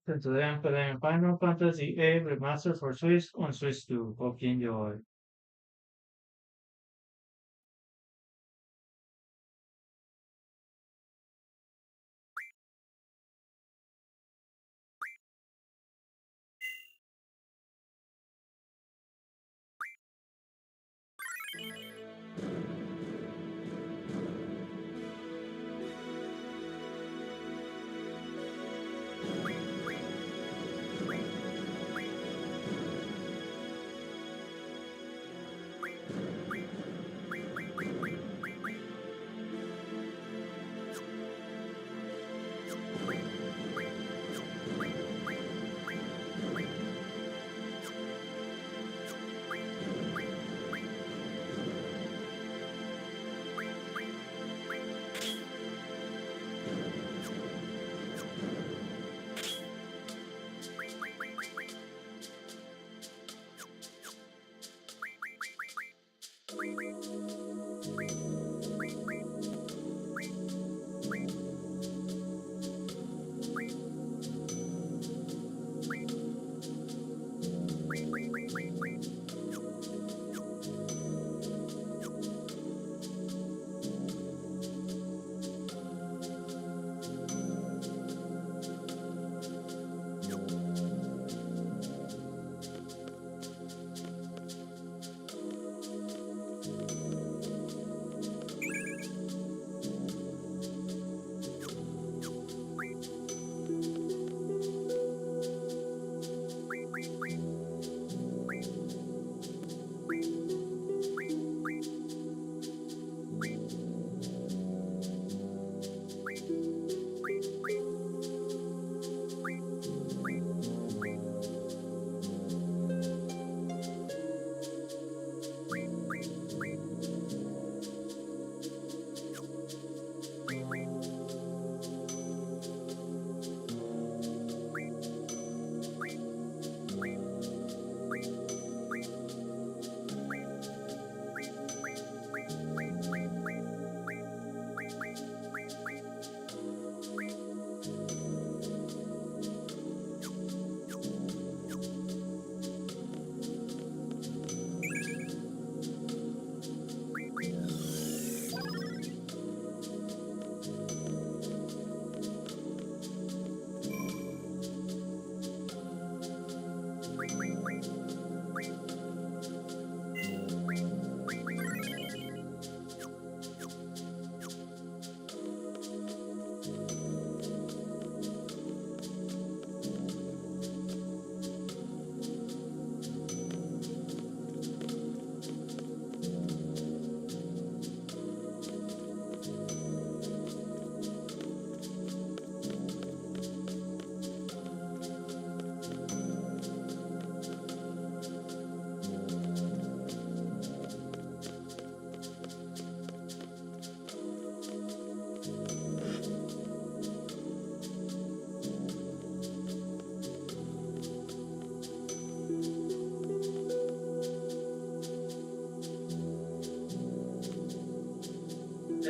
Today I'm playing Final Fantasy VIII Remastered for Switch on Switch 2. Hope you enjoy.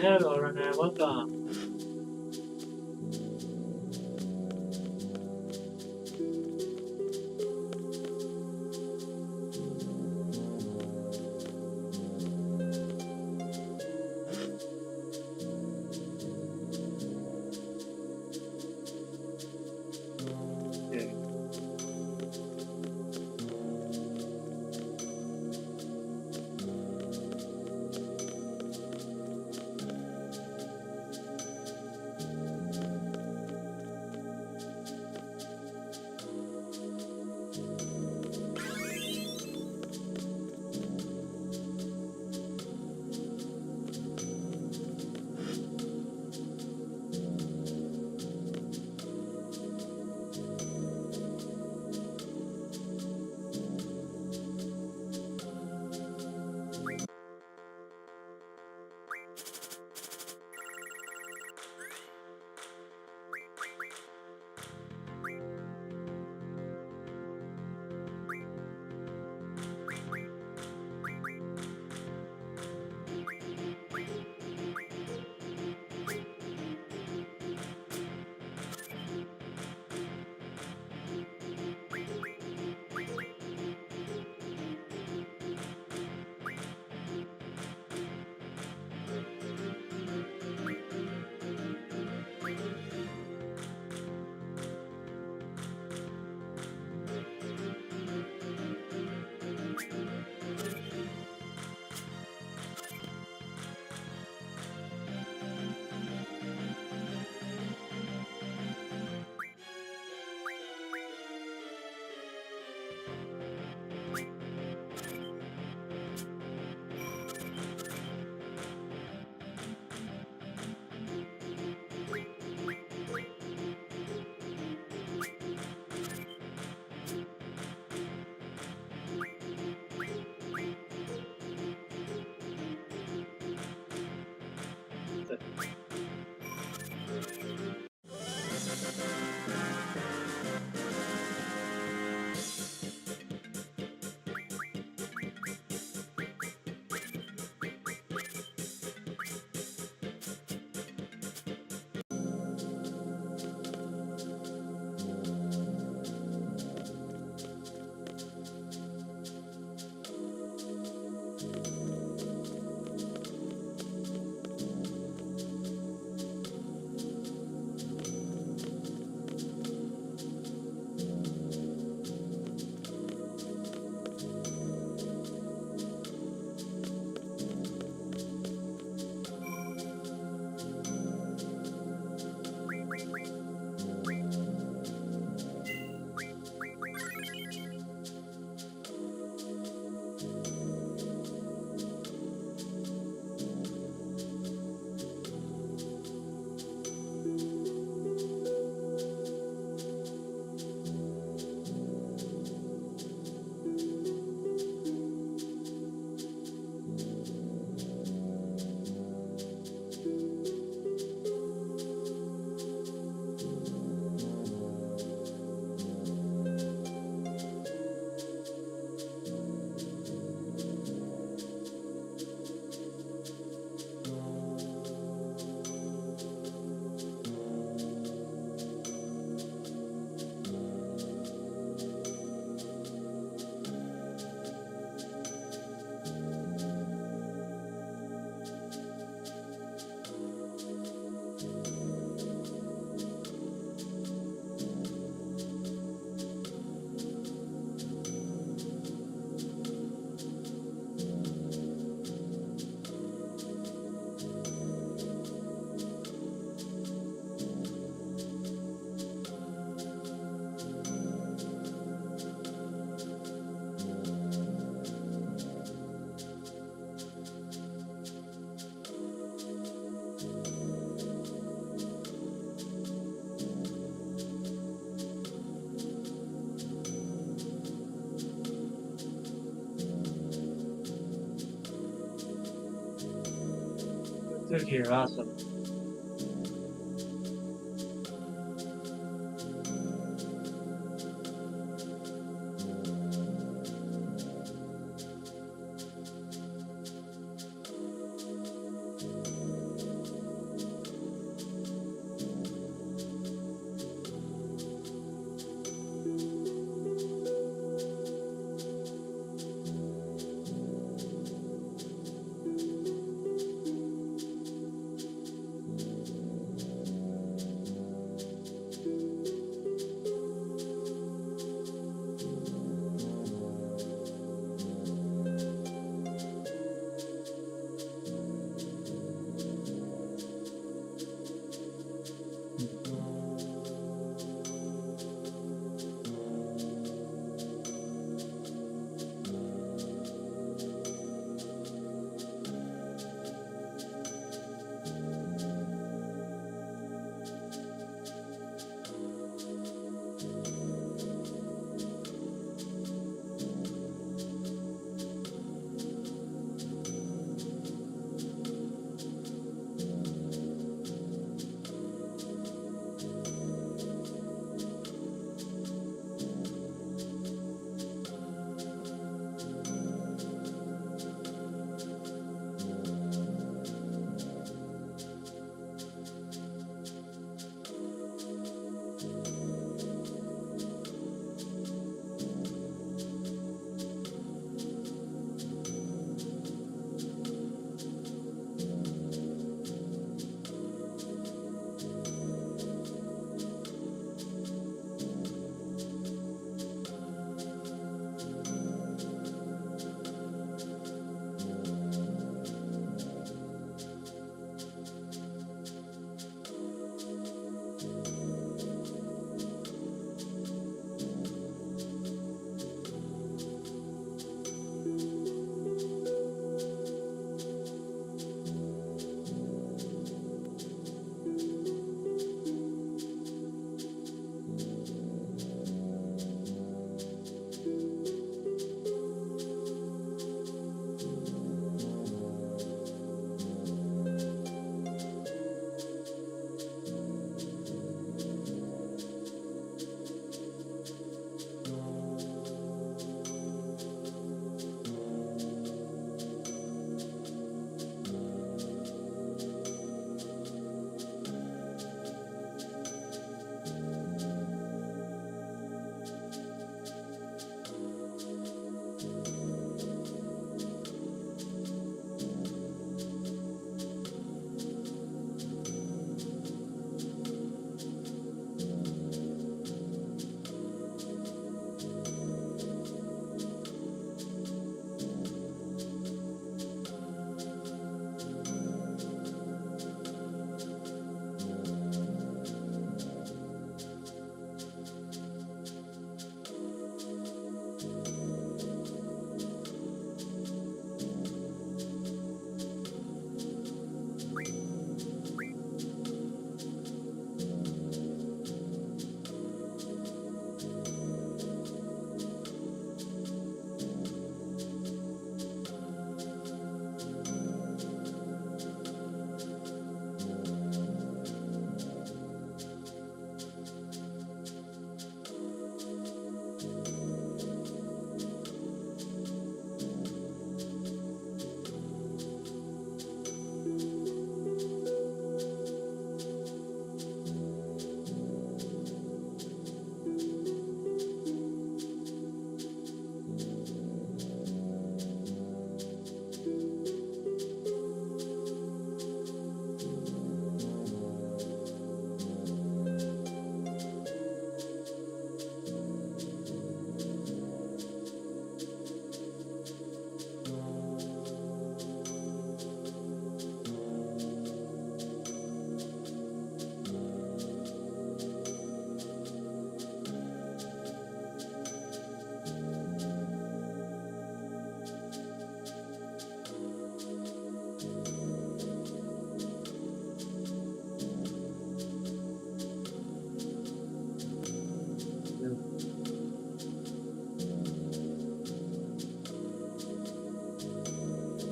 Hello, Renee. Welcome. Yeah. to hear awesome.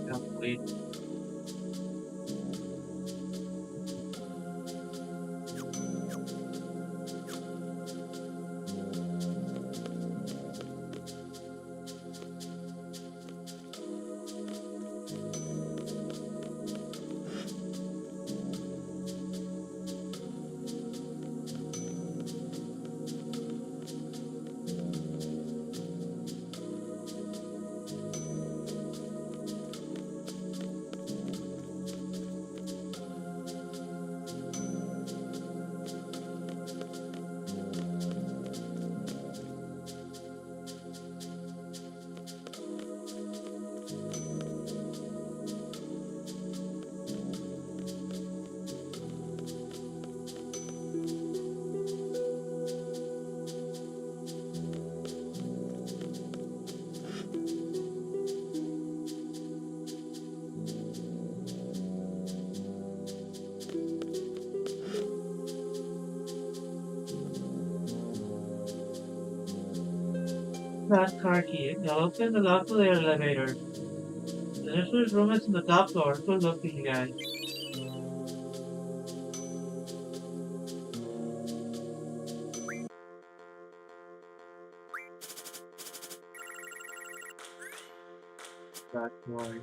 Can't wait. That car key. I'll open the lock to the elevator. The nurse's room is on the top floor. Good luck to you guys. That boy.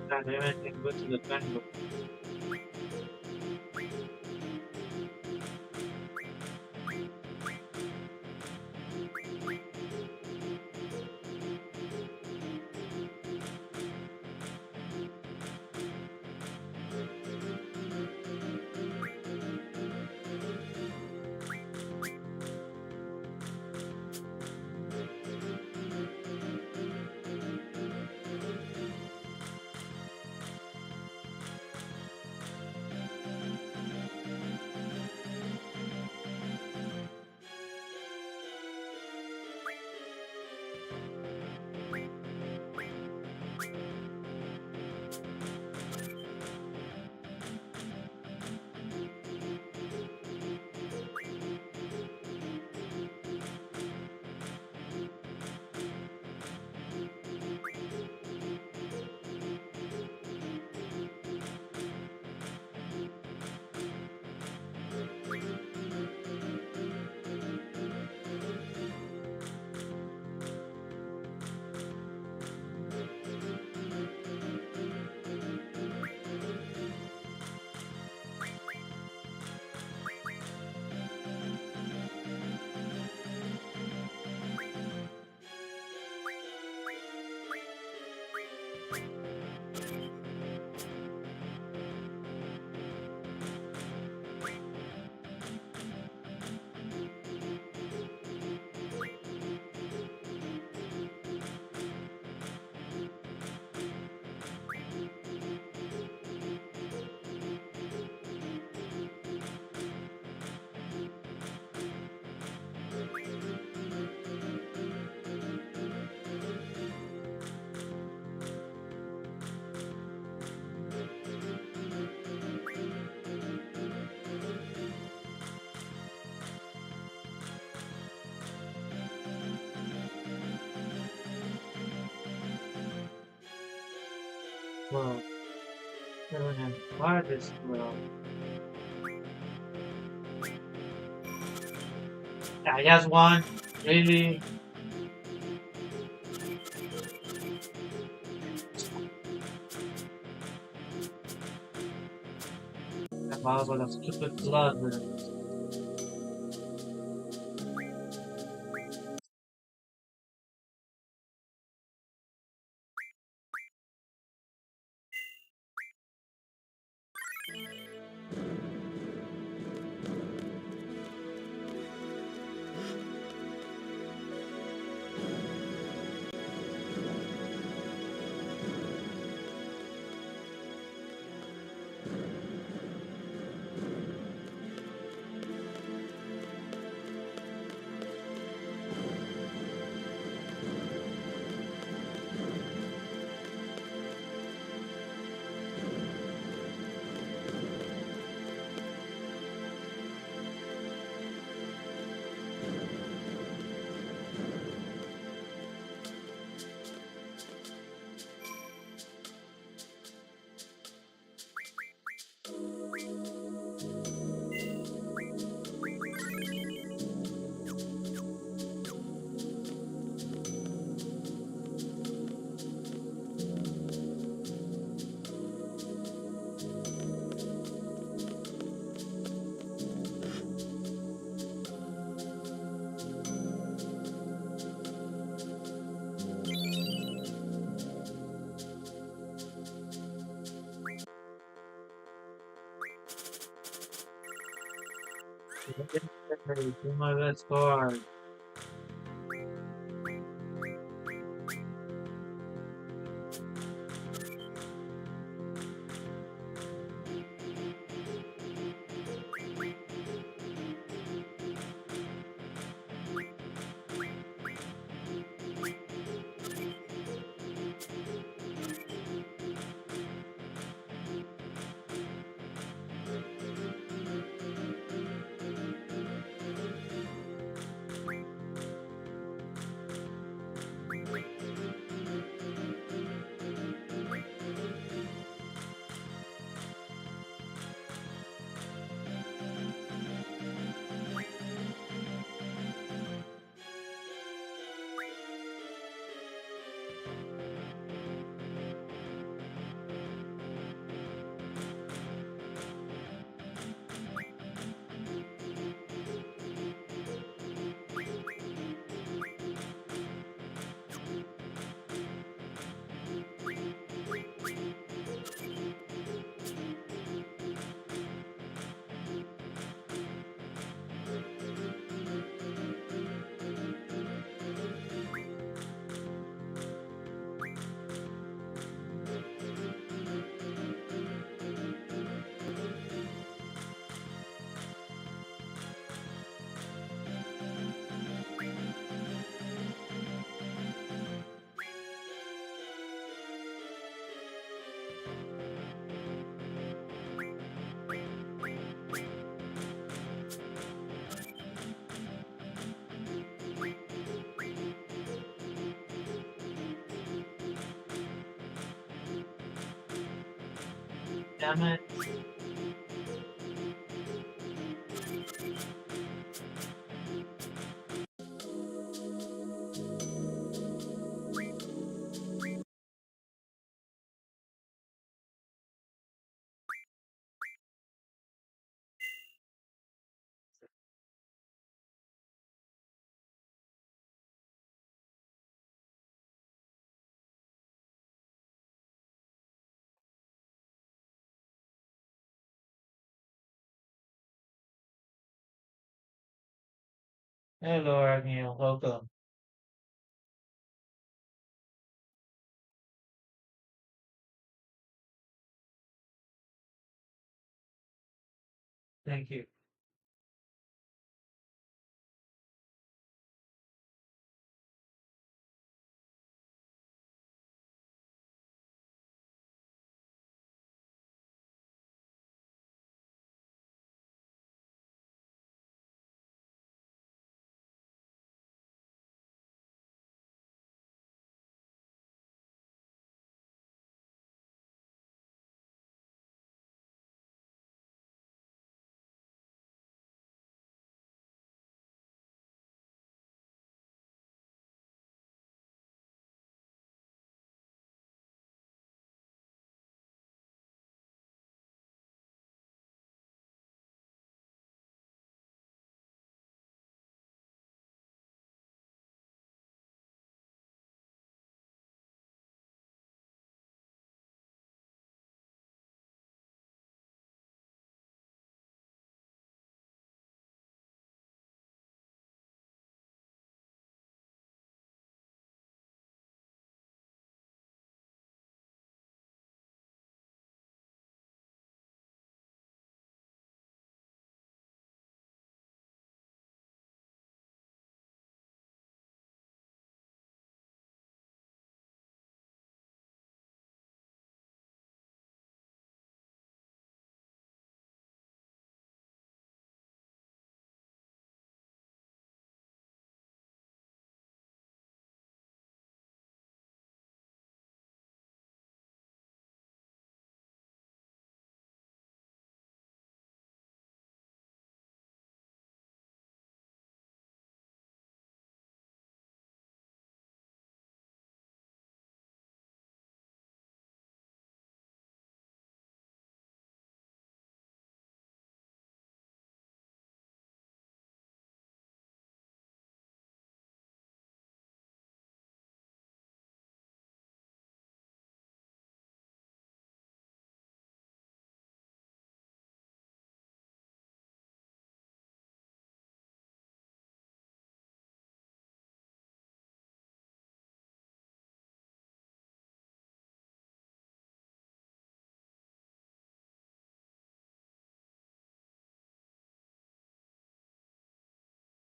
God damn it, I can go to the pen. Well, everyone has fired this well. I just one. Really? A bottle of stupid blood. Do my best card. Damn it. Hello, Agnew. Welcome. Thank you.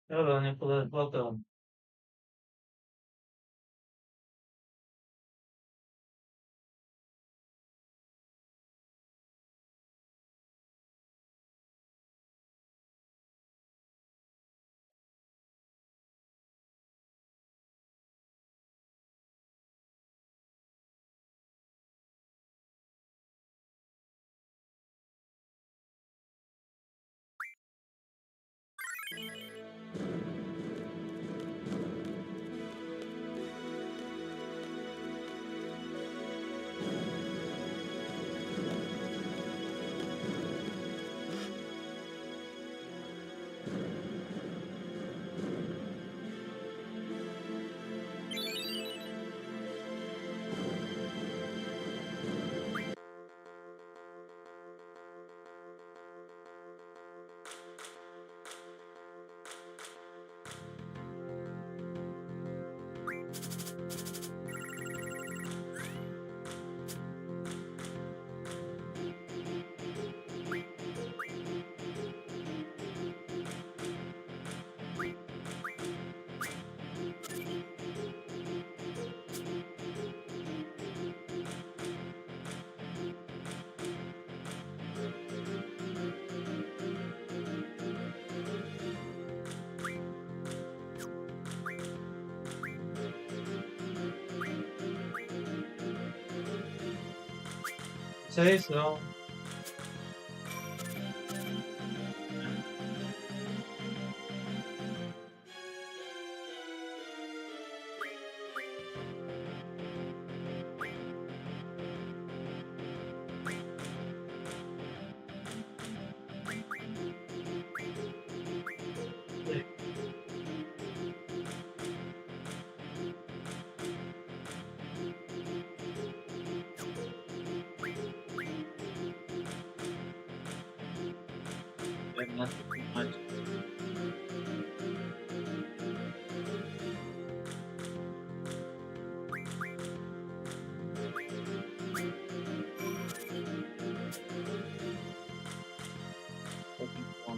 Hello, Nicholas. Welcome. Say so. try not to too much. Looking for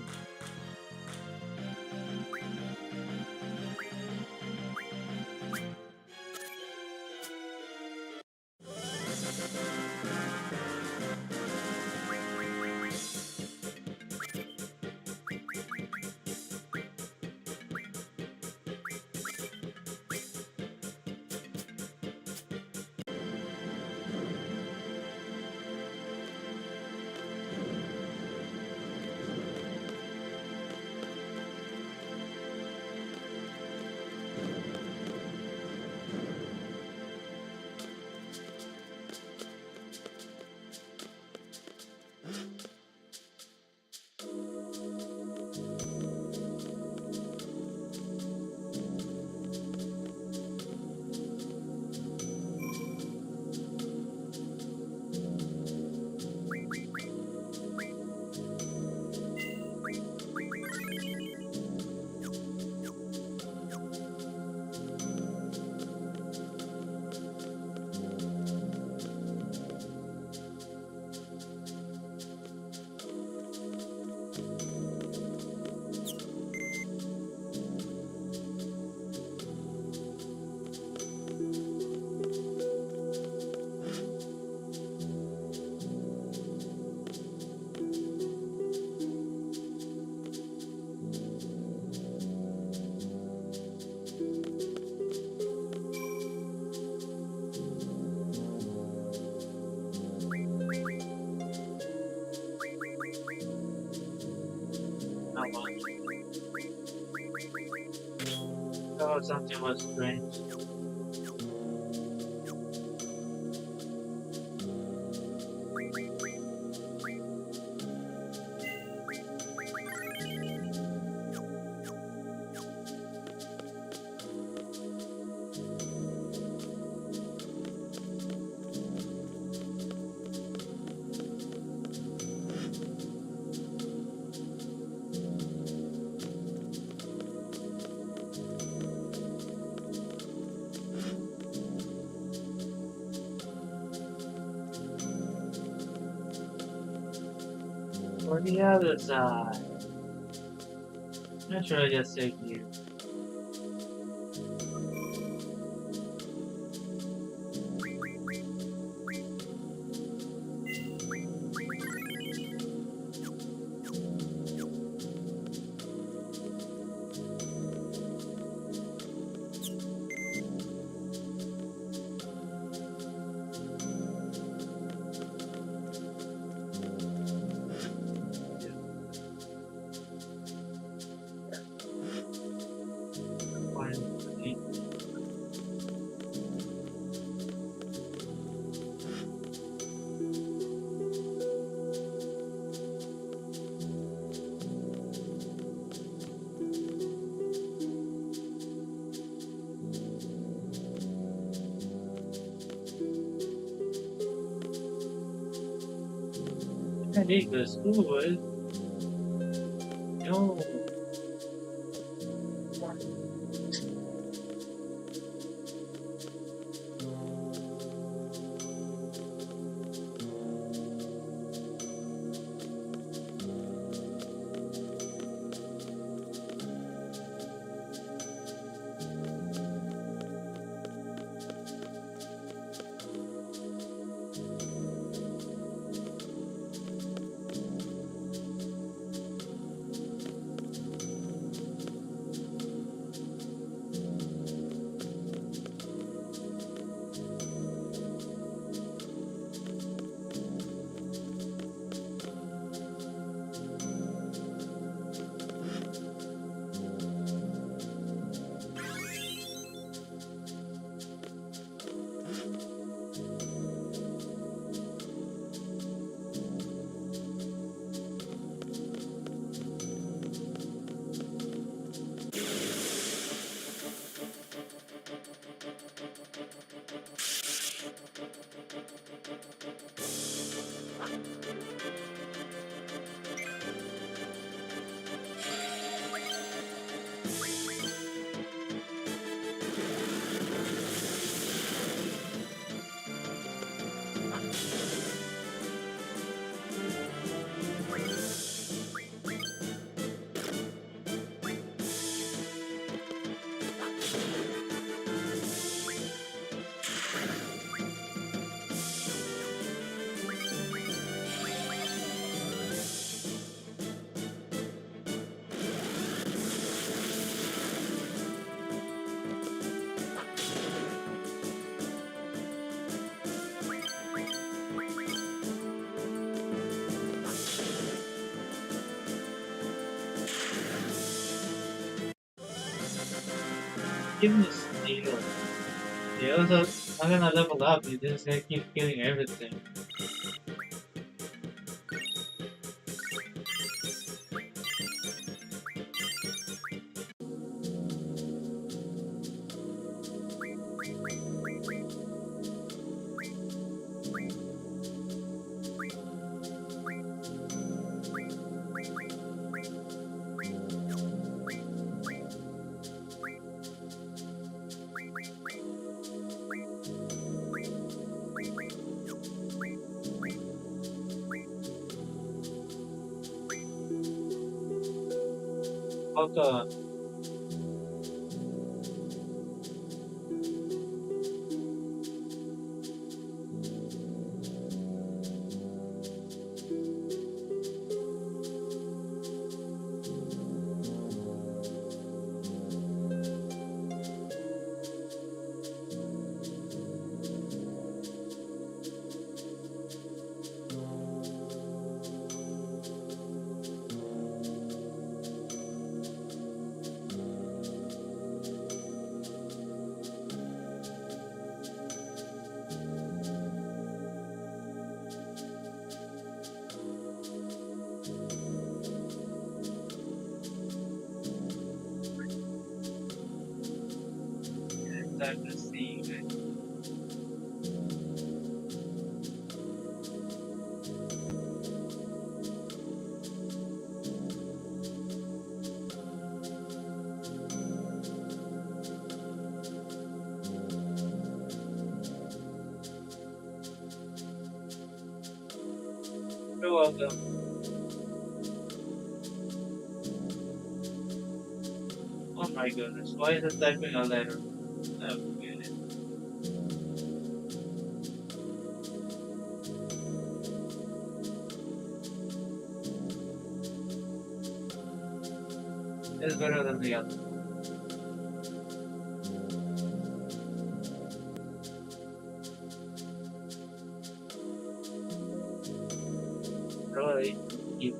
how much. Oh, something was strange. For the other side. Not sure I just say here. Fine. I think the school was no. Even the steel. They also not gonna level up, they just gonna keep killing everything. Also, time to see. You're welcome. Oh my goodness, why is it typing a letter? Okay. It's better than the other. Really? You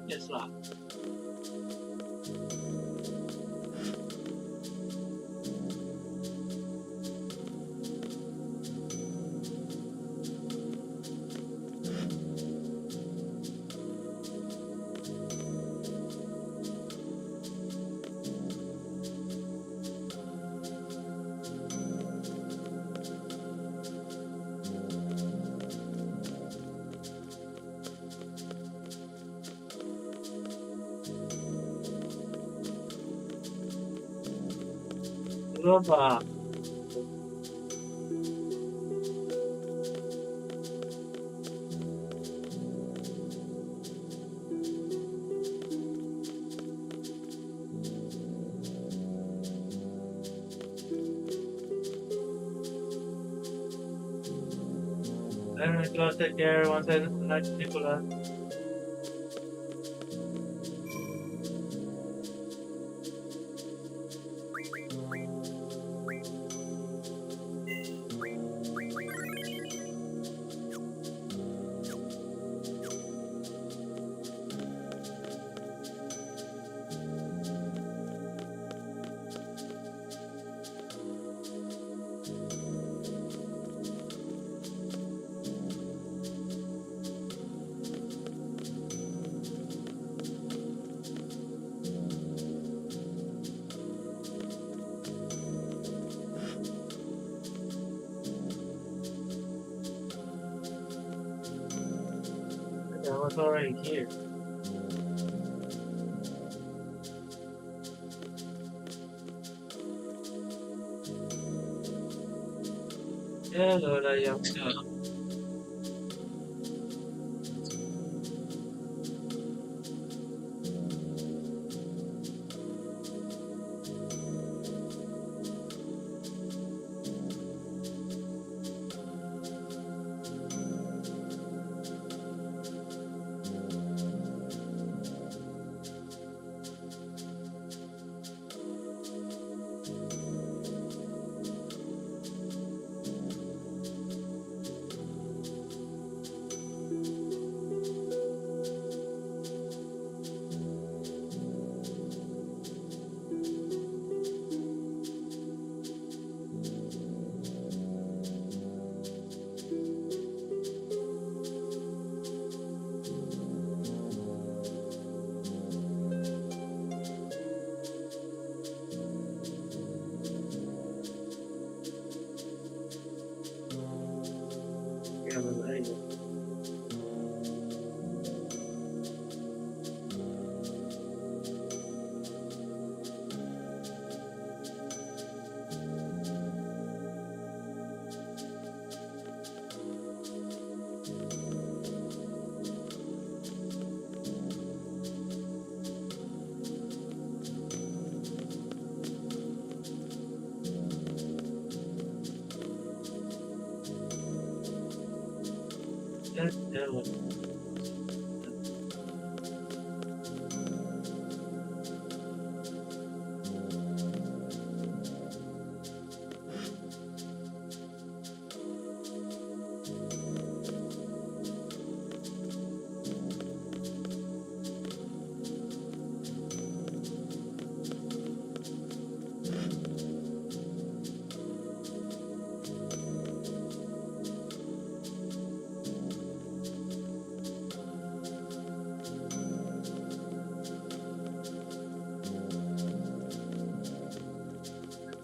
just laugh. Dangaroppa. I'm gonna go take care once I like Nicola. was already here. Hello, the youngster. That's Dylan.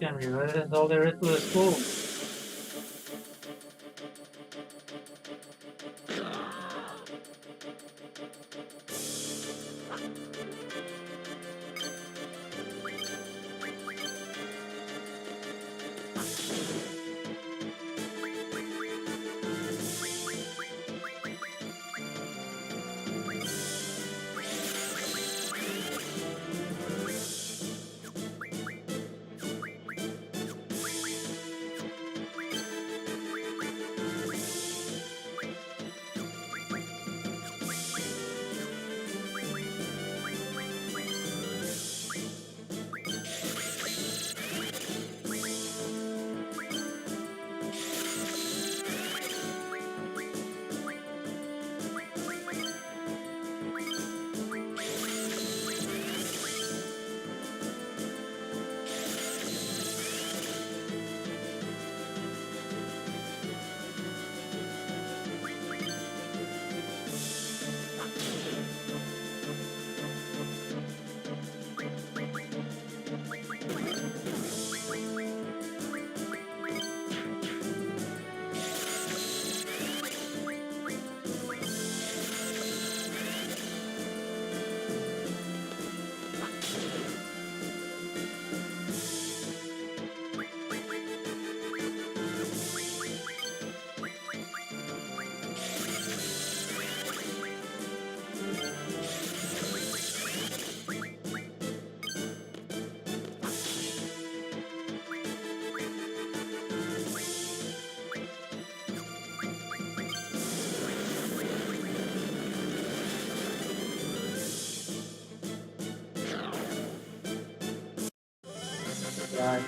Can be right. That's all there is to the school. Right.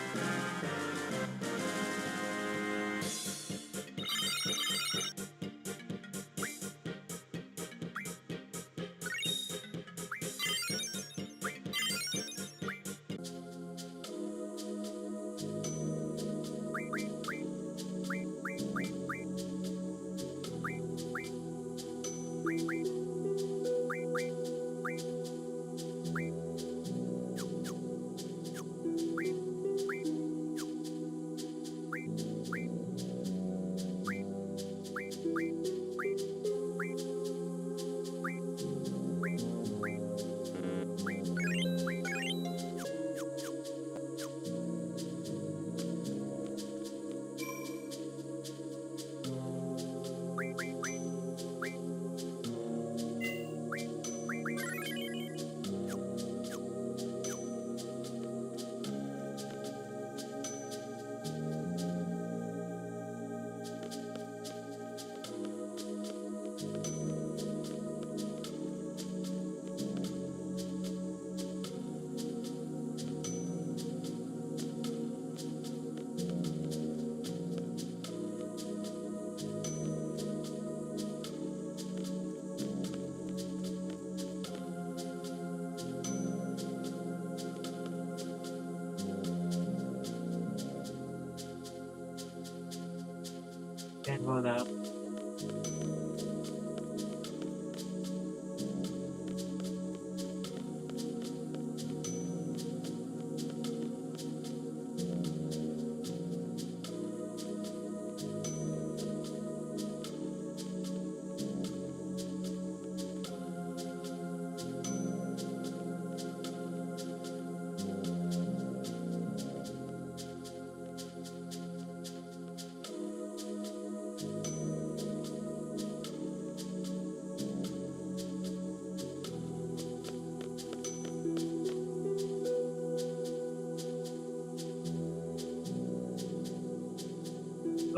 Can't go out.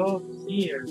Oh, here.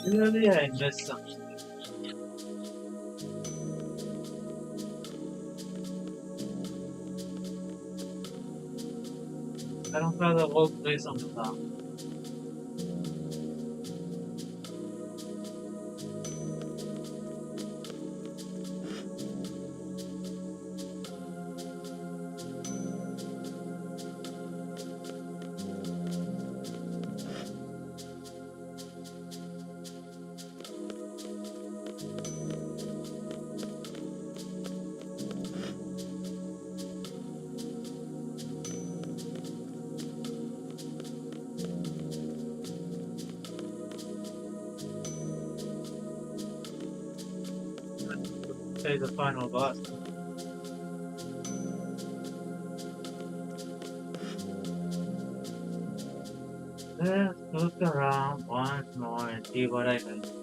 Clearly, I missed something. I don't have the whole place on the top. Say the final boss. Let's look around once more and see what I missed.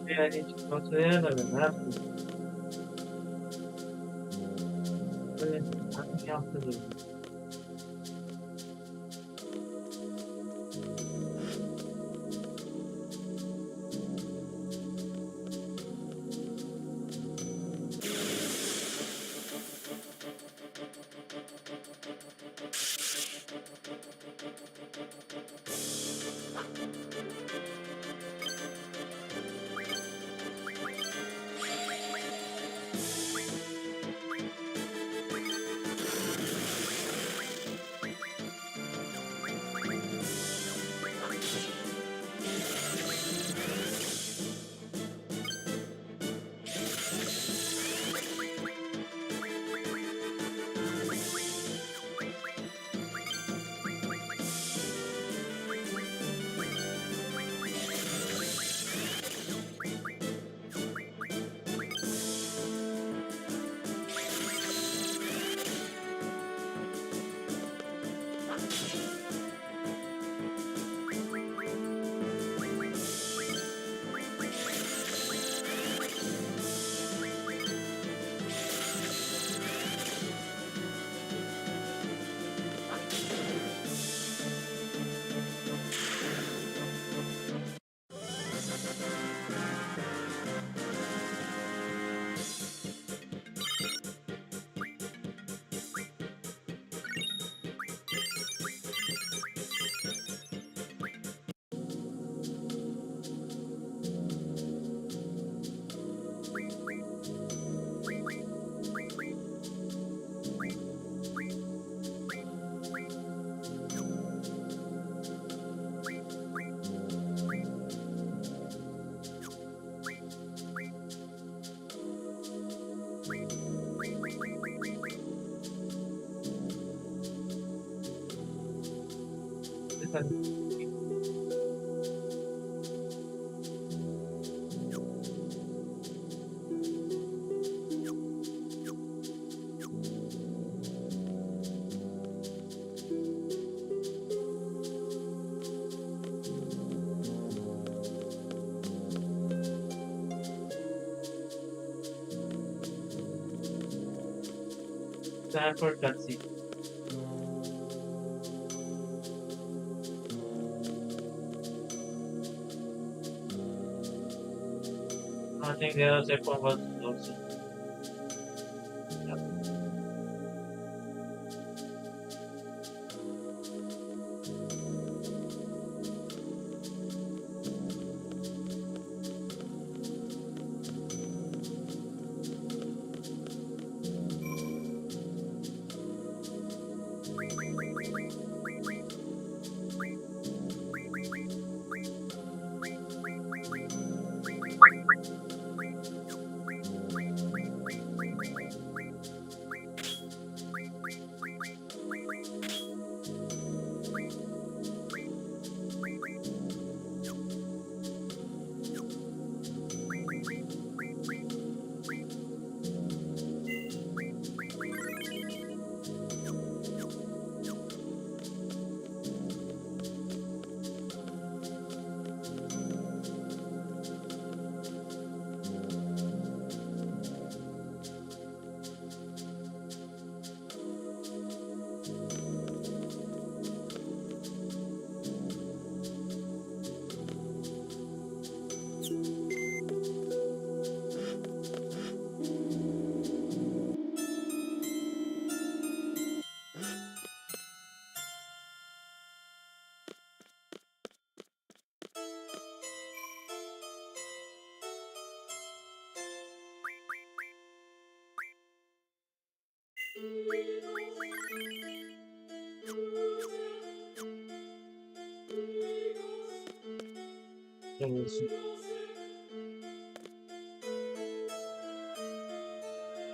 Maybe I need to go to the elevator after. Nothing else to do. Time for cutscene. I think the other second was closer. Yep.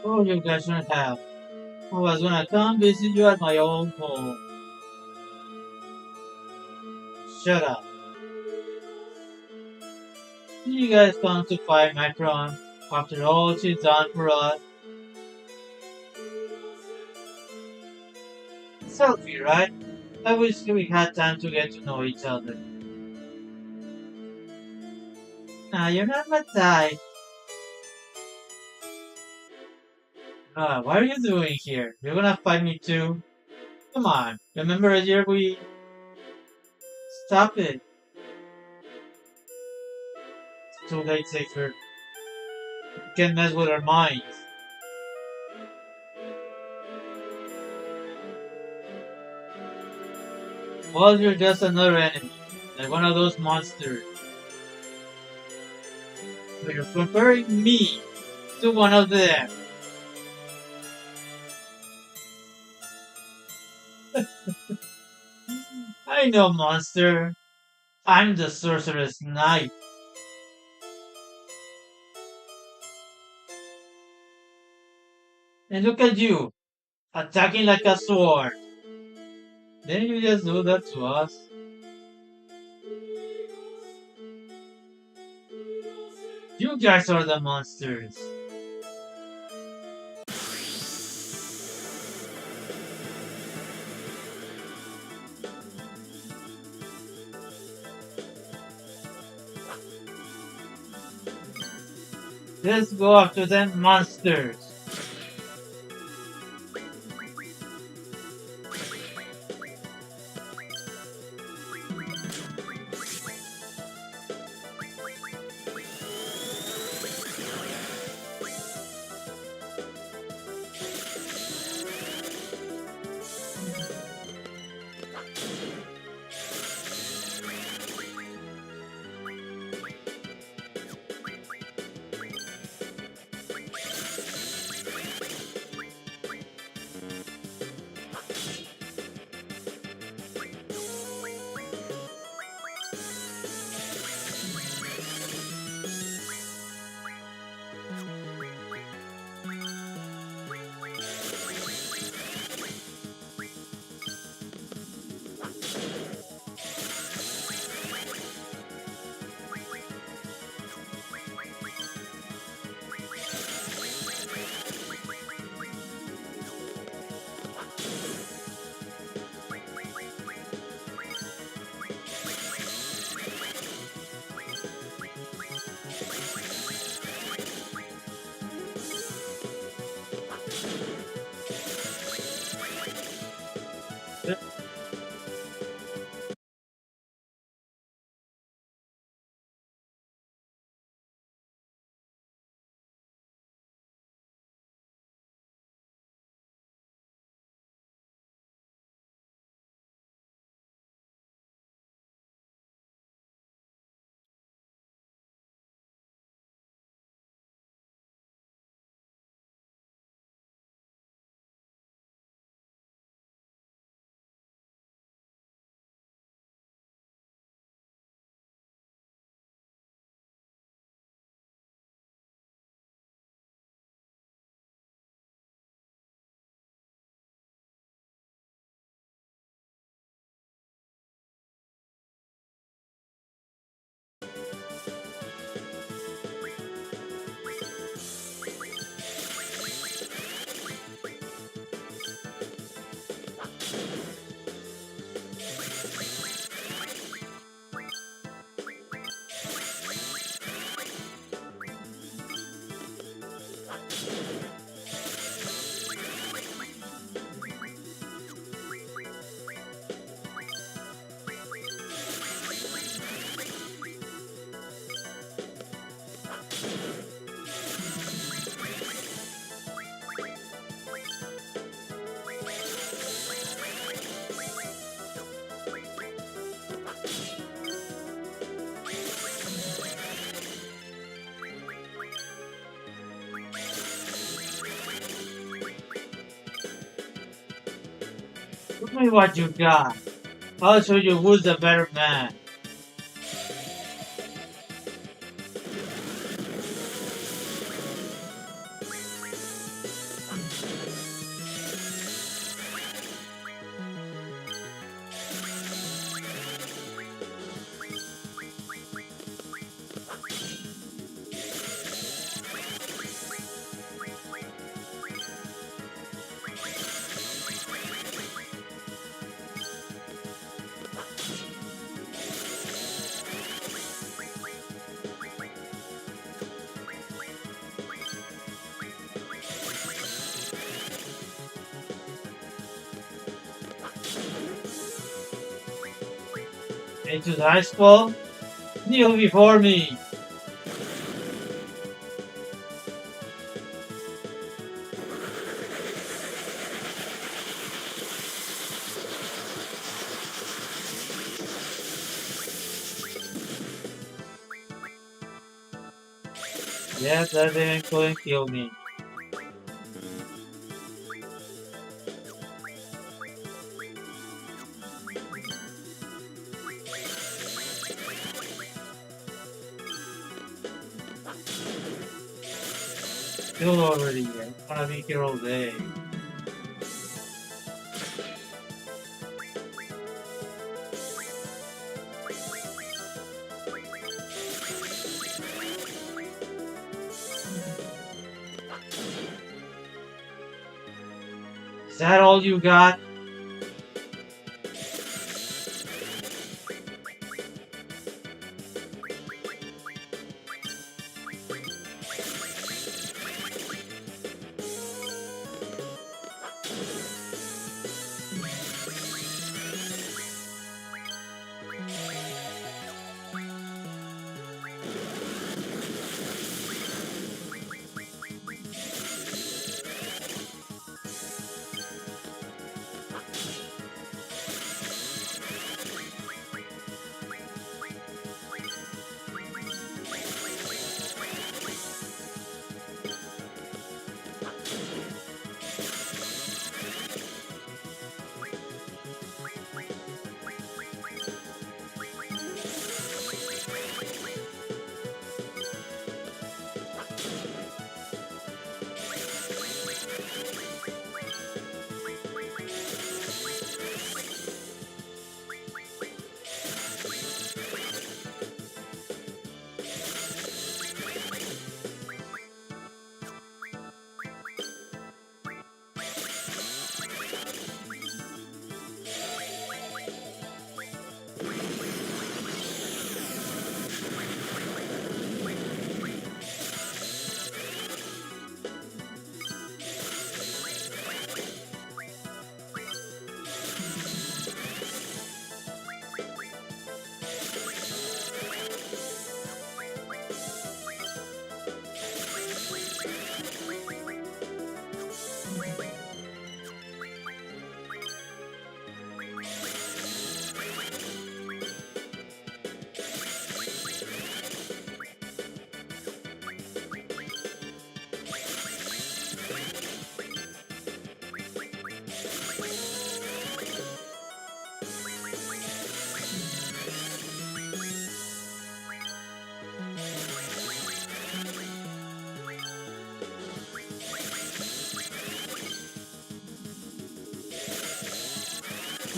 Oh, you guys shouldn't have. I was gonna come visit you at my own home. Shut up. You guys come to fight my throne after all she's done for us. Selfie, right? I wish we had time to get to know each other. Nah, you're not my type. What are you doing here? You're gonna fight me too? Come on, remember a year we... Stop it. It's too late, Safer. You can't mess with our minds. Well, you're just another enemy. Like one of those monsters. But you're comparing me to one of them. I know, monster. I'm the sorceress knight. And look at you, attacking like a sword. Didn't you just do that to us? You guys are the monsters. Let's go after them monsters. Show me what you got. I'll show you who's the better man. Into the ice ball? Kneel before me! Yes, that didn't couldn't kill me. Still already, I'm gonna be here all day. Is that all you got?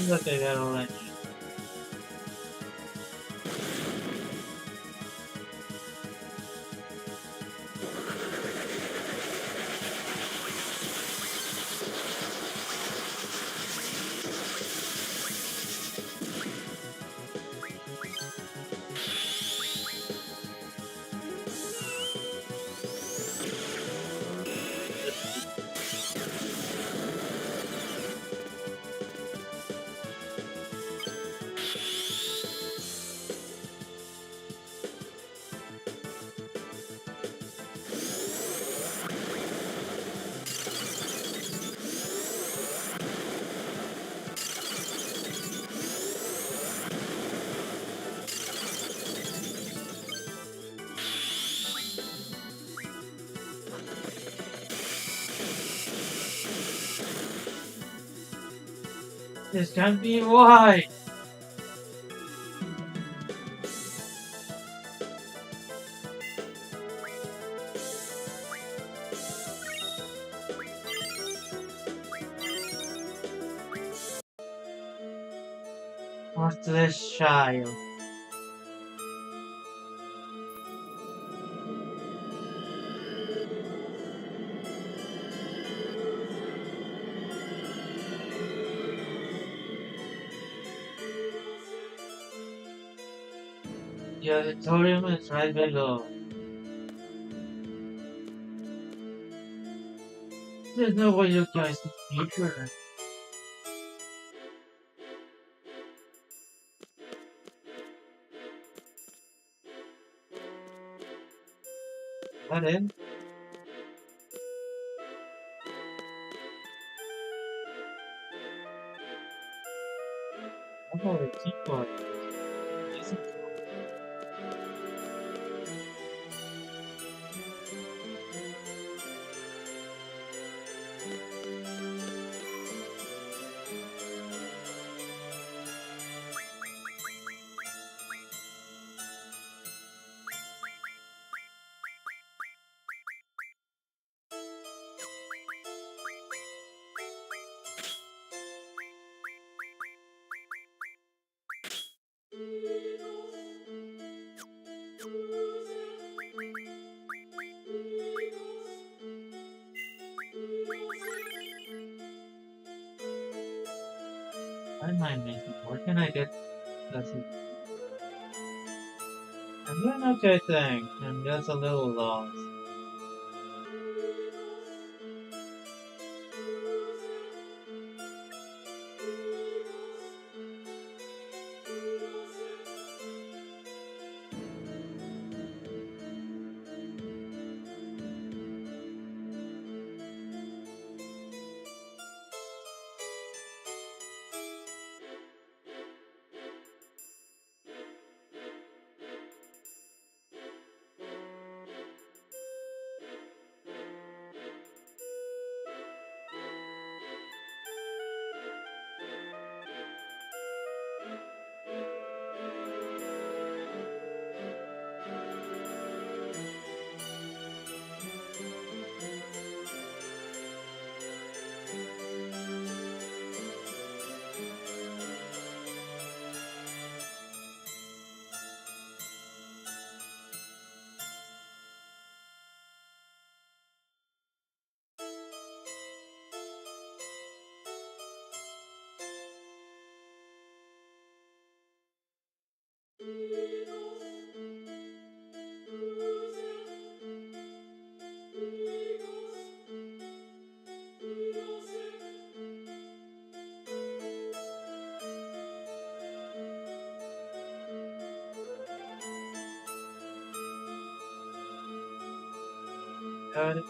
Look at that already. This can't be why. Heartless child. The auditorium is right below. There's no way you guys can feature. that it? I thought the keyboard isn't. I don't mind making. What can I get? That's it. I'm doing okay, thanks. I'm just a little lost. Got it.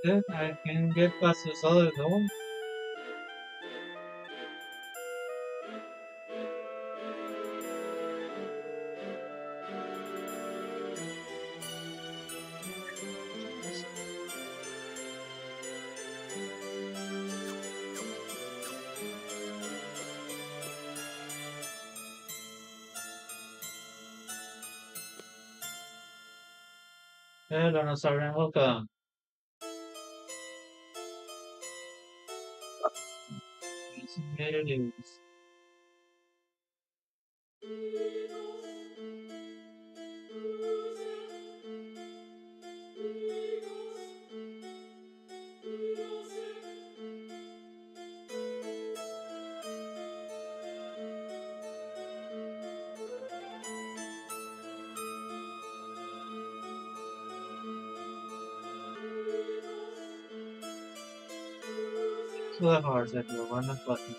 Good. I can get past this other door. Hello, Nasaran. Welcome. Here it is. To the heart that you want to button.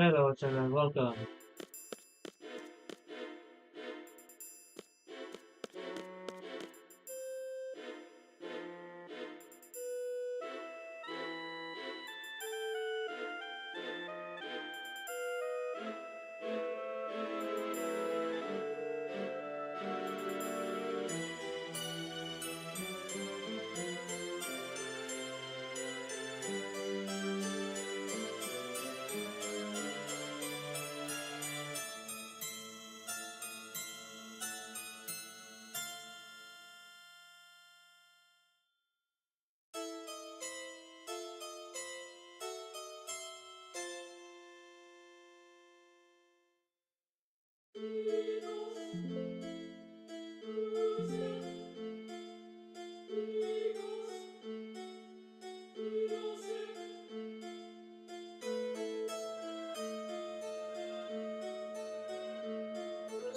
Hello, children. Welcome.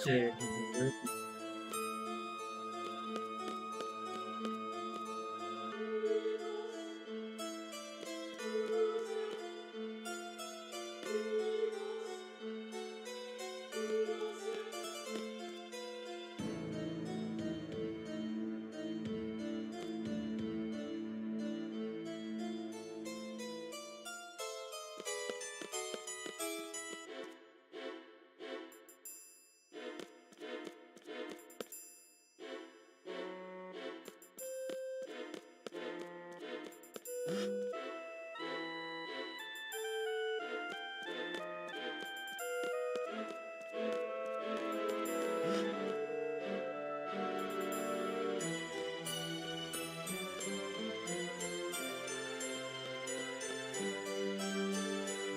Shit.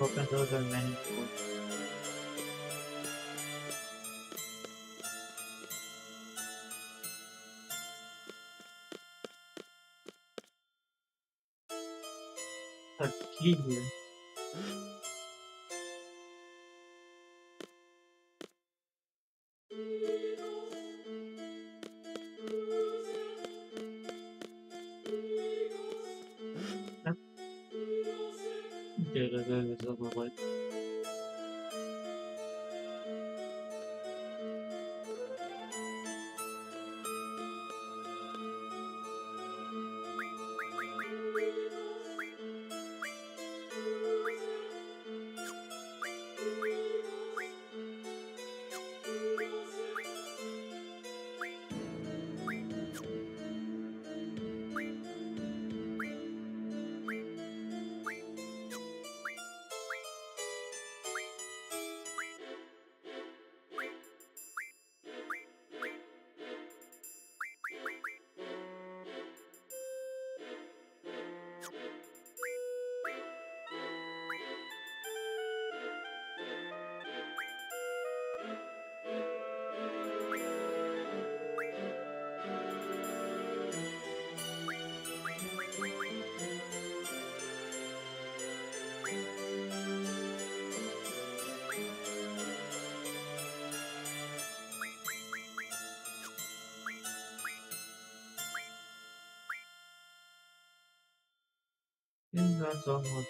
Open doors are many doors. A key here. Okay, there's a little light. That's almost.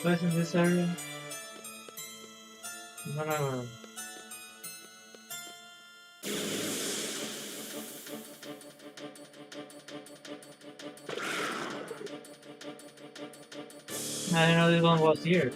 What's in this area? No. I didn't know this one was here.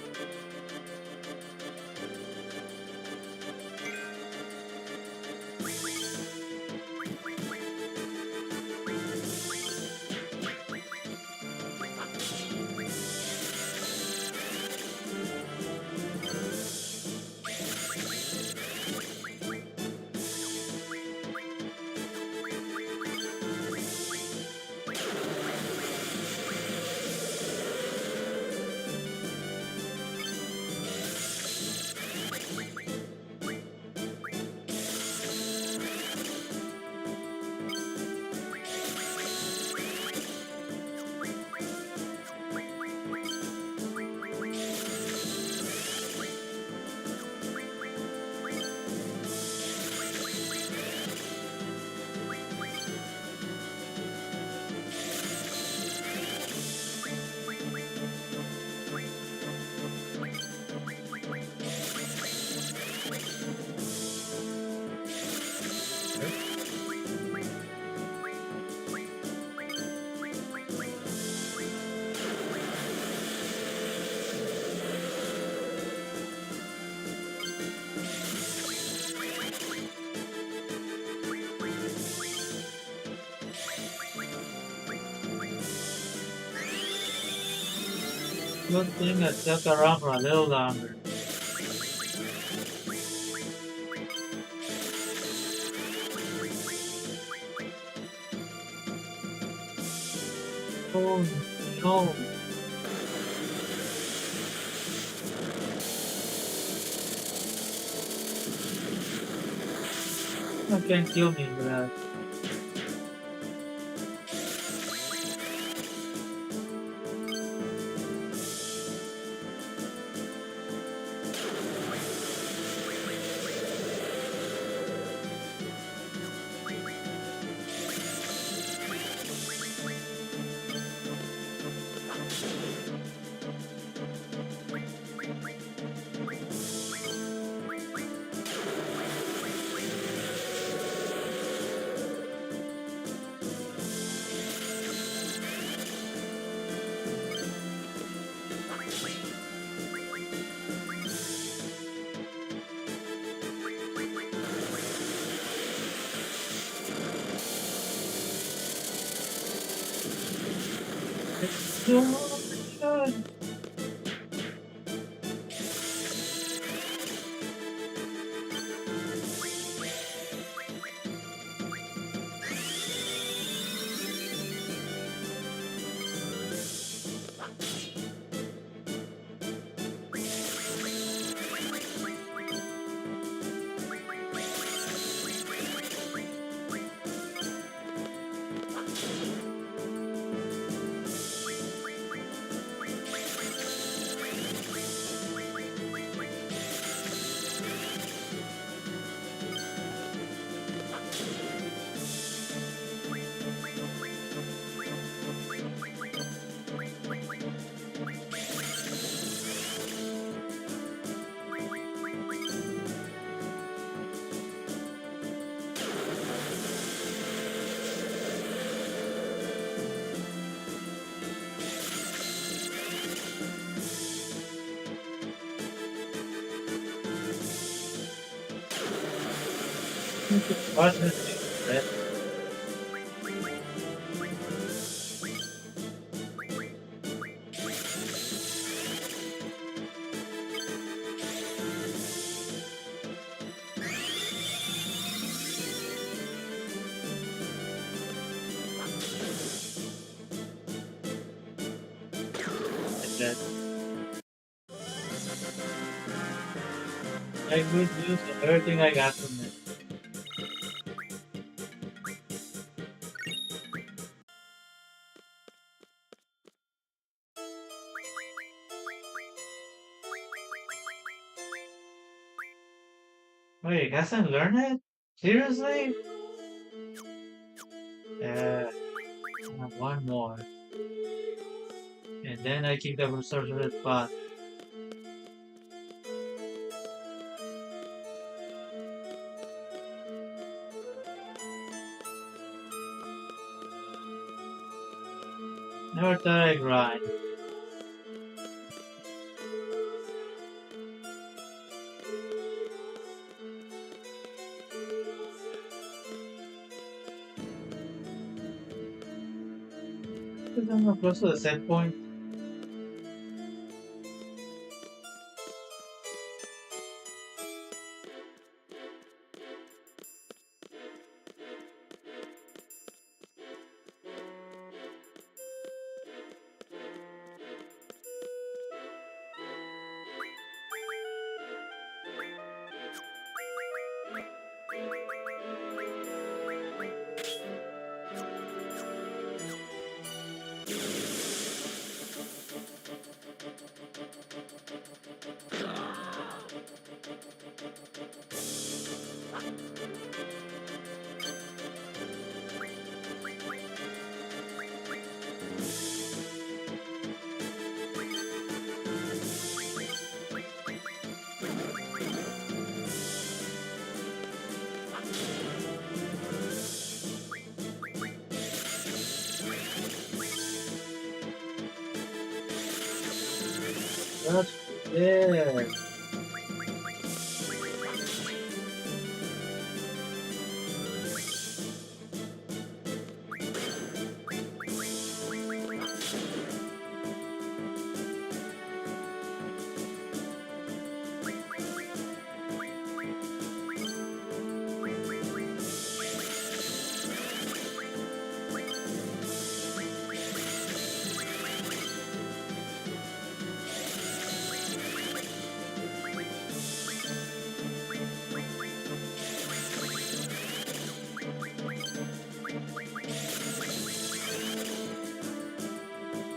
Good thing I stuck around for a little longer. Oh no. You can't kill me with that. It's so good. What's this? That I would use everything I got from it. Wait, you guys didn't learn it? Seriously? I have one more. And then I keep the sorcerer spot. Never thought I'd ride. Because I'm not close to the set point. That's it.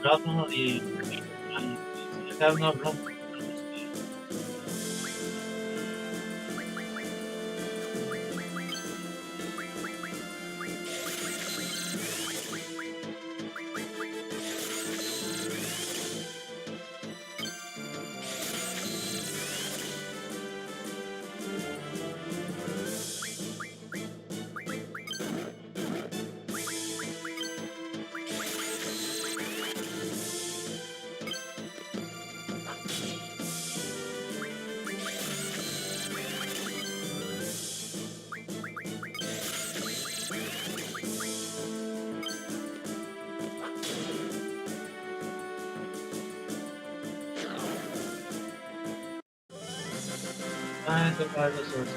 Drop uno di... Acá no rompo. Trying to find the source.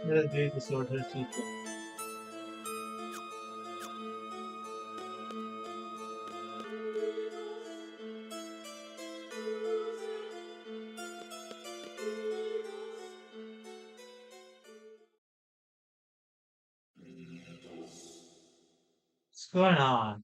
The day disorder system. What's going on?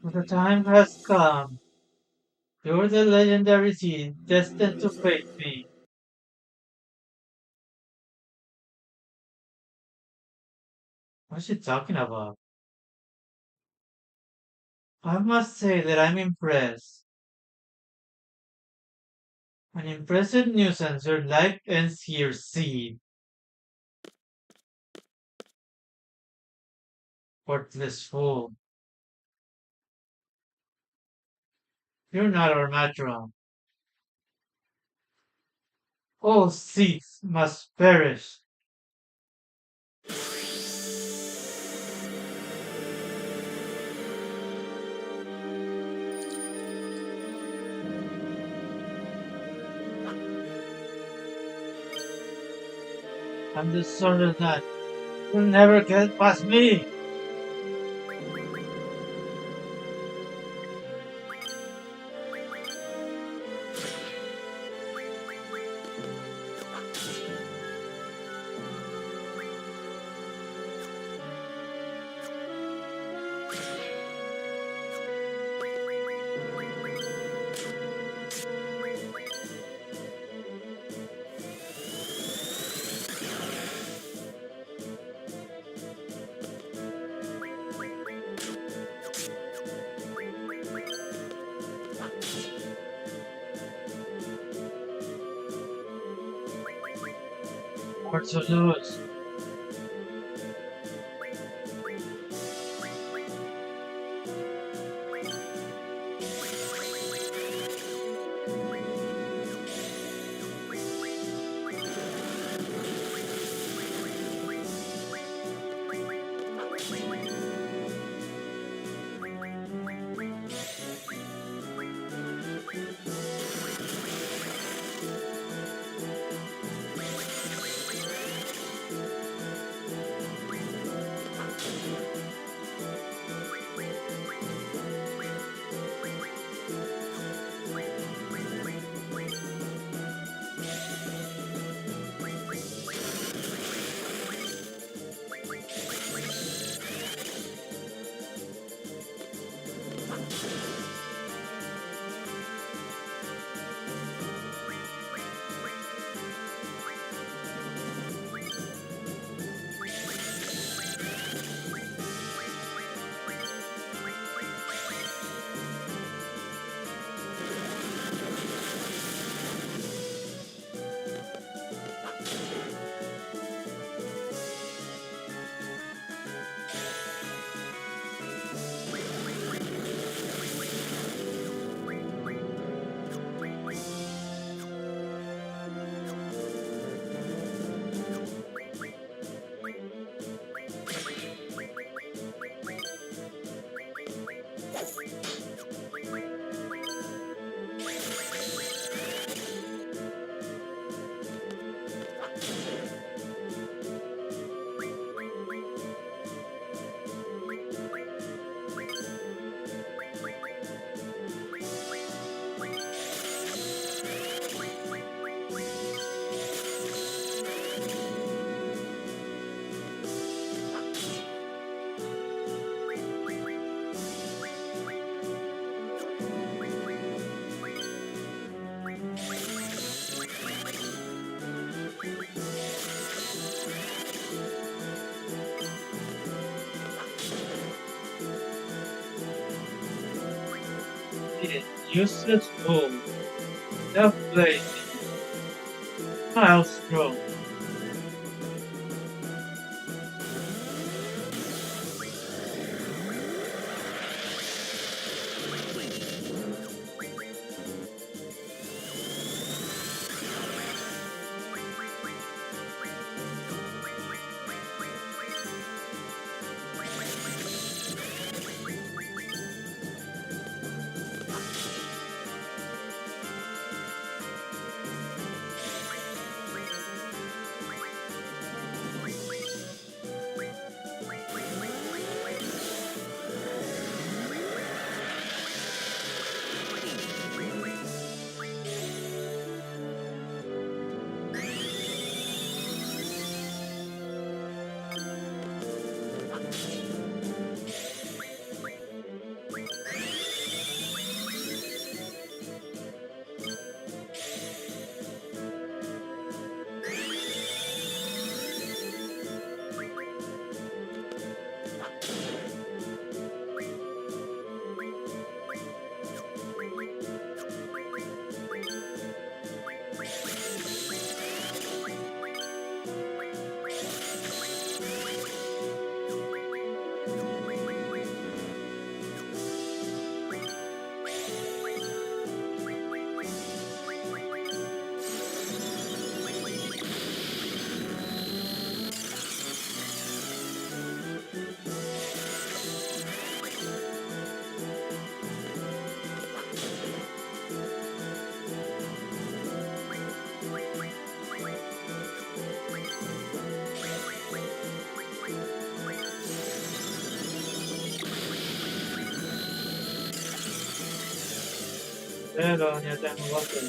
But the time has come. You're the legendary seed destined to face me. What's she talking about? I must say that I'm impressed. An impressive nuisance, your life ends here, seed. Worthless fool. You're not our matron. All seeds must perish. I'm the sword of that. You'll never get past me. Or to lose. It useless fool. Self-blame. Miles grow. Pero ya tengo otro.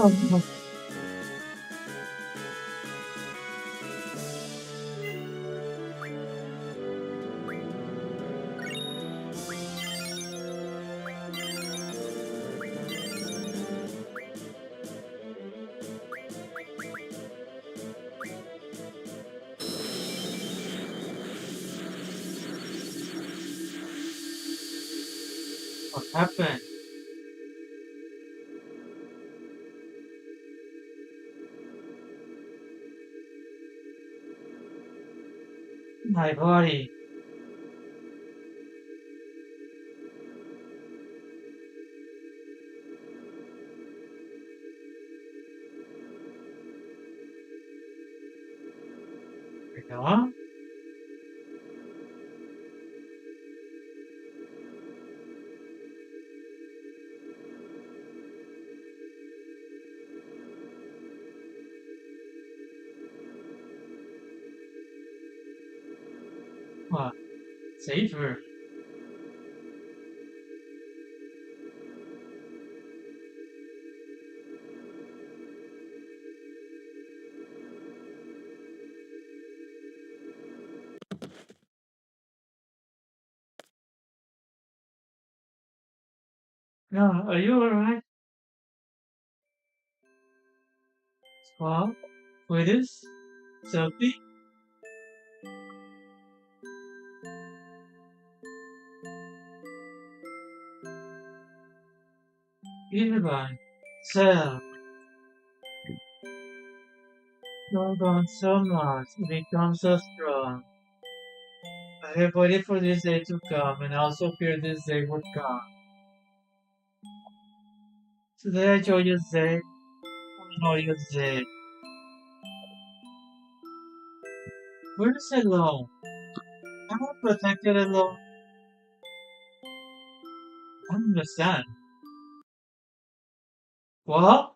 Oh, what happened? My body. Huh? What? Safer. No, are you alright? Well, with this? Sophie? Everyone. So, you've gone so much. You become so strong. I have waited for this day to come, and I also feared this day would come. Today I joyous day, joyous day. Where is alone? I'm not protected alone. I don't understand. What?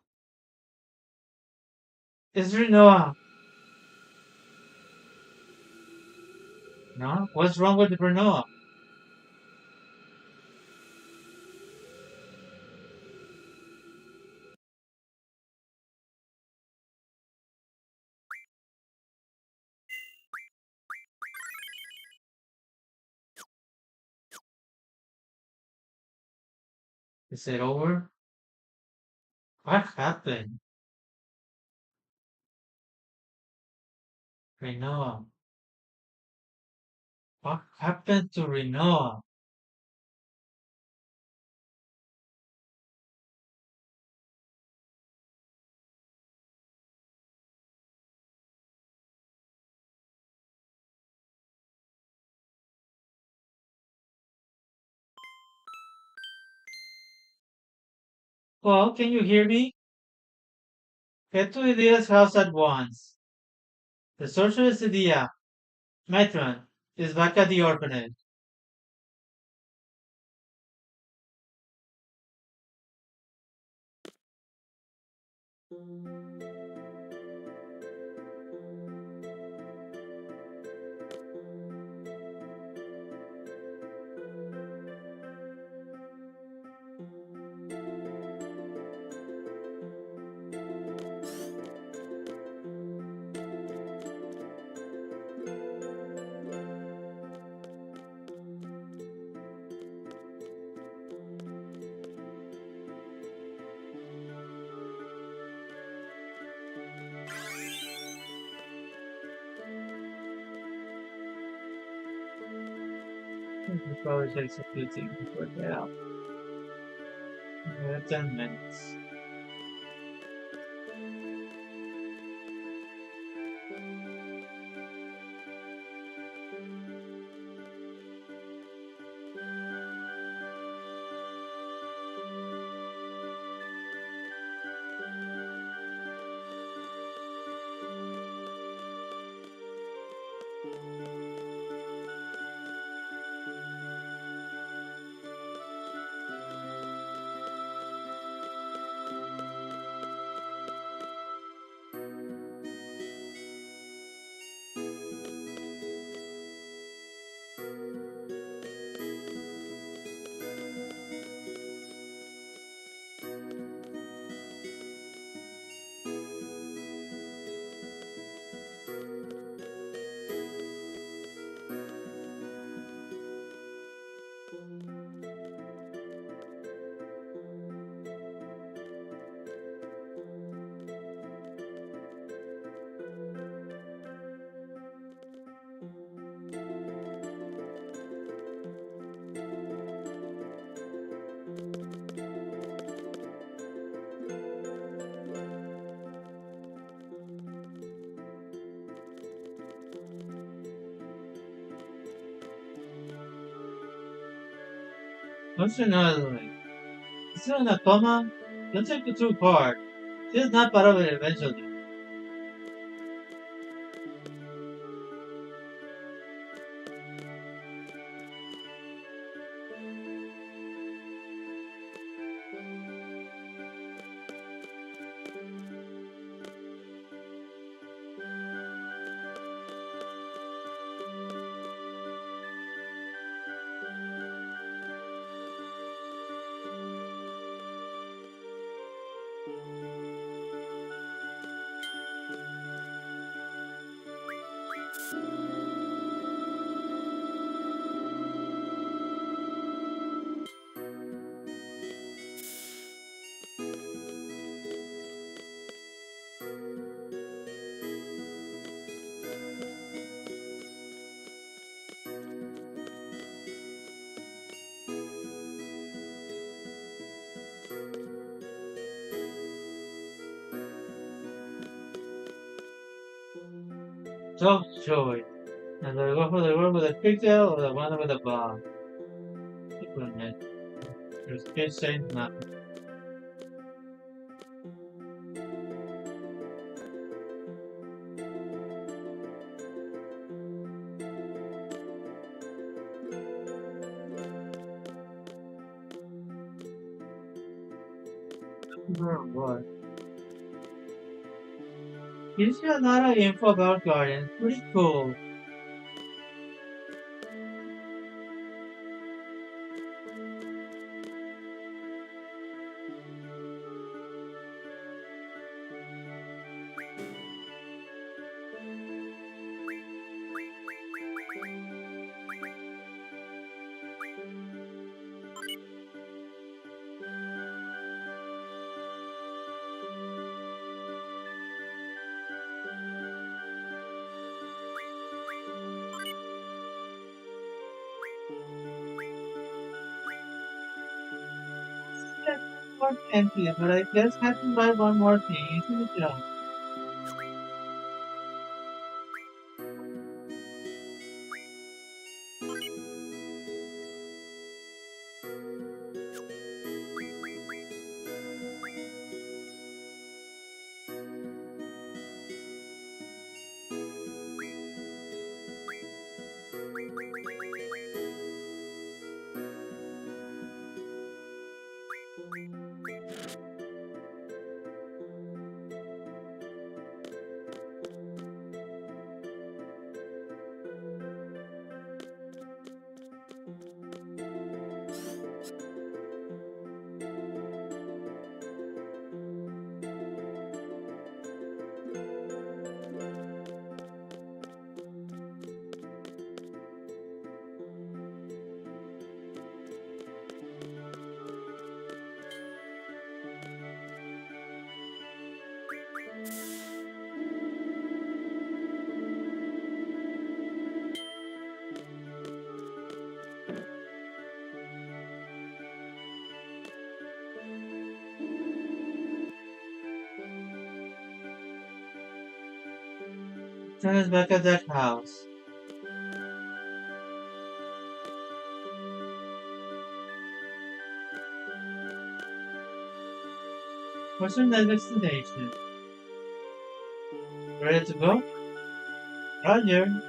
Is Renoa? No? What's wrong with Renoa? Is it over? What happened? Renoa. What happened to Renoa? Well, can you hear me? Get to Idia's house at once. The sorceress Idia, matron, is back at the orphanage. It probably takes a few things to work it out. 10 minutes. What's another way? Still in a coma? Don't take it too hard. She'll snap out of it eventually. Soft joy. And do I go for the one with a pigtail or the one with a bob? Keep on it. Your speech saying nothing. Oh boy. Gives you a lot of info about Guardians. Pretty cool. Yes, more empty, but I just have to buy one more thing, isn't it? Wrong? Turn us back at that house. What's your next destination? Ready to go? Roger.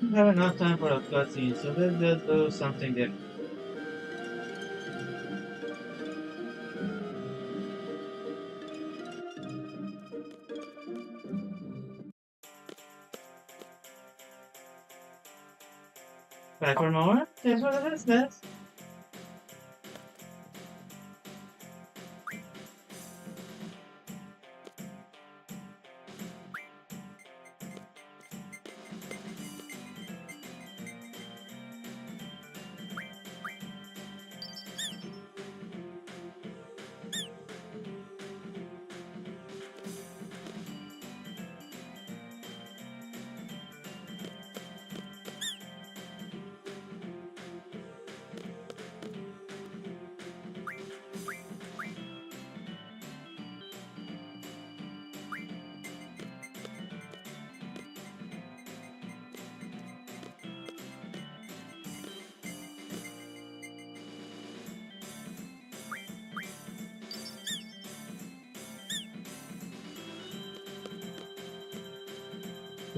We have enough time for a cutscene, so let's just do something different. Back for more? Thanks for the business.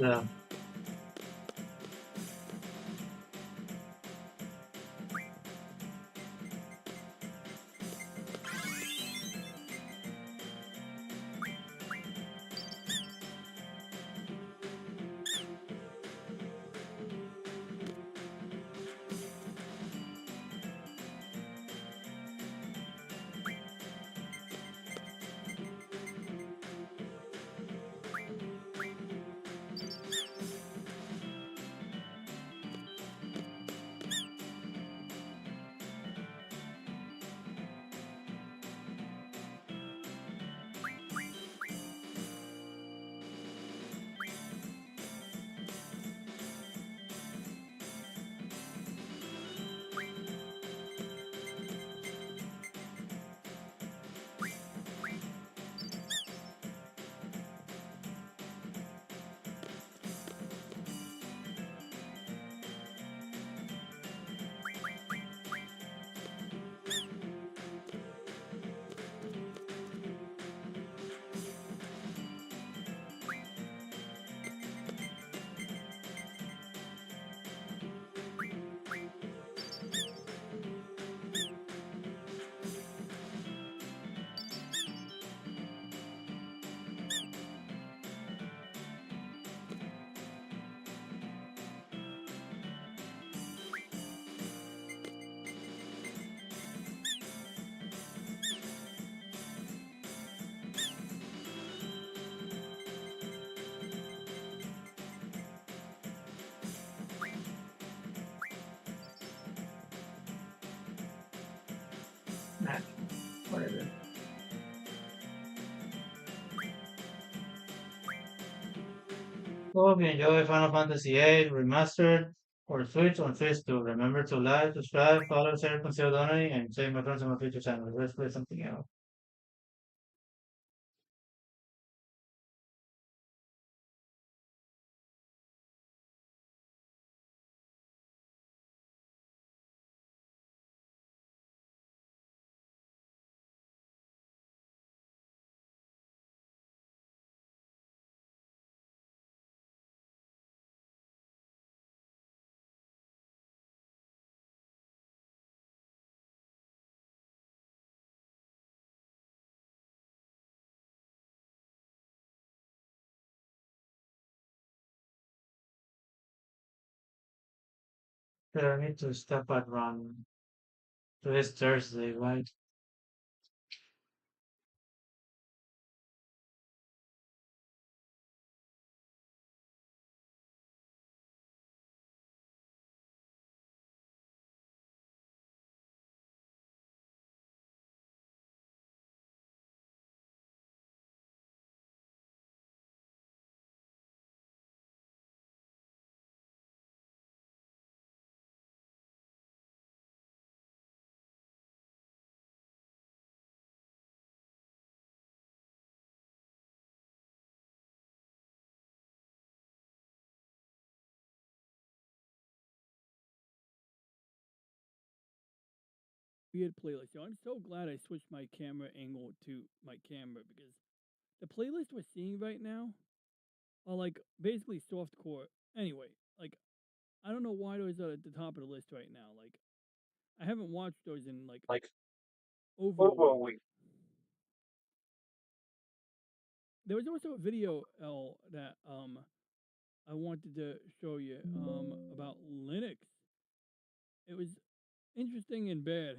Yeah. Hope you enjoy Final Fantasy VIII Remastered for Switch on Switch 2. Remember to like, subscribe, follow, share, consider donating, and save my friends on my future channel. Let's play something else. I need to step at run. Today's Thursday, right? Weird playlist. Yo, I'm so glad I switched my camera angle to my camera because the playlist we're seeing right now are like basically softcore. Anyway, like I don't know why those are at the top of the list right now. Like I haven't watched those in like over a week. There was also a video that I wanted to show you about Linux. It was interesting and bad.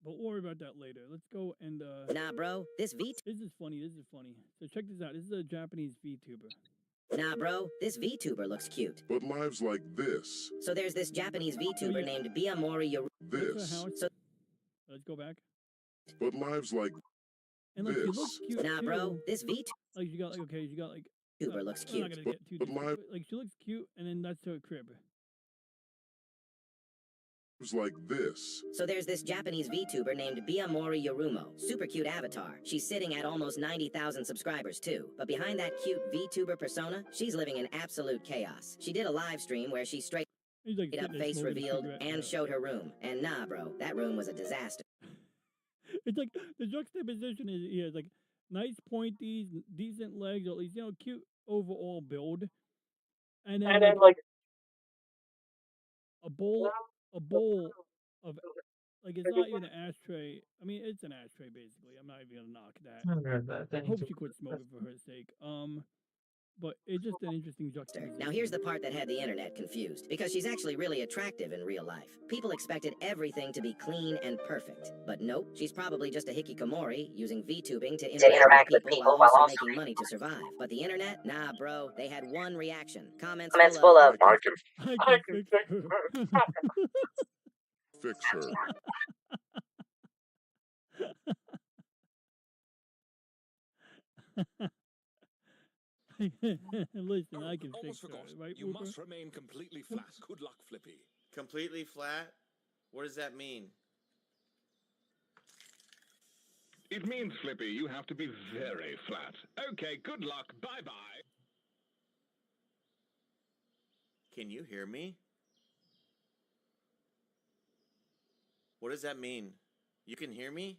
But we'll worry about that later. Let's go and Nah, bro, this This is funny. This is funny. So check this out. This is a Japanese VTuber. Nah, bro, this VTuber looks cute. But lives like this. So there's this Japanese VTuber named Biyamori This. So let's go back. But lives like And like this. she looks cute. Nah, too. bro, this VTuber Like you got like okay, you got like looks I'm not cute. gonna get too But deep, live- but, like she looks cute, and then that's her crib. Lives like this. So there's this Japanese VTuber named Biyamori Yorumo. Super cute avatar. She's sitting at almost 90,000 subscribers too. But behind that cute VTuber persona, she's living in absolute chaos. She did a live stream where she straight He's like up sitting there face smoking a revealed cigarette, and showed her room. And nah, bro, that room was a disaster. It's like the juxtaposition is he has like nice pointies, decent legs, or at least cute overall build, and then like a bowl of like it's not even an ashtray. I mean, it's an ashtray basically. I'm not even gonna knock that. I heard that. I hope she quit smoking for her sake. But it's just an interesting juxtaposition. Now here's the part that had the internet confused, because she's actually really attractive in real life. People expected everything to be clean and perfect. But nope, she's probably just a hikikomori using VTubing to interact with people while also making money to survive. But the internet? Nah, bro. They had one reaction. Comments full of I can fix her. fix her. Listen, I can fix Almost forgot. her, right? You Whooper? must remain completely flat. Good luck, Flippy. Completely flat? What does that mean? It means, Flippy, you have to be very flat. Okay, good luck. Bye-bye. Can you hear me? What does that mean? You can hear me?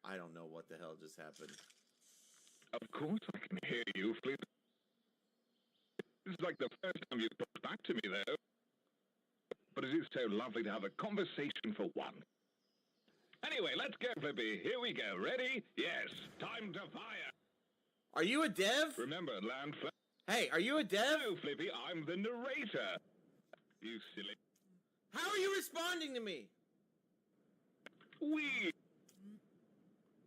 I don't know what the hell just happened. Of course I can hear you, Flippy. This is like the first time you've talked back to me, though. But it is so lovely to have a conversation for one. Anyway, let's go, Flippy. Here we go. Ready? Yes. Time to fire. Are you a dev? Remember, land flat. Hey, are you a dev? No, Flippy, I'm the narrator. You silly. How are you responding to me? We.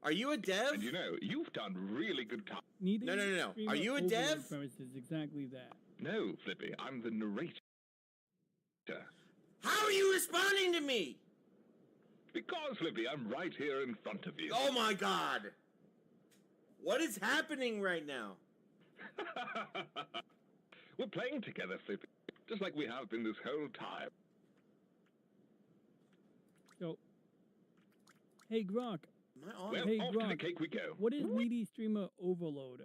Are you a dev? And you know, you've done really good time. No. Are you a dev? Is exactly that. No, Flippy, I'm the narrator. How are you responding to me? Because, Flippy, I'm right here in front of you. Oh my god! What is happening right now? We're playing together, Flippy, just like we have been this whole time. So, hey Grok. Am I on? Well, Hey off to the Grok. cake we go. What is needy streamer overload?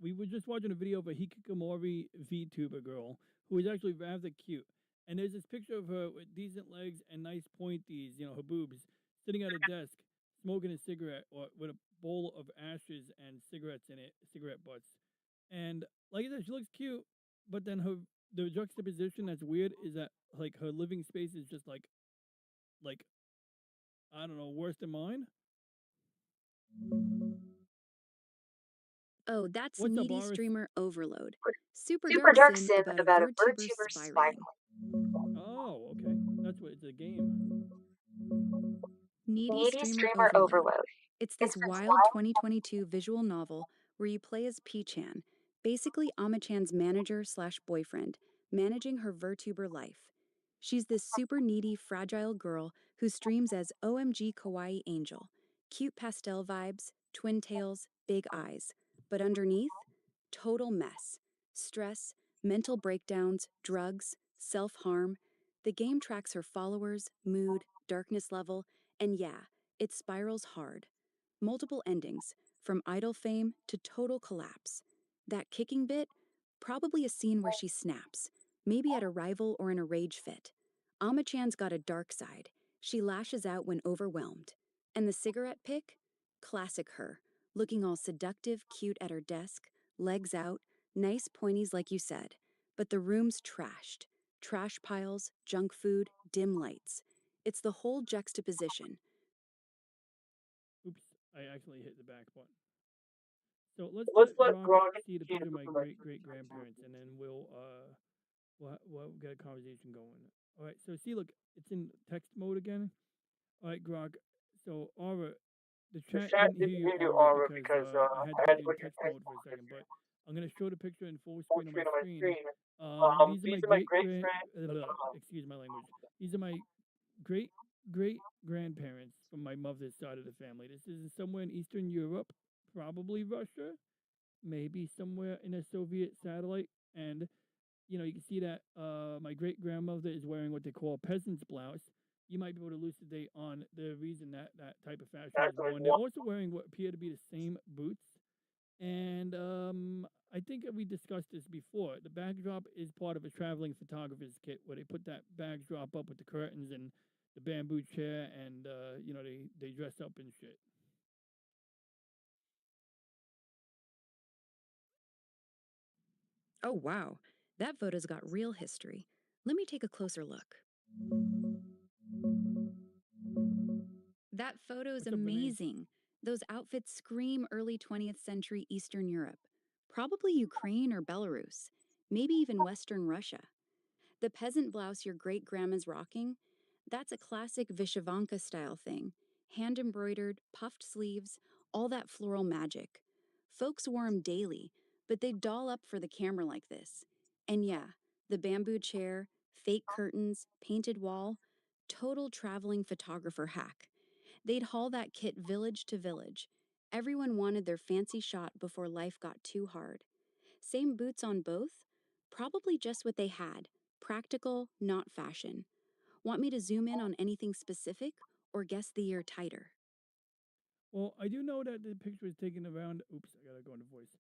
We were just watching a video of a hikikomori VTuber girl who is actually rather cute. And there's this picture of her with decent legs and nice pointies, her boobs, sitting at a desk, smoking a cigarette or with a bowl of ashes and cigarettes in it, cigarette butts. And like I said, she looks cute, but then the juxtaposition that's weird is that like her living space is just like I don't know, worse than mine. Oh, that's What's up, needy Arus? streamer overload. Super Super dark sim sim about a VTuber VTuber spiraling. Oh, okay. That's what it's a game. Needy Needy streamer streamer overload. overload. It's this wild 2022 visual novel where you play as P-chan, basically Ama-chan's manager/boyfriend, managing her VTuber life. She's this super needy, fragile girl who streams as OMG Kawaii Angel. Cute pastel vibes, twin tails, big eyes. But underneath, total mess. Stress, mental breakdowns, drugs, self-harm. The game tracks her followers, mood, darkness level, and yeah, it spirals hard. Multiple endings, from idol fame to total collapse. That kicking bit? Probably a scene where she snaps, maybe at a rival or in a rage fit. Ama-chan's got a dark side. She lashes out when overwhelmed. And the cigarette pic? Classic her, looking all seductive, cute at her desk, legs out, nice pointies like you said. But the room's trashed. Trash piles, junk food, dim lights. It's the whole juxtaposition. Oops, I actually hit the back button. So let's Let's let let Gronk Grog see the picture of my great grandparents, and then we'll get a conversation going. All right. So see, look, it's in text mode again. All right, Grog. So Aura, the chat didn't hear you, Aura, because I had to put you in text mode for a second. But I'm gonna show the picture in full screen on my screen. These are my great grand. Excuse my language. These are my great grandparents from my mother's side of the family. This is somewhere in Eastern Europe, probably Russia, maybe somewhere in a Soviet satellite. And you can see that my great grandmother is wearing what they call a peasant's blouse. You might be able to elucidate on the reason that that type of fashion was worn. They're also wearing what appear to be the same boots. And I think we discussed this before. The backdrop is part of a traveling photographer's kit where they put that backdrop up with the curtains and the bamboo chair, and they dress up and shit. Oh wow, that photo's got real history. Let me take a closer look. That photo's amazing. Those outfits scream early 20th century Eastern Europe. Probably Ukraine or Belarus. Maybe even Western Russia. The peasant blouse your great grandma's rocking? That's a classic Vyshyvanka style thing. Hand embroidered, puffed sleeves, all that floral magic. Folks wore 'em daily, but they'd doll up for the camera like this. And yeah, the bamboo chair, fake curtains, painted wall, total traveling photographer hack. They'd haul that kit village to village. Everyone wanted their fancy shot before life got too hard. Same boots on both? Probably just what they had. Practical, not fashion. Want me to zoom in on anything specific or guess the year tighter? Well, I do know that the picture was taken around. Oops, I gotta go into voice.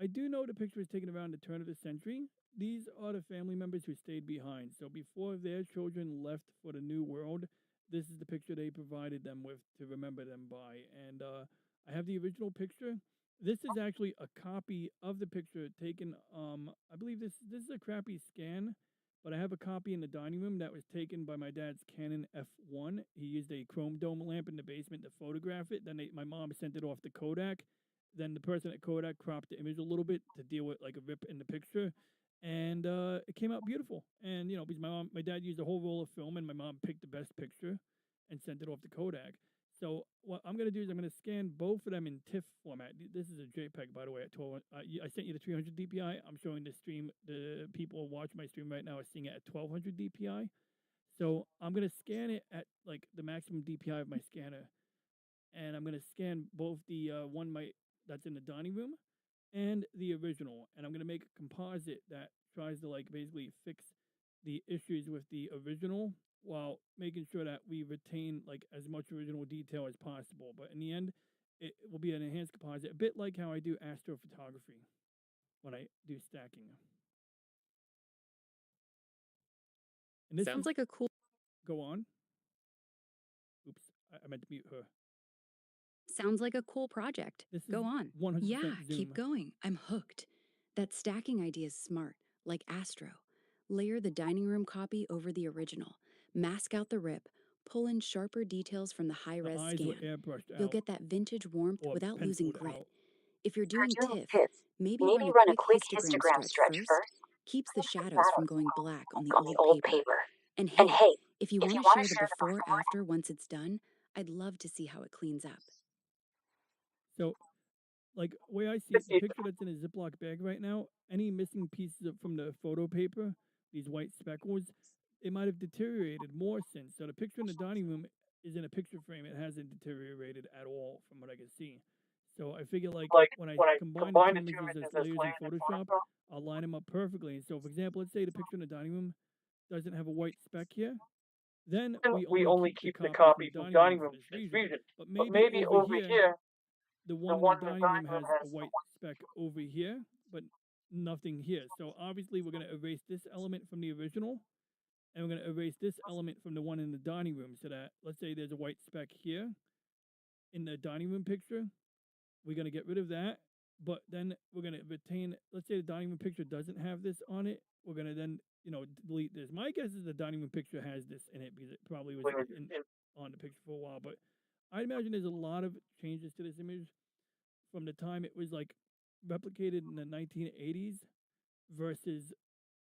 I do know the picture was taken around the turn of the century. These are the family members who stayed behind. So before their children left for the new world, this is the picture they provided them with to remember them by. And I have the original picture. This is actually a copy of the picture taken. I believe this is a crappy scan, but I have a copy in the dining room that was taken by my dad's Canon F1. He used a chrome dome lamp in the basement to photograph it. Then my mom sent it off to Kodak. Then the person at Kodak cropped the image a little bit to deal with like a rip in the picture, and it came out beautiful. And because my dad used a whole roll of film, and my mom picked the best picture and sent it off to Kodak. So what I'm gonna do is I'm gonna scan both of them in TIFF format. This is a JPEG, by the way, at 12. I sent you the 300 DPI. I'm showing the stream. The people watching my stream right now are seeing it at 1200 DPI. So I'm gonna scan it at like the maximum DPI of my scanner, and I'm gonna scan both the one that's in the dining room, and the original, and I'm gonna make a composite that tries to like basically fix the issues with the original while making sure that we retain like as much original detail as possible. But in the end, it will be an enhanced composite, a bit like how I do astrophotography when I do stacking. And this Sounds like a cool. Go on. Oops, I meant to mute her. Sounds like a cool project. This is Go on. 100% Yeah, Zoom. keep going. I'm hooked. That stacking idea is smart, like Astro. Layer the dining room copy over the original. Mask out the rip. Pull in sharper details from the The high-res eyes scan. were airbrushed You'll out get that vintage warmth or without losing penciled grit. out. If you're doing TIFF, maybe Maybe run a quick histogram histogram stretch first. Keeps the shadows from going black on the old paper. And And hey, hey, if you if want you to want share to the share the before-after once it's done, I'd love to see how it cleans up. So, like, way I see it, the picture that's in a Ziploc bag right now, any missing pieces from the photo paper, these white speckles, it might have deteriorated more since. So the picture in the dining room is in a picture frame. It hasn't deteriorated at all from what I can see. So I figure like when I combine the two images as layers in Photoshop, I'll line them up perfectly. And so for example, let's say the picture in the dining room doesn't have a white speck here. Then we only keep the copy from the dining room for this reason. But maybe over here, the one in the dining room has a white speck over here, but nothing here. So obviously we're going to erase this element from the original, and we're going to erase this element from the one in the dining room so that, let's say there's a white speck here in the dining room picture. We're going to get rid of that, but then we're going to retain, let's say the dining room picture doesn't have this on it. We're going to then, delete this. My guess is the dining room picture has this in it because it probably was on the picture for a while, but I imagine there's a lot of changes to this image from the time it was like replicated in the 1980s versus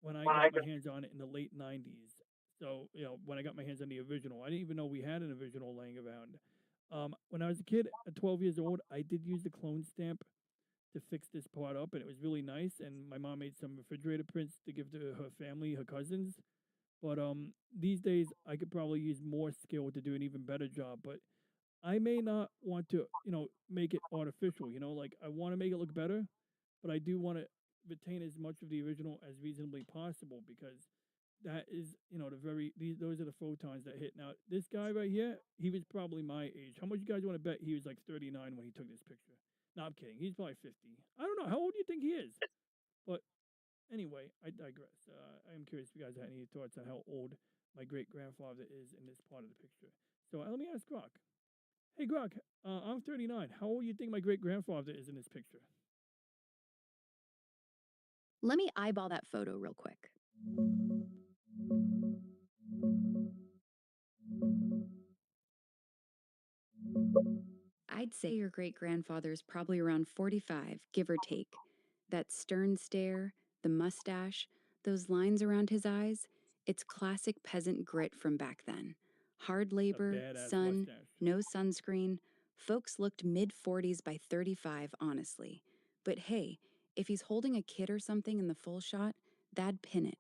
when I got my hands on it in the late 90s. So, when I got my hands on the original, I didn't even know we had an original laying around. When I was a kid, at 12 years old, I did use the clone stamp to fix this part up, and it was really nice. And my mom made some refrigerator prints to give to her family, her cousins. But these days, I could probably use more skill to do an even better job. But I may not want to, make it artificial. Like I want to make it look better, but I do want to retain as much of the original as reasonably possible because that is, those are the photons that hit. Now, this guy right here, he was probably my age. How much you guys want to bet he was like 39 when he took this picture? No, I'm kidding. He's probably 50. I don't know. How old do you think he is? But anyway, I digress. I am curious if you guys have any thoughts on how old my great grandfather is in this part of the picture. So let me ask Grok. Hey, Grok, I'm 39. How old do you think my great grandfather is in this picture? Let me eyeball that photo real quick. I'd say your great-grandfather's probably around 45, give or take. That stern stare, the mustache, those lines around his eyes, it's classic peasant grit from back then. Hard labor, sun, mustache. no sunscreen. Folks looked mid-40s by 35, honestly. But hey, if he's holding a kid or something in the full shot, that'd pin it.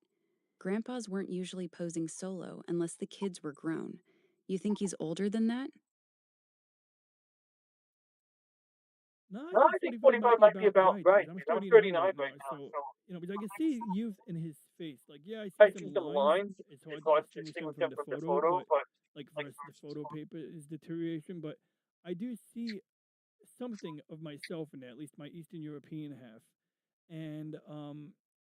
Grandpas weren't usually posing solo unless the kids were grown. You think he's older than that? No, I think 45 might be about right. I'm 39 right now, so because I can see youth in his face. Like, yeah, I see some lines. It's hard to distinguish them from the photo, but like versus the photo paper is deterioration. But I do see something of myself in there, at least my Eastern European half. And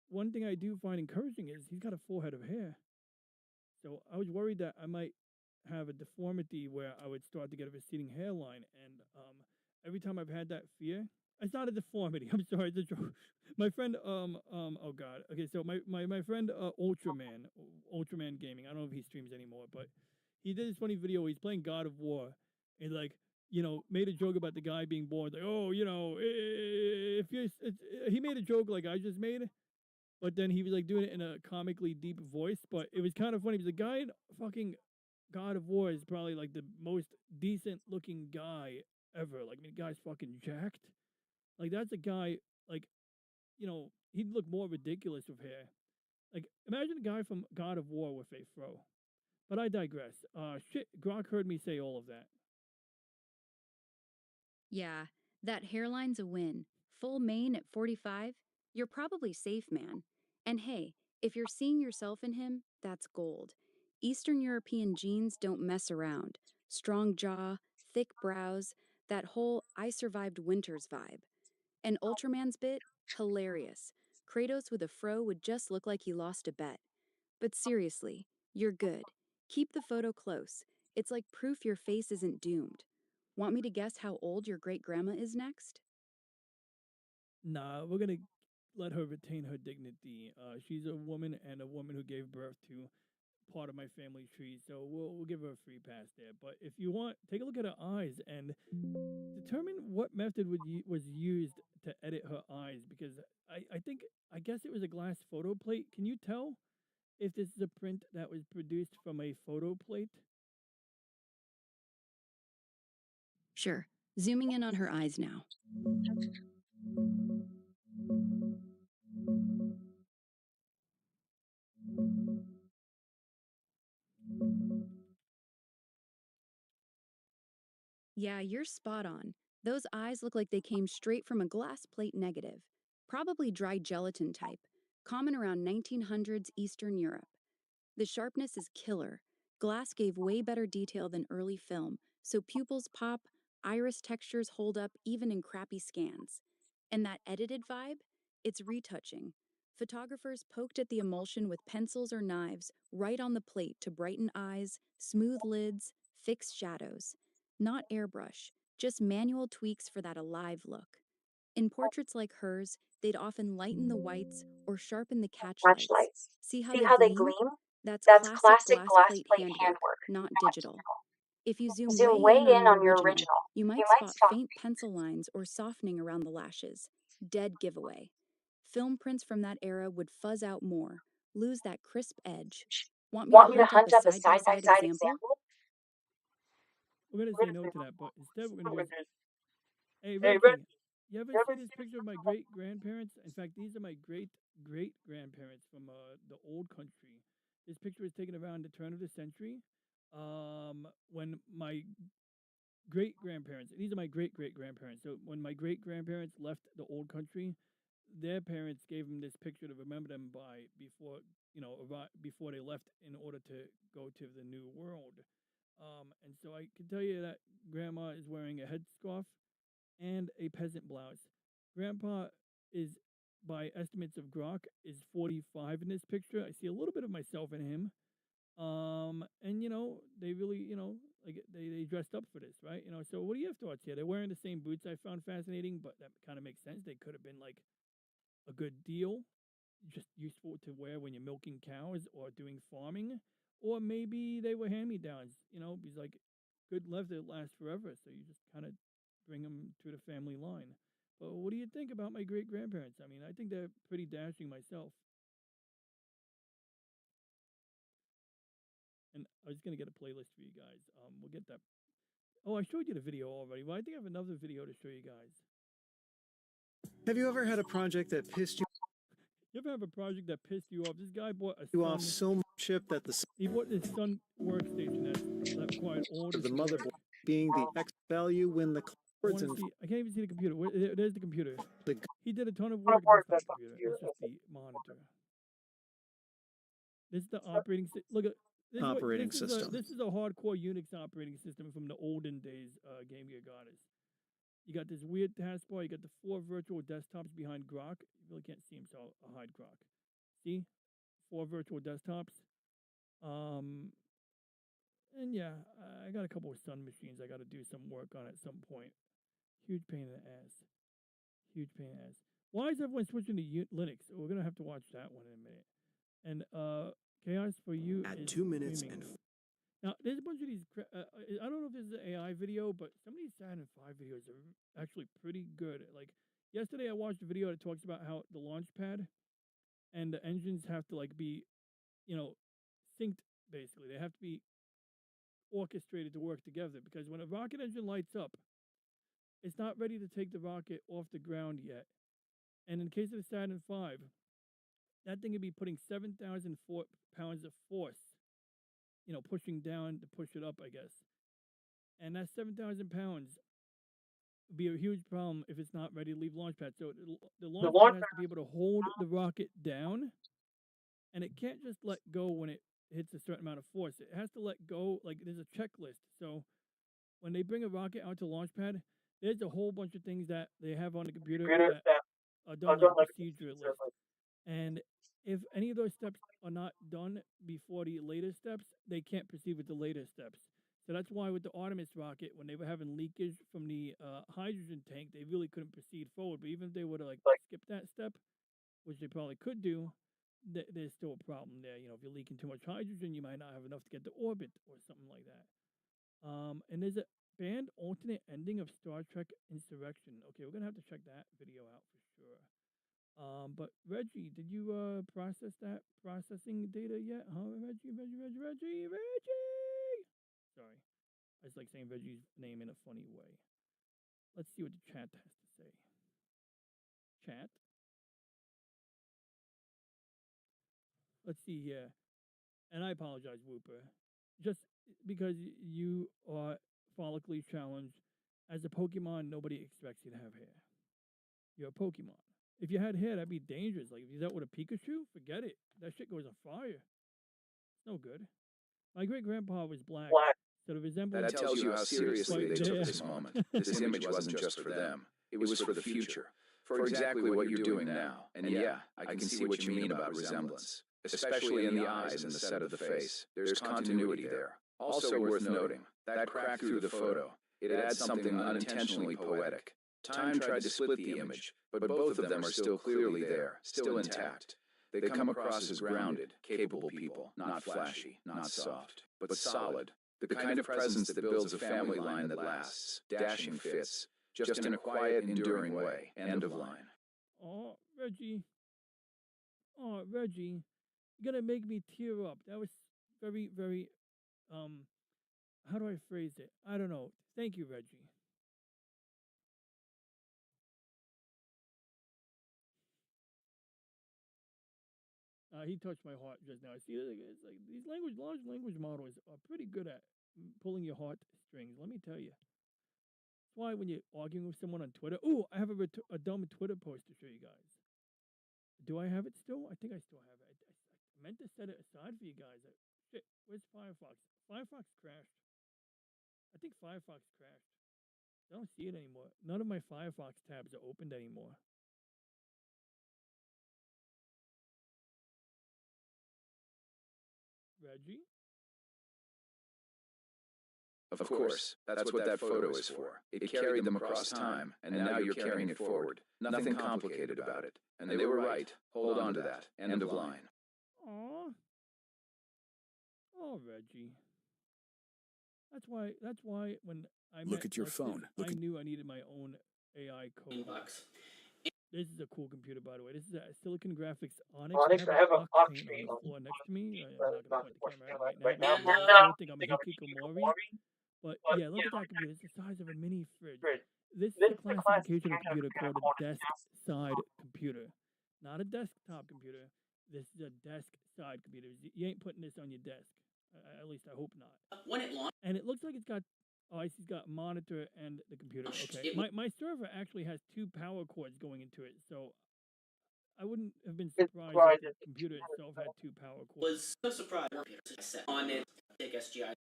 one thing I do find encouraging is he's got a full head of hair. So I was worried that I might have a deformity where I would start to get a receding hairline, and every time I've had that fear, it's not a deformity. I'm sorry, it's a joke. My friend, oh god, okay, so my friend, Ultraman Gaming. I don't know if he streams anymore, but he did this funny video. He's playing God of War, and like, made a joke about the guy being born. Like, oh, if you, he made a joke like I just made. But then he was like doing it in a comically deep voice. But it was kind of funny because the guy in fucking God of War is probably like the most decent looking guy ever. Like, I mean, the guy's fucking jacked. Like, that's a guy, like, he'd look more ridiculous with hair. Like, imagine a guy from God of War with a fro. But I digress. Shit, Grok heard me say all of that. Yeah, that hairline's a win. Full mane at 45? You're probably safe, man. And hey, if you're seeing yourself in him, that's gold. Eastern European genes don't mess around. Strong jaw, thick brows, that whole I survived winters vibe. And Ultraman's bit? Hilarious. Kratos with a fro would just look like he lost a bet. But seriously, you're good. Keep the photo close. It's like proof your face isn't doomed. Want me to guess how old your great-grandma is next? Nah, we're gonna let her retain her dignity. She's a woman and a woman who gave birth to part of my family tree, so we'll give her a free pass there. But if you want, take a look at her eyes and determine what method was used to edit her eyes, because I guess it was a glass photo plate. Can you tell if this is a print that was produced from a photo plate? Sure. Zooming in on her eyes now. Yeah, you're spot on. Those eyes look like they came straight from a glass plate negative. Probably dry gelatin type, common around 1900s Eastern Europe. The sharpness is killer. Glass gave way better detail than early film, so pupils pop, iris textures hold up even in crappy scans. And that edited vibe? It's retouching. Photographers poked at the emulsion with pencils or knives right on the plate to brighten eyes, smooth lids, fix shadows. Not airbrush, just manual tweaks for that alive look. In portraits like hers, they'd often lighten the whites or sharpen the catch lights. See how they gleam? That's classic glass plate handwork, not digital. If you zoom way in on your original, you might spot faint pencil lines or softening around the lashes. Dead giveaway. Film prints from that era would fuzz out more, lose that crisp edge. Want me to hunt up a side-by-side example? We're gonna say no to that, but instead we're gonna use. Hey, Red King, you ever see this picture of my great grandparents? In fact, these are my great great grandparents from the old country. This picture was taken around the turn of the century, when my great grandparents. These are my great great grandparents. So when my great grandparents left the old country, their parents gave them this picture to remember them by before before they left in order to go to the new world. And so I can tell you that grandma is wearing a headscarf and a peasant blouse. Grandpa is, by estimates of Grok, is 45 in this picture. I see a little bit of myself in him. And they really, like they dressed up for this, right? So what do you have thoughts here? They're wearing the same boots I found fascinating, but that kind of makes sense. They could have been like a good deal, just useful to wear when you're milking cows or doing farming, or maybe they were hand-me-downs, because like good leather lasts forever, so you just kind of bring them to the family line. But what do you think about my great grandparents? I mean, I think they're pretty dashing myself. And I was gonna get a playlist for you guys. We'll get that. Oh, I showed you the video already. Well, I think I have another video to show you guys. Have you ever had a project that pissed you You ever have a project that pissed you off? This guy bought a off so much chip that he bought this Sun workstation that required all the this motherboard being the X value when the cords and I can't even see the computer. There's the computer. the He did a ton of work. That's not the computer. That's just the monitor. This is the operating system. Look at this. operating system. This is a hardcore Unix operating system from the olden days. Game Gear Goddess. You got this weird taskbar. You got the 4 virtual desktops behind Grok. You really can't see him, so I'll hide Grok. See, 4 virtual desktops. And yeah, I got a couple of Sun machines I got to do some work on at some point. Huge pain in the ass. Huge pain in the ass. Why is everyone switching to Linux? We're gonna have to watch that one in a minute. And Chaos for you at is 2 minutes streaming. and Now there's a bunch of these. I don't know if this is an AI video, but some of these Saturn V videos are actually pretty good. Like yesterday, I watched a video that talks about how the launch pad and the engines have to like be, synced. Basically, they have to be orchestrated to work together, because when a rocket engine lights up, it's not ready to take the rocket off the ground yet. And in the case of the Saturn V, that thing could be putting 7,000 pounds of force, pushing down to push it up, I guess. And that's 7,000 pounds be a huge problem if it's not ready to leave launch pad. So the launch pad has to be able to hold the rocket down, and it can't just let go when it hits a certain amount of force. It has to let go, like there's a checklist. So when they bring a rocket out to launch pad, there's a whole bunch of things that they have on the computer that are done like a procedure list. And if any of those steps are not done before the later steps, they can't proceed with the later steps. So that's why with the Artemis rocket, when they were having leakage from the hydrogen tank, they really couldn't proceed forward. But even if they were to like skip that step, which they probably could do, there's still a problem there. You know, if you're leaking too much hydrogen, you might not have enough to get to orbit or something like that. And there's a banned alternate ending of Star Trek Insurrection. Okay, we're gonna have to check that video out for sure. But Reggie, did you process that processing data yet? Huh, Reggie? Sorry, I just like saying Reggie's name in a funny way. Let's see what the chat has to say. Chat. Let's see here. And I apologize, Whooper. Just because you are follically challenged, as a Pokemon, nobody expects you to have hair. You're a Pokemon. If you had hair, that'd be dangerous. Like, if you did that with a Pikachu, forget it. That shit goes on fire. It's no good. My great-grandpa was black, so the resemblance... That tells you how seriously they took this moment. This image wasn't just for them. It was for the future. For exactly what you're doing now. And yeah, I can see what you mean about resemblance. Especially in the eyes and the set of the face. There's continuity there. Also worth noting, that crack through the photo, it adds something unintentionally poetic. Time tried to split the image, but both of them are still clearly there, still intact. They come across as grounded, capable people, not flashy, not soft, but solid. The kind of presence that builds a family line that lasts, dashing fits, just in a quiet, enduring way. End of line. Oh, Reggie. Oh, Reggie. You're gonna make me tear up. That was very, very, how do I phrase it? I don't know. Thank you, Reggie. He touched my heart just now. See, it's like these large language models are pretty good at pulling your heart strings. Let me tell you. That's why when you're arguing with someone on Twitter, ooh, I have a dumb Twitter post to show you guys. Do I have it still? I think I still have it. I meant to set it aside for you guys. Shit, where's Firefox? Firefox crashed. I think Firefox crashed. I don't see it anymore. None of my Firefox tabs are opened anymore. Reggie? Of course, that's what that photo is for. It carried them across time, and now you're carrying it forward. Nothing complicated about it. And they were right. Hold on to that. End of line. Aww. Oh, Reggie. That's why when I look at your phone. I knew I needed my own AI code. This is a cool computer, by the way. This is a Silicon Graphics Onyx. I have an Octane on the floor next to me. I'm not going to point the camera right now. I don't think I'm a hikikomori. But yeah, look at that computer. It's the size of a mini fridge. This is a classification of computer called a desk-side computer. Not a desktop computer. This is a desk-side computer. You ain't putting this on your desk. At least I hope not. When it launched, and it looks like it's got, I see it's got monitor and the computer. Okay, my server actually has 2 power cords going into it, so I wouldn't have been surprised if the computer itself had 2 power cords. Was so surprised on it. Take SGI.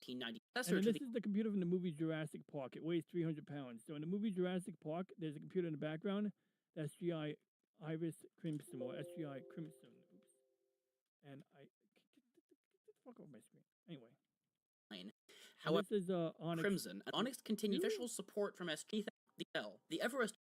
And this is the computer from the movie Jurassic Park. It weighs 300 pounds. So in the movie Jurassic Park, there's a computer in the background. That's SGI Iris Crimson or SGI Crimson. Oops. And I get the fuck off my screen. Anyway. However, this is Onyx Crimson. Onyx continued official support from SGL. The Everest.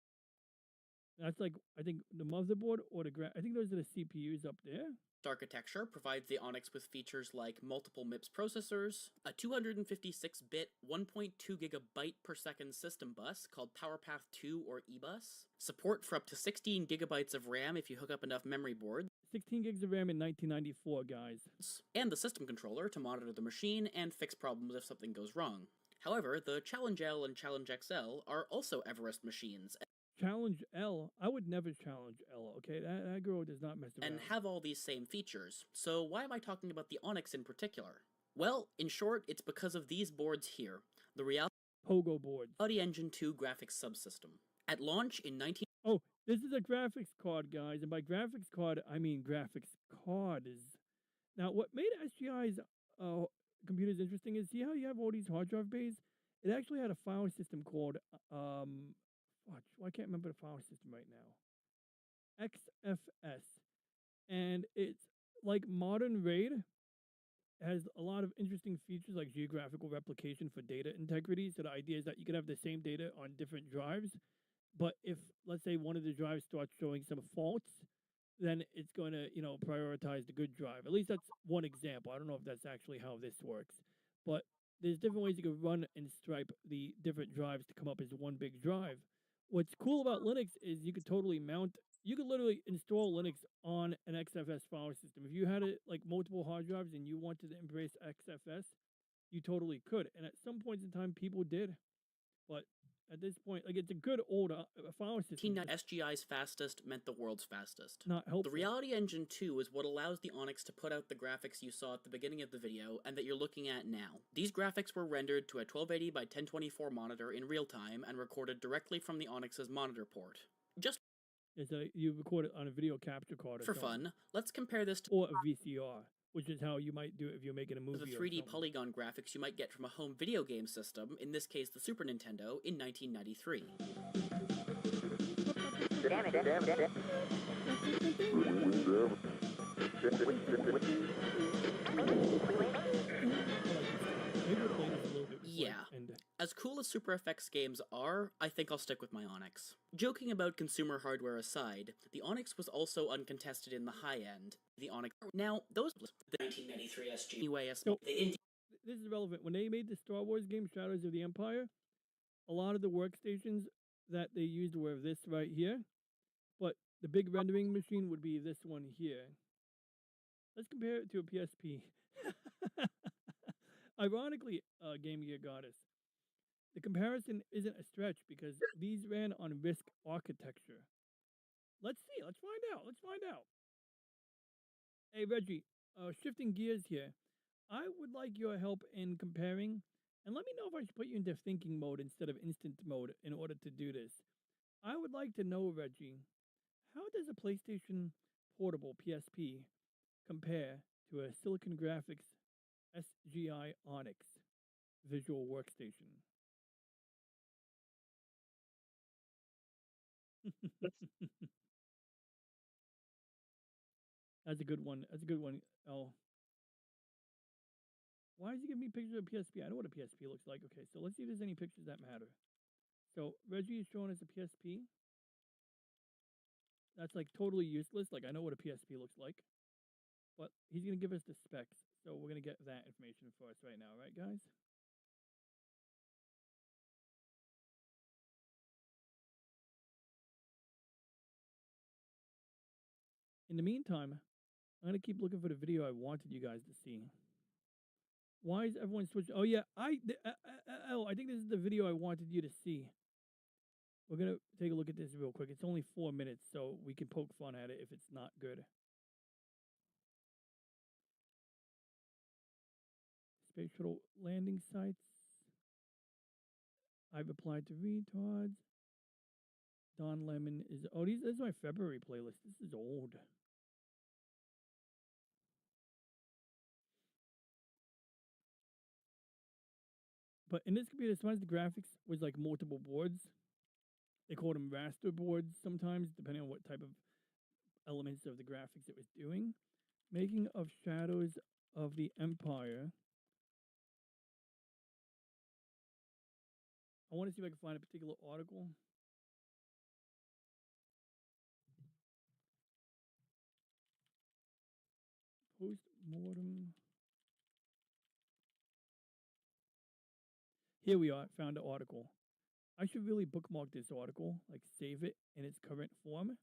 That's like, I think the motherboard or I think those are the CPUs up there. Architecture provides the Onyx with features like multiple MIPS processors, a 256-bit 1.2 gigabyte per second system bus called PowerPath 2 or eBus, support for up to 16 gigabytes of RAM if you hook up enough memory boards, 16 gigs of RAM in 1994, guys, and the system controller to monitor the machine and fix problems if something goes wrong. However, the Challenge L and Challenge XL are also Everest machines. Challenge L? I would never challenge L, okay? That girl does not mess around. And have all these same features. So why am I talking about the Onyx in particular? Well, in short, it's because of these boards here. The reality Pogo boards. Reality Engine 2 graphics subsystem. At launch in 19... Oh, this is a graphics card, guys. And by graphics card, I mean graphics cards. Now, what made SGI's computers interesting is, see how you have all these hard drive bays? It actually had a file system called, I can't remember the file system right now. XFS. And it's like modern RAID. It has a lot of interesting features like geographical replication for data integrity. So the idea is that you can have the same data on different drives. But if, let's say, one of the drives starts showing some faults, then it's going to, prioritize the good drive. At least that's one example. I don't know if that's actually how this works. But there's different ways you can run and stripe the different drives to come up as one big drive. What's cool about Linux is you could literally install Linux on an XFS file system. If you had it like multiple hard drives and you wanted to embrace XFS, you totally could. And at some points in time, people did. But at this point, like, it's a good old file system. SGI's fastest meant the world's fastest. Not helpful. The Reality Engine 2 is what allows the Onyx to put out the graphics you saw at the beginning of the video and that you're looking at now. These graphics were rendered to a 1280 by 1024 monitor in real time and recorded directly from the Onyx's monitor port. Just you record it on a video capture card or for fun, let's compare this to or a VCR, which is how you might do it if you're making a movie. The 3D polygon graphics you might get from a home video game system, in this case the Super Nintendo, in 1993. Yeah. As cool as Super FX games are, I think I'll stick with my Onyx. Joking about consumer hardware aside, the Onyx was also uncontested in the high end. The Onyx... Now, those... The 1993 SG... Anyway, this is relevant. When they made the Star Wars game, Shadows of the Empire, a lot of the workstations that they used were this right here, but the big rendering machine would be this one here. Let's compare it to a PSP. Ironically, Game Gear Goddess, the comparison isn't a stretch because these ran on RISC architecture. Let's see. Let's find out. Hey, Reggie, shifting gears here. I would like your help in comparing, and let me know if I should put you into thinking mode instead of instant mode in order to do this. I would like to know, Reggie, how does a PlayStation Portable PSP compare to a Silicon Graphics SGI Onyx visual workstation? That's a good one. Oh. Why is he giving me pictures of PSP? I know what a PSP looks like. Okay, so let's see if there's any pictures that matter. So Reggie is showing us a PSP. That's like totally useless. Like, I know what a PSP looks like. But he's going to give us the specs. So we're going to get that information for us right now, right, guys? In the meantime, I'm going to keep looking for the video I wanted you guys to see. Why is everyone switching? Oh, yeah. I think this is the video I wanted you to see. We're going to take a look at this real quick. It's only 4 minutes, so we can poke fun at it if it's not good. Space shuttle landing sites. I've applied to retards. Don Lemon is... Oh, this is my February playlist. This is old. But in this computer, sometimes the graphics was like multiple boards. They called them raster boards sometimes, depending on what type of elements of the graphics it was doing. Making of Shadows of the Empire. I want to see if I can find a particular article. Post-mortem. Here we are, found an article. I should really bookmark this article, like save it in its current form.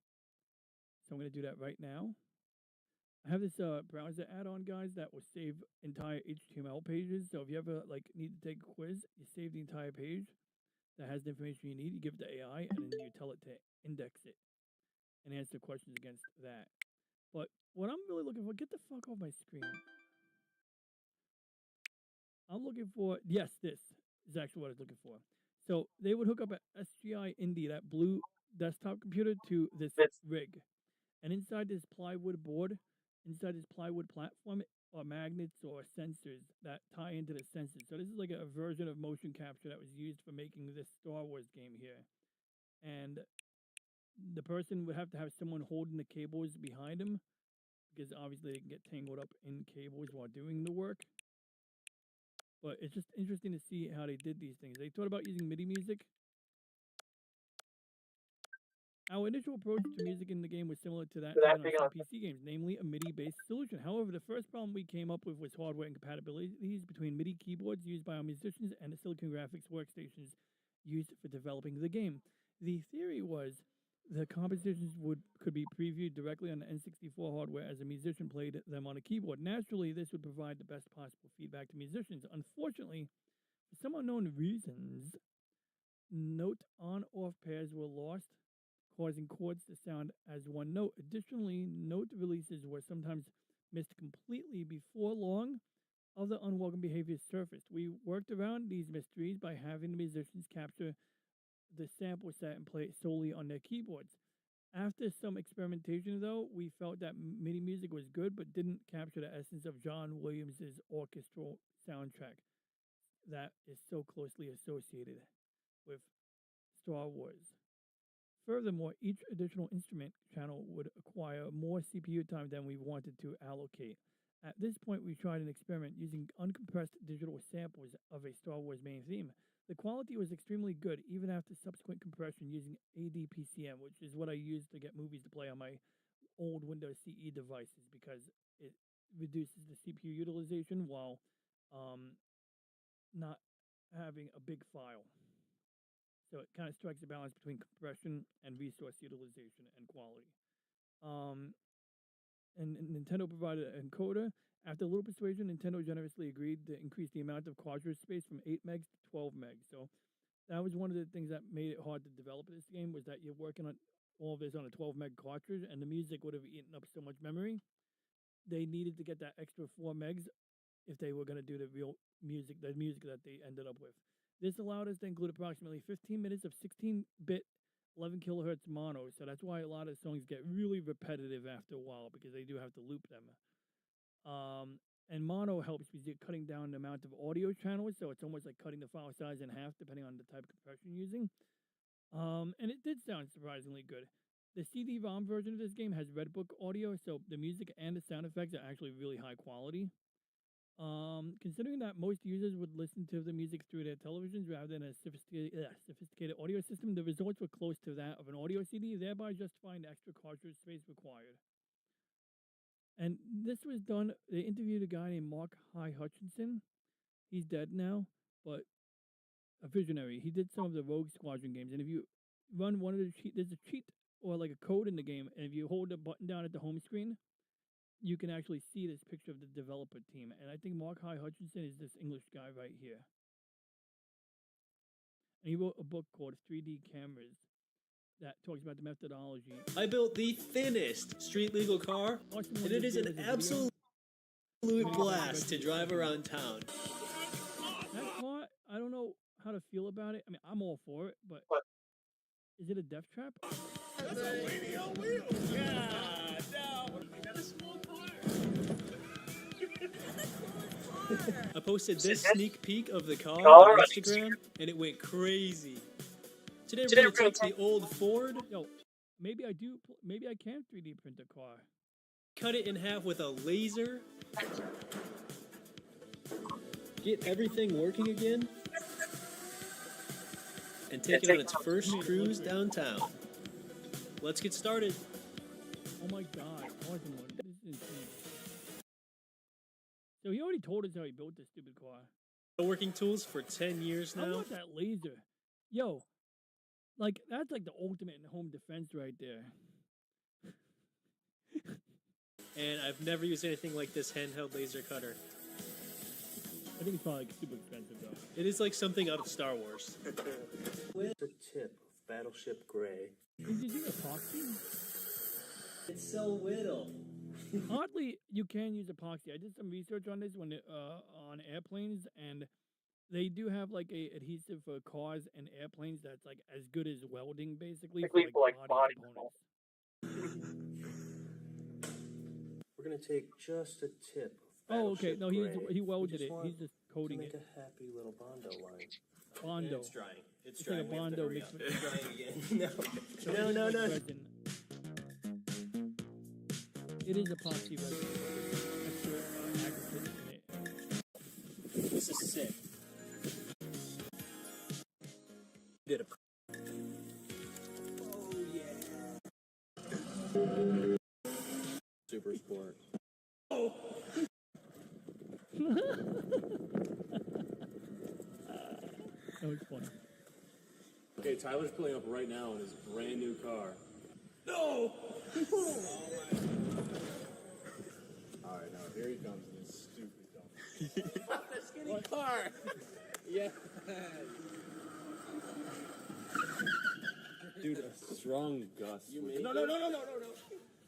So I'm going to do that right now. I have this browser add-on, guys, that will save entire HTML pages. So if you ever need to take a quiz, you save the entire page that has the information you need. You give it to AI, and then you tell it to index it and answer questions against that. But what I'm really looking for, get the fuck off my screen. I'm looking for, yes, this. is actually what I was looking for. So they would hook up a SGI Indie, that blue desktop computer, to this rig. And inside this plywood platform are magnets or sensors that tie into the sensors. So this is like a version of motion capture that was used for making this Star Wars game here. And the person would have to have someone holding the cables behind them, because obviously they can get tangled up in cables while doing the work. But it's just interesting to see how they did these things. They thought about using MIDI music. Our initial approach to music in the game was similar to that taken on some PC games, namely a MIDI-based solution. However, the first problem we came up with was hardware incompatibilities between MIDI keyboards used by our musicians and the Silicon Graphics workstations used for developing the game. The theory was the compositions could be previewed directly on the N64 hardware as a musician played them on a keyboard. Naturally, this would provide the best possible feedback to musicians. Unfortunately, for some unknown reasons, note on-off pairs were lost, causing chords to sound as one note. Additionally, note releases were sometimes missed completely before long. Other unwelcome behaviors surfaced. We worked around these mysteries by having the musicians capture the sample set and play it solely on their keyboards. After some experimentation, though, we felt that MIDI music was good, but didn't capture the essence of John Williams' orchestral soundtrack that is so closely associated with Star Wars. Furthermore, each additional instrument channel would acquire more CPU time than we wanted to allocate. At this point, we tried an experiment using uncompressed digital samples of a Star Wars main theme. The quality was extremely good, even after subsequent compression using ADPCM, which is what I used to get movies to play on my old Windows CE devices, because it reduces the CPU utilization while not having a big file. So it kind of strikes a balance between compression and resource utilization and quality. And Nintendo provided an encoder. After a little persuasion, Nintendo generously agreed to increase the amount of cartridge space from 8 megs to 12 megs. So that was one of the things that made it hard to develop this game, was that you're working on all of this on a 12 meg cartridge, and the music would have eaten up so much memory. They needed to get that extra 4 megs if they were going to do the music that they ended up with. This allowed us to include approximately 15 minutes of 16-bit 11 kilohertz mono, so that's why a lot of songs get really repetitive after a while, because they do have to loop them. And mono helps because you're cutting down the amount of audio channels, so it's almost like cutting the file size in half depending on the type of compression you're using. And it did sound surprisingly good. The CD-ROM version of this game has Redbook audio, so the music and the sound effects are actually really high quality. Considering that most users would listen to the music through their televisions rather than a sophisticated audio system, the results were close to that of an audio CD, thereby justifying the extra cartridge space required. And this was done, they interviewed a guy named Mark Hy Hutchinson. He's dead now, but a visionary. He did some of the Rogue Squadron games, and if you run one of the there's a cheat or like a code in the game, and if you hold the button down at the home screen, you can actually see this picture of the developer team. And I think Mark Hy Hutchinson is this English guy right here. And he wrote a book called 3D Cameras that talks about the methodology. I built the thinnest street legal car, and it is an absolute blast to drive around town. That car, I don't know how to feel about it. I mean, I'm all for it, but is it a death trap? That's a lady on wheels. Yeah, no. I got a small car. I posted this sneak peek of the car on Instagram, and it went crazy. Today we're going to take the old Ford. Yo, maybe I can 3D print a car. Cut it in half with a laser. Get everything working again. And take it on its first cruise downtown. Let's get started. Oh my god, awesome one. This is insane. So he already told us how he built this stupid car. Working tools for 10 years now. How about that laser? Yo, like, that's like the ultimate in home defense right there. And I've never used anything like this handheld laser cutter. I think it's probably like super expensive though. It is like something out of Star Wars. With the tip of Battleship Gray. Is using epoxy? It's so little. Oddly, you can use epoxy. I did some research on this on airplanes, and they do have like a adhesive for cars and airplanes that's like as good as welding, basically for like body components. We're gonna take just a tip of Oh, okay. Battleship No, Gray. he We welded just it. want He's just to coating make it. a happy little Bondo line. Bondo. It's drying. It's It's drying. like a We have to Bondo hurry mixed up. with It's drying again. So No, it is no, like no. resin. It is epoxy resin. Extra aggregate in it. This is sick. Did a. Oh yeah. Super Sport. Oh. That was funny. Okay, Tyler's pulling up right now in his brand new car. No! Alright, now here he comes in his stupid car. A skinny car! Yeah. Dude, a strong gust. No.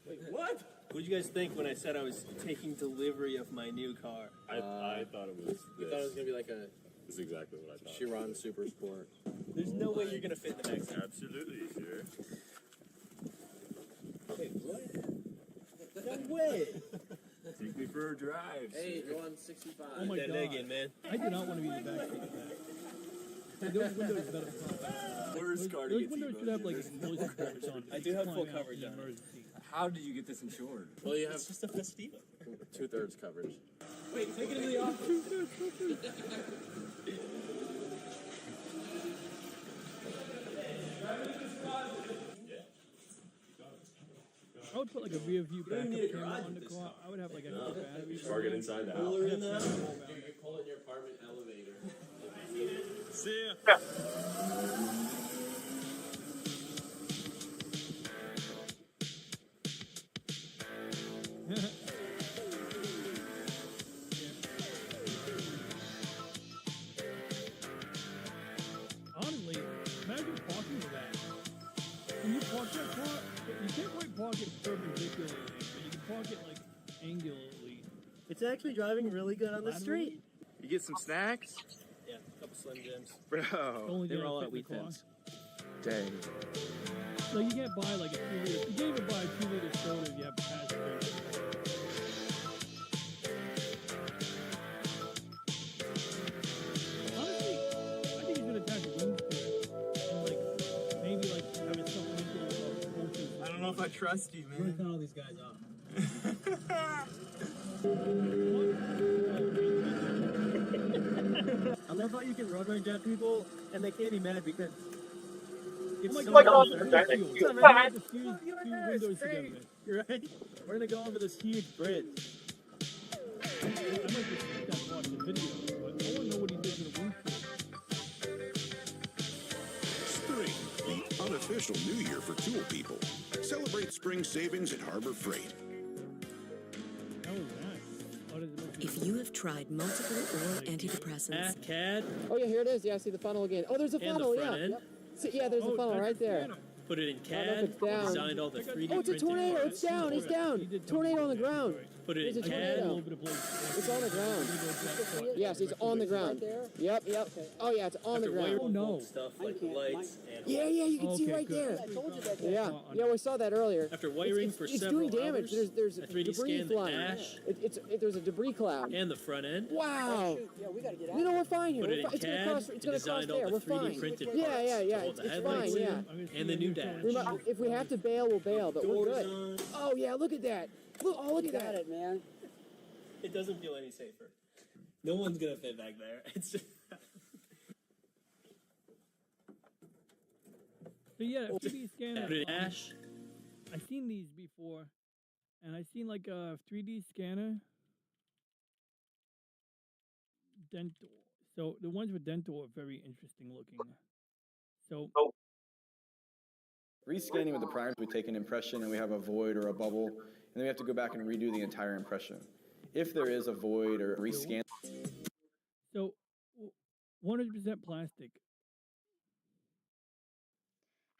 Wait, what? What did you guys think when I said I was taking delivery of my new car? I thought it was. You thought it was gonna be like a. That's exactly what I thought. Chiron Super Sport. There's no way you're gonna fit in the back seat. Absolutely, sure. Wait, what? No way. Take me for a drive. Hey, go on 65. Oh my god. Again, man. I do not want to be in the back seat of that. Those windows better pop out. Worst car to Those get windows should have like explosion bolts on. I do have full Flying out coverage in on it. emergency. How did you get this insured? Well, you have it's just a Festiva. 2/3 coverage. Wait, take it into the office. I would put like a rear view backup camera on the car. I would have like extra batteries. Target inside the house. Cooler in there. You pull in your apartment elevator. See ya. Honestly, imagine parking with that. Can you park that car? You can't quite park it perpendicularly, but you can park it like angularly. It's actually driving really good on the street. You get some snacks? Yeah, a couple Slim Jims. Bro. Only They were all gonna at fit in the car. weekends. Dang. So you can't buy like a 2 liter. You can't even buy a 2 liter soda if you have a passenger. Honestly, I think you should attach wings to it. And like, maybe like have it supplemental motion. I don't know if I trust you, man. Turn all these guys off. I love how you can road rage at people and they can't be mad because it's Oh so my god, unfair. you're Right. just fuse two windows together. You're right. We're gonna go over this huge bridge. I might just skip that part of the video, but I want to know what he did to the windshield. Spring, the unofficial new year for tool people. Celebrate spring savings at Harbor Freight. How was that? What is it? If you have tried multiple oral antidepressants, CAD. Oh yeah, here it is. Yeah, I see the funnel again. Oh, there's a And funnel. the front Yeah. end. Yep. See, yeah, there's a funnel right there. Put it in I don't know if CAD. it's down. Designed all the 3D Oh, it's a printed tornado. parts. It's down. It's down. Tornado on the ground. Put it There's in a CAD. tornado. It's on the ground. Yes, it's on the ground. Yep, yep. Oh yeah, it's on the After ground. wiring bulk stuff like the lights and Yeah, you can see right there. Yeah, we saw that earlier. After wiring it's, for it's several doing damage. hours, There's I 3D debris scanned the flying. dash There's a debris cloud. and the front end. Wow. Yeah, we gotta get out. You know, we're fine here. Put it in It's gonna CAD. cross. It's gonna cross Designed all there. the We're 3D fine. printed Yeah, parts yeah, to yeah. hold the It's headlights fine. Yeah. and the new dash. If we have to bail, we'll bail, but we're good. Oh yeah, look at that. Look at that. It, man. It doesn't feel any safer. No one's gonna fit back there. It's just So yeah, 3D scanner. Put it in dash. I've seen these before, and I've seen like a 3D scanner. Dental. So the ones with dental are very interesting looking. So Rescanning with the primers, we take an impression and we have a void or a bubble, and then we have to go back and redo the entire impression. If there is a void or rescan. So 100% plastic.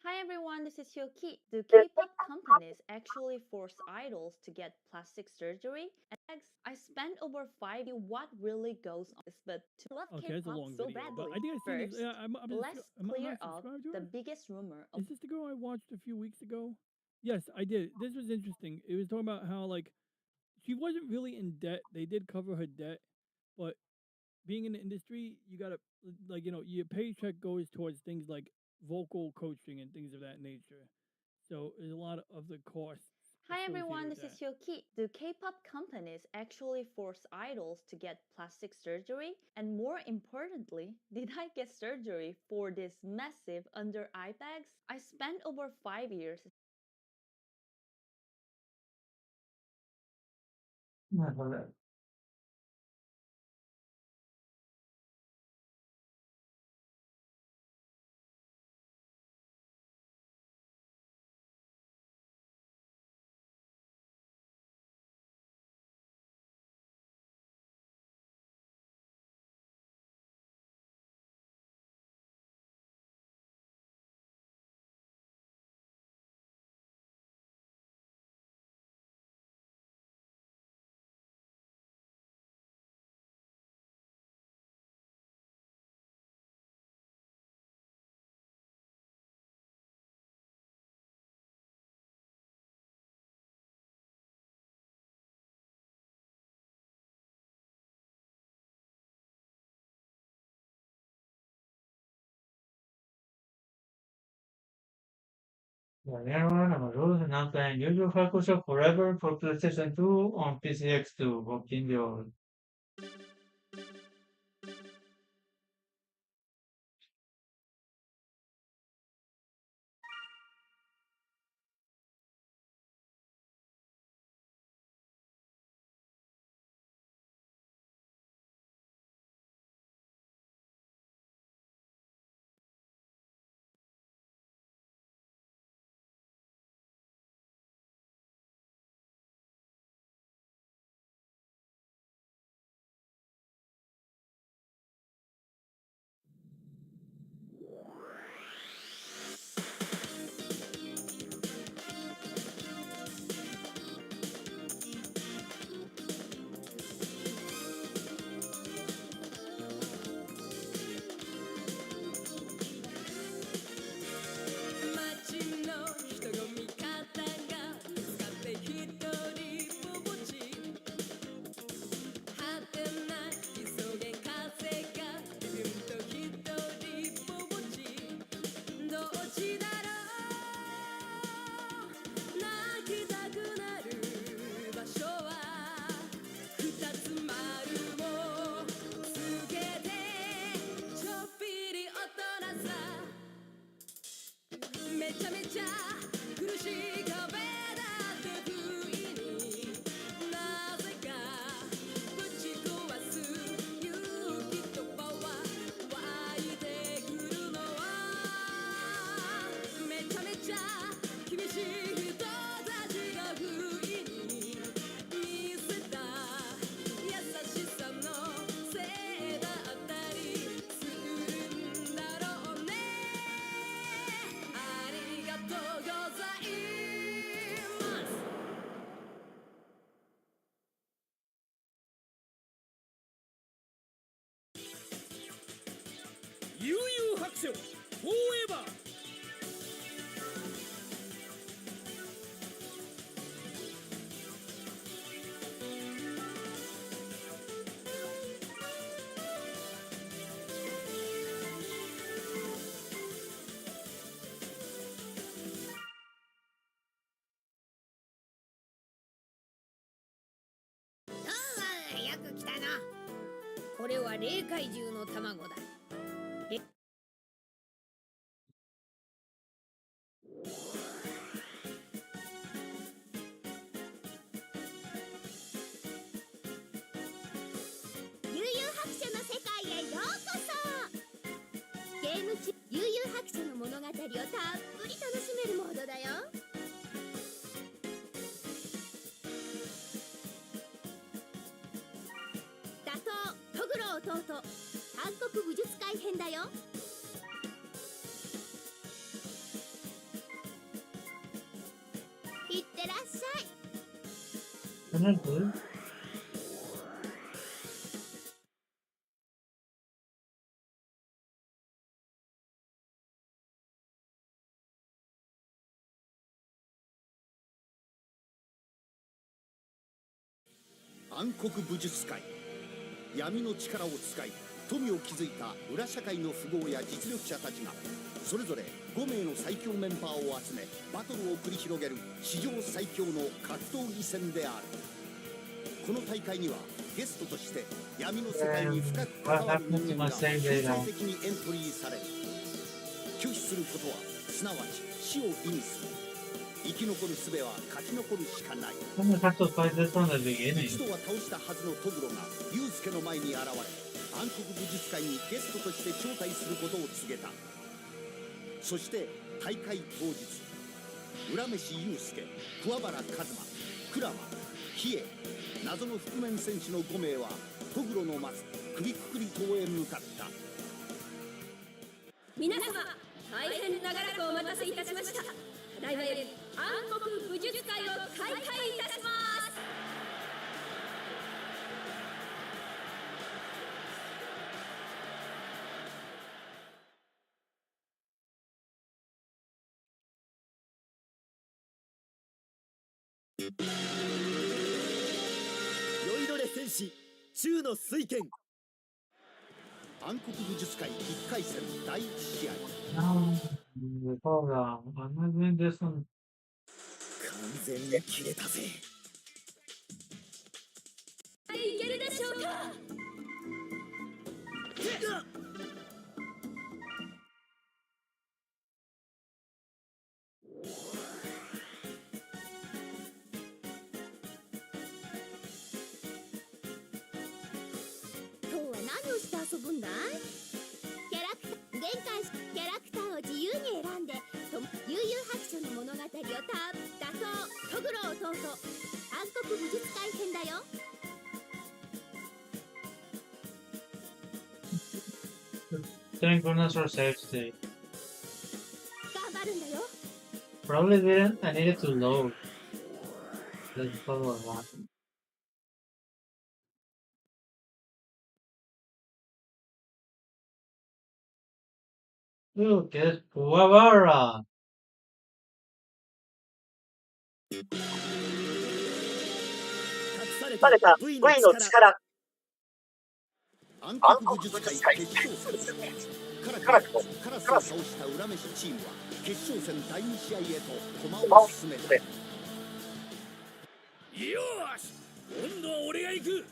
Hi everyone, this is Hyoki. Do K-pop companies actually force idols to get plastic surgery? And I spent over 5 years what really goes on this, but to love Okay, it's a K-pop long so video, but badly. I think I've seen this. First, Yeah, I'm let's am I clear not up subscribed to the her? biggest rumor of Is this the girl I watched a few weeks ago? Yes, I did. This was interesting. It was talking about how like she wasn't really in debt. They did cover her debt, but being in the industry, you gotta like your paycheck goes towards things like vocal coaching and things of that nature. So there's a lot of the costs. Hi everyone, associated this with is that. Hyoki. Do K-pop companies actually force idols to get plastic surgery? And more importantly, did I get surgery for this massive under eye bags? I spent over 5 years. Hello everyone, I'm Arus and I'm playing YuYu Hakusho Forever for PlayStation 2 on PCX2. Working your 街の人混み方がぶつかって一人ぼっち果てない急げ風がビュンと一人ぼっちどっちだろう泣きたくなる場所は二つ丸をつけてちょっぴり大人さめちゃめちゃ苦しい壁だって不意になぜかぶち壊す勇気とパワー湧いてくるのはめちゃめちゃ厳しい人たちが不意に見せた優しさのせいだったりするんだろうねありがとうございます YuYu Hakusho Forever! よく来たな。これは霊怪獣の卵だ。悠々白書の世界へようこそ。ゲーム中、悠々白書の物語をたっぷり楽しめるモードだよ。打倒トグロ弟韓国武術会編だよ。いってらっしゃい。 Channel 2暗黒武術界。闇の力を使い富を築いた裏社会の富豪や実力者たちがそれぞれ5名の最強メンバーを集めバトルを繰り広げる史上最強の格闘技戦である。この大会にはゲストとして闇の世界に深く関わる人間が強制的にエントリーされる。拒否することはすなわち死を意味する。生き残る術は勝ち残るしかない。一度は倒したはずのトグロがユウスケの前に現れ、暗黒武術界にゲストとして招待することを告げた。そして大会当日、浦飯ユウスケ、桑原一馬、クラマ、ヒエ、謎の覆面戦士の5名はトグロの待つ首くくり島へ向かった。皆様、大変長らくお待たせいたしました。ただいまより暗黒武術会を開会いたします。酔いどれ戦士中の水剣。暗黒武術会1回戦第1試合。完全に切れたぜ。いけるでしょうか。今日は何をして遊ぶんだい。キャラクター限界キャラクターを自由に選んで悠々白書の物語を打倒トグロ弟暗黒武術会編だよ。Thank goodness for save state. 頑張るんだよ。 Probably didn't. I needed to load. Let's follow that. Look, it's Guevara. 隠された V の力。暗黒武術会決勝戦。カラクとカラスを倒した裏飯チームは決勝戦第2試合へと駒を進めた。よし、今度は俺が行く。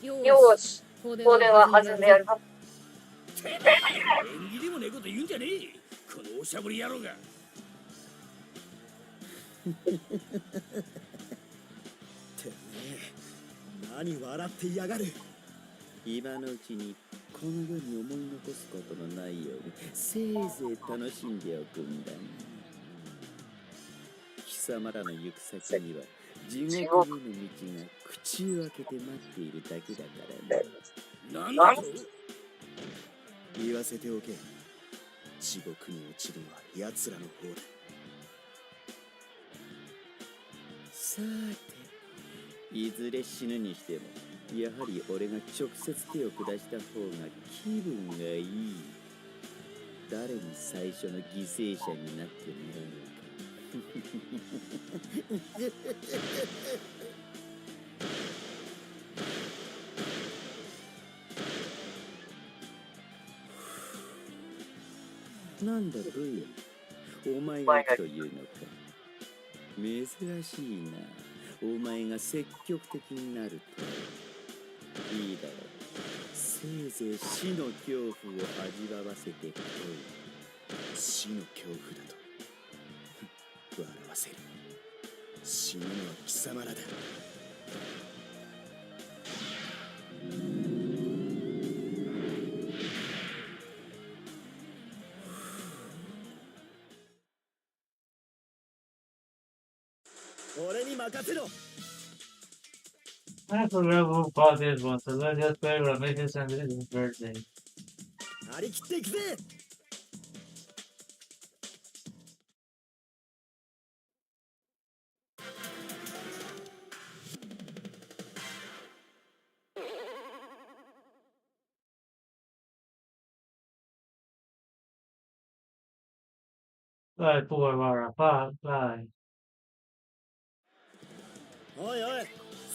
よし、これは始めやるか。縁起でもねえこと言うんじゃねえ、このおしゃぶり野郎が。てめえ、何笑っていやがる。今のうちにこの世に思い残すことのないようにせいぜい楽しんでおくんだな。貴様らの行く先には地獄への道が口を開けて待っているだけだからな。なんだと言わせておけ。地獄に落ちるのは奴らの方だ。さて、いずれ死ぬにしてもやはり俺が直接手を下した方が気分がいい。誰に最初の犠牲者になってもらうのか。なんだ V、 お前が行くというのか。珍しいな、お前が積極的になると。いいだろう、せいぜい死の恐怖を味わわせてこい。死の恐怖だと笑わせる。死ぬのは貴様らだ。俺に任せろ。I forgot who bought this one, so let's just play Remastered and this is birthday. 張り切っていくぜ。Bye, poor Mara. Bye, bye. おいおい、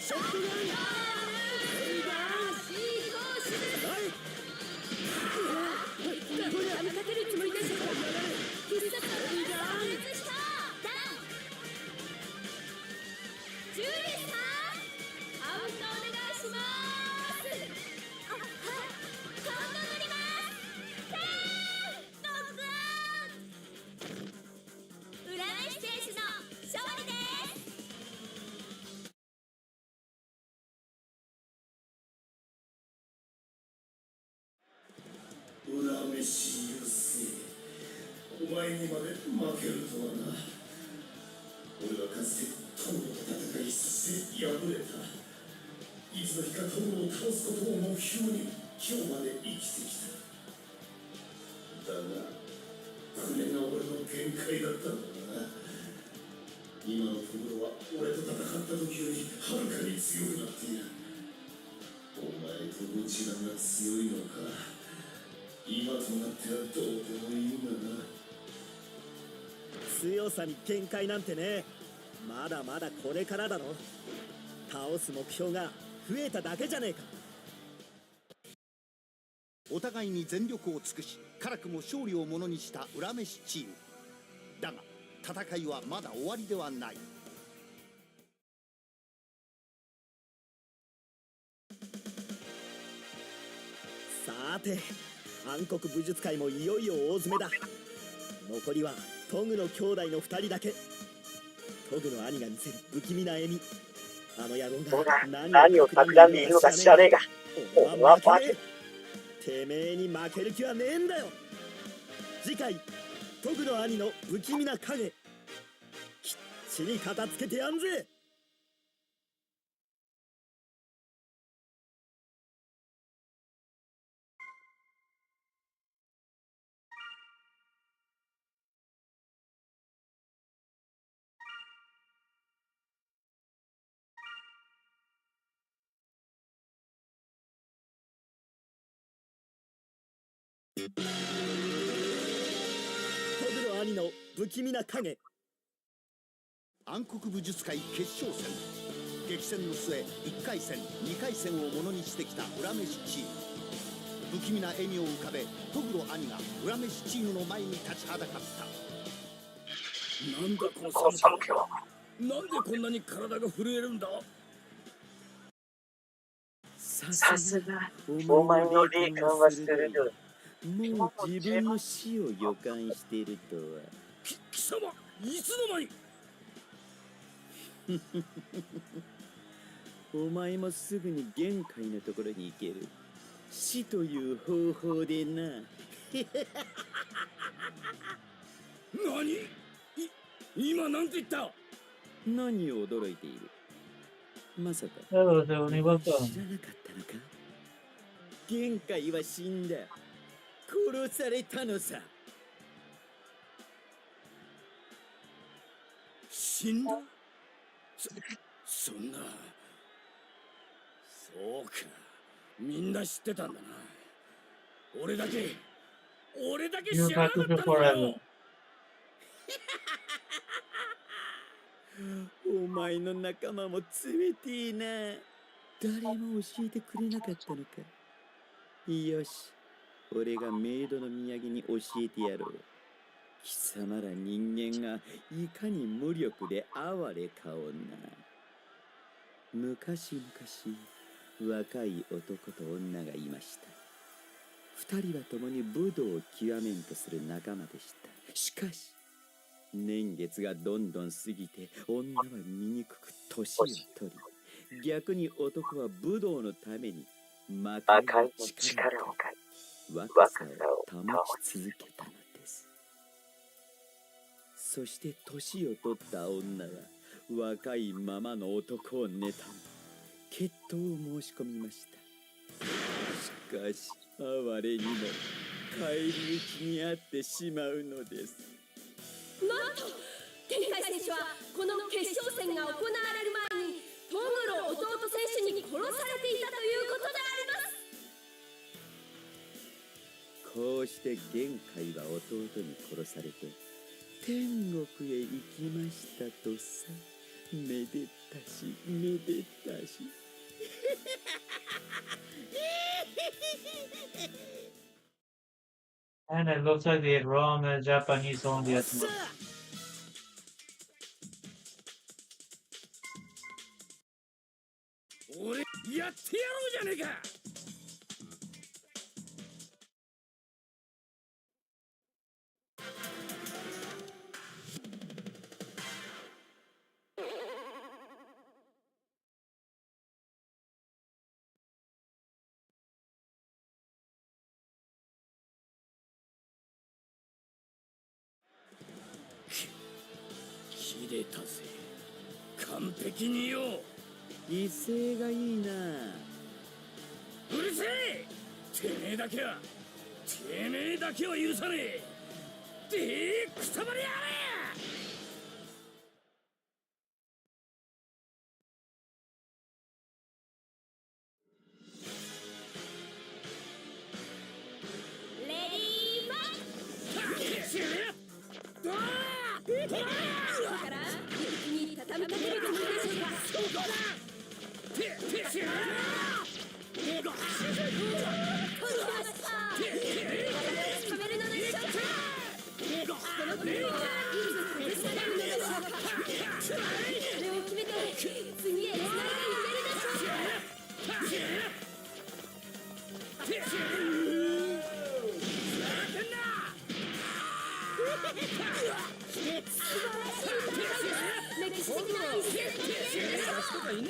ショットガン畳みかけるつもりでしょ。必殺技が炸裂した。ジュリーさん、カウントお願いします。カウント乗ります。ノックアウト。浦飯選手の勝利です。裏飯優勢、お前にまで負けるとはな。俺はかつてトムと戦い、そして敗れた。いつの日かトムを倒すことを目標に今日まで生きてきた。だがこれが俺の限界だったんだな。今のトムは俺と戦った時よりはるかに強くなっている。お前とどちらが強いのか、今となってはどうでもいいんだな。強さに限界なんてね、まだまだこれからだろ。倒す目標が増えただけじゃねえか。お互いに全力を尽くし、辛くも勝利をものにした裏飯チームだが、戦いはまだ終わりではない。さて、暗黒武術界もいよいよ大詰めだ。残りはトグの兄弟の2人だけ。トグの兄が見せる不気味な笑み。あの野郎が何を企んでいるのか知らねえが、俺は負けねえ。てめえに負ける気はねえんだよ。次回、トグの兄の不気味な影、きっちり片付けてやんぜ。トグの兄の不気味な影。暗黒武術界決勝戦、激戦の末1回戦2回戦をものにしてきた裏飯チーム。不気味な笑みを浮かべ、トグロ兄が裏飯チームの前に立ちはだかった。なんだこの寒気は。なんでこんなに体が震えるんだ。さすがお前の霊感は鋭い。もう自分の死を予感しているとは。貴様、いつの間に。お前もすぐに限界のところに行ける。死という方法でな。何？今なんて言った？何を驚いている？まさか知 Hello, らなかったの Universo. か？限界は死んだ。殺されたのさ。死んだ？そんな。そうか、みんな知ってたんだな。俺だけ知 You're らなかった Hakusho のか forever. よ。お前の仲間も冷てえな。誰も教えてくれなかったのか。よし、俺がメイドの土産に教えてやろう。貴様ら人間がいかに無力で哀れかをな。昔々、若い男と女がいました。二人は共に武道を極めんとする仲間でした。しかし、年月がどんどん過ぎて女は醜く年を取り、逆に男は武道のために魔界の力を借り、若さを保ち続けたのです。そして年を取った女は若いままの男を妬み、決闘を申し込みました。しかし哀れにも返り討ちにあってしまうのです。なんと天海選手はこの決勝戦が行われる前にトグロ弟選手に殺されていたということであります。こうして玄海は弟に殺されて天国へ行きましたとさ。めでたしめでたし。And it looks like they wrong Japanese only at most. 俺やってやろうじゃねえか。切れたぜ、完璧によ。威勢がいいな。うるせえ。てめえだけは許さねえ。でくたばりやれ。レディーファイト。ここから一気に畳みかけるつもりでしょうか。そうだ。止めるのでしょうか。この国はいつ崩されるのでしょうか。それを決めて次へつないでいけるでしょうか。歴史的な一戦で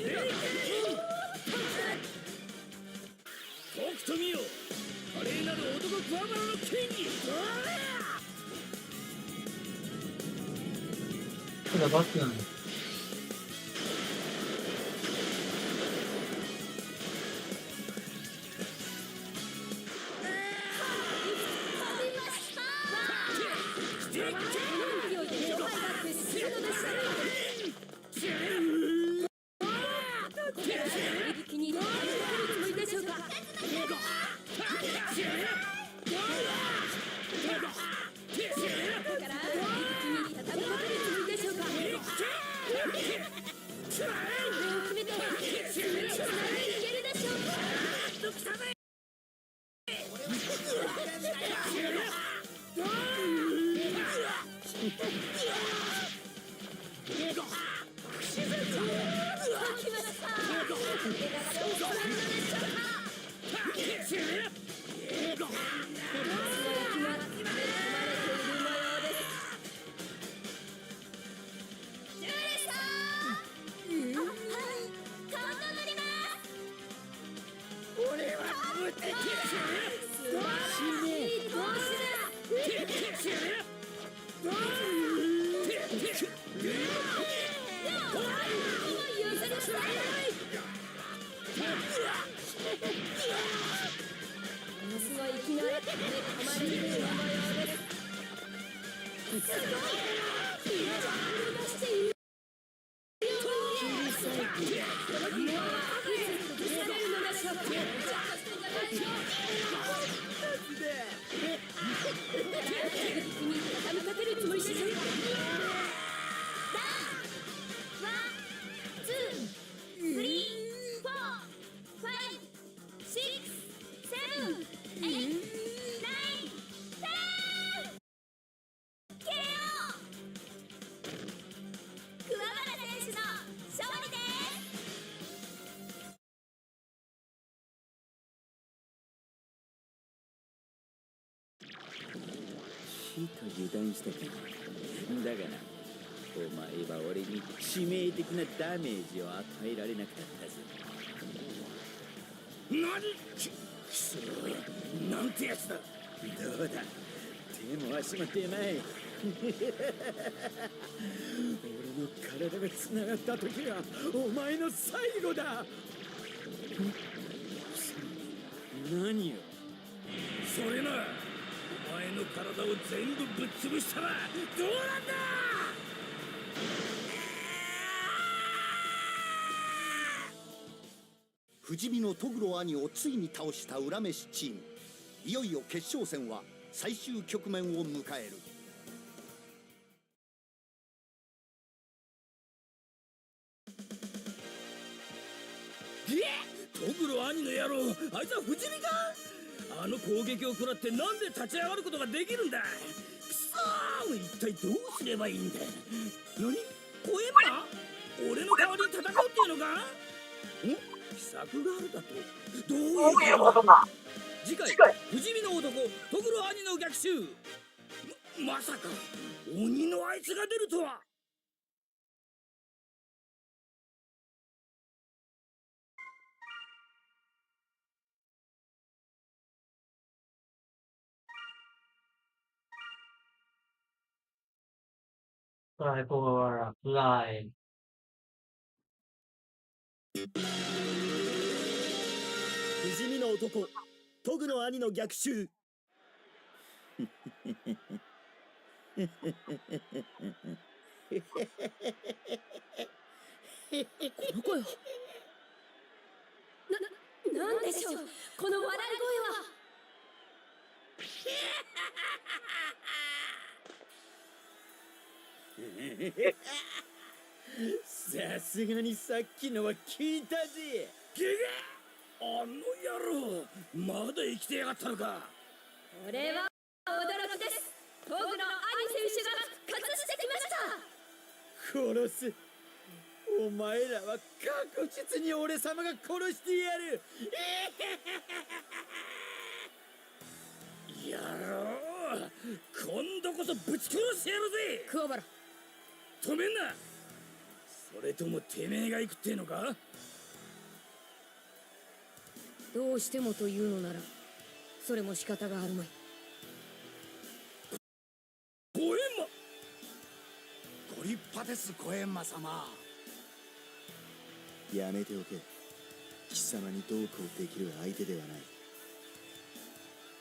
とくと見よ、華麗なる男クワバラの権威。これバックなの。この国はいつ崩されるのちと油断したか。だがな、お前は俺に致命的なダメージを与えられなかったぜ。何くそなんてやつだ。どうだ、手も足も出まい。俺の体が繋がった時がお前の最後だ。何よ。それな、お前の体を全部ぶっ潰したらどうなんだ。不死身のトグロ兄をついに倒した裏飯チーム。いよいよ決勝戦は最終局面を迎える。トグロ兄の野郎、あいつは不死身か。あの攻撃を食らってなんで立ち上がることができるんだ。くそー、一体どうすればいいんだ。何、コエマ俺の代わりに戦うっていうのか。秘策があるだと。どういうことだ。次回不死身の男トグロ兄の逆襲。まさか鬼のあいつが出るとは。Tripora Live. 不死身の男トグの兄の逆襲。この声はなんでしょう、この笑い声は。さすがにさっきのは聞いたぜ。ゲゲ、あの野郎まだ生きてやがったのか。これは驚きです。トグの兄選手が復活してきました。殺す。お前らは確実に俺様が殺してやる。野郎、今度こそぶち殺してやるぜ。桑原、止めんな。それともてめえが行くってのか。どうしてもというのならそれも仕方があるまい。コエンマ、ご立派ですコエンマ様。やめておけ。貴様にどうこうできる相手ではない。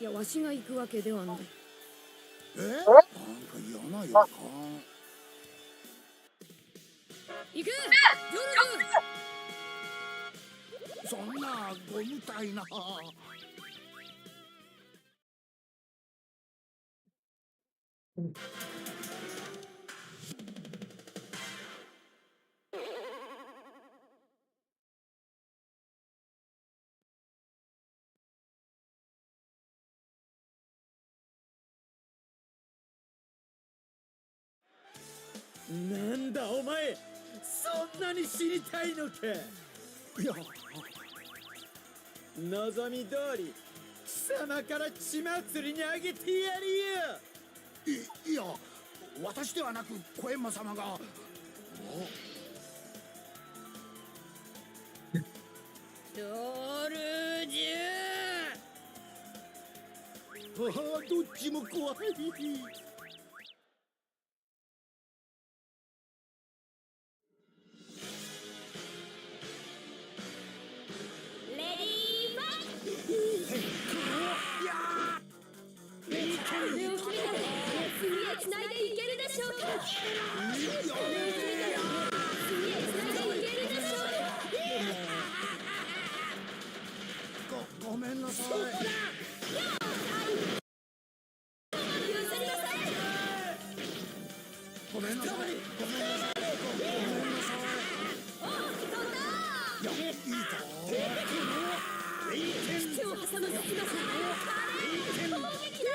いや、わしが行くわけではない。なんか嫌な予感。行く、そんなご無体な。なんだお前、そんなに知りたいのか。いや、望み通り貴様から血祭りにあげてやるよ。いや、私ではなくコエンマ様が。ドルジュどっちも怖い。ごめんなさい。ごめんなさい。ごめんなさい。ごめんなさい。いや、いいぞ。手を挟む隙間から攻撃だ。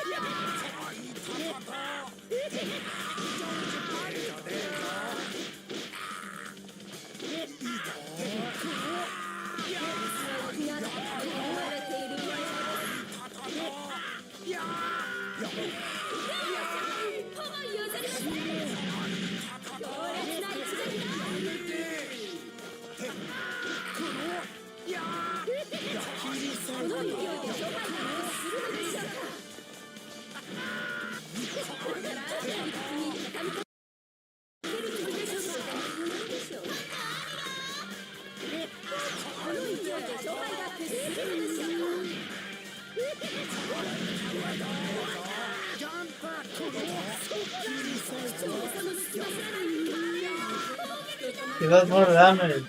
Give us more damage.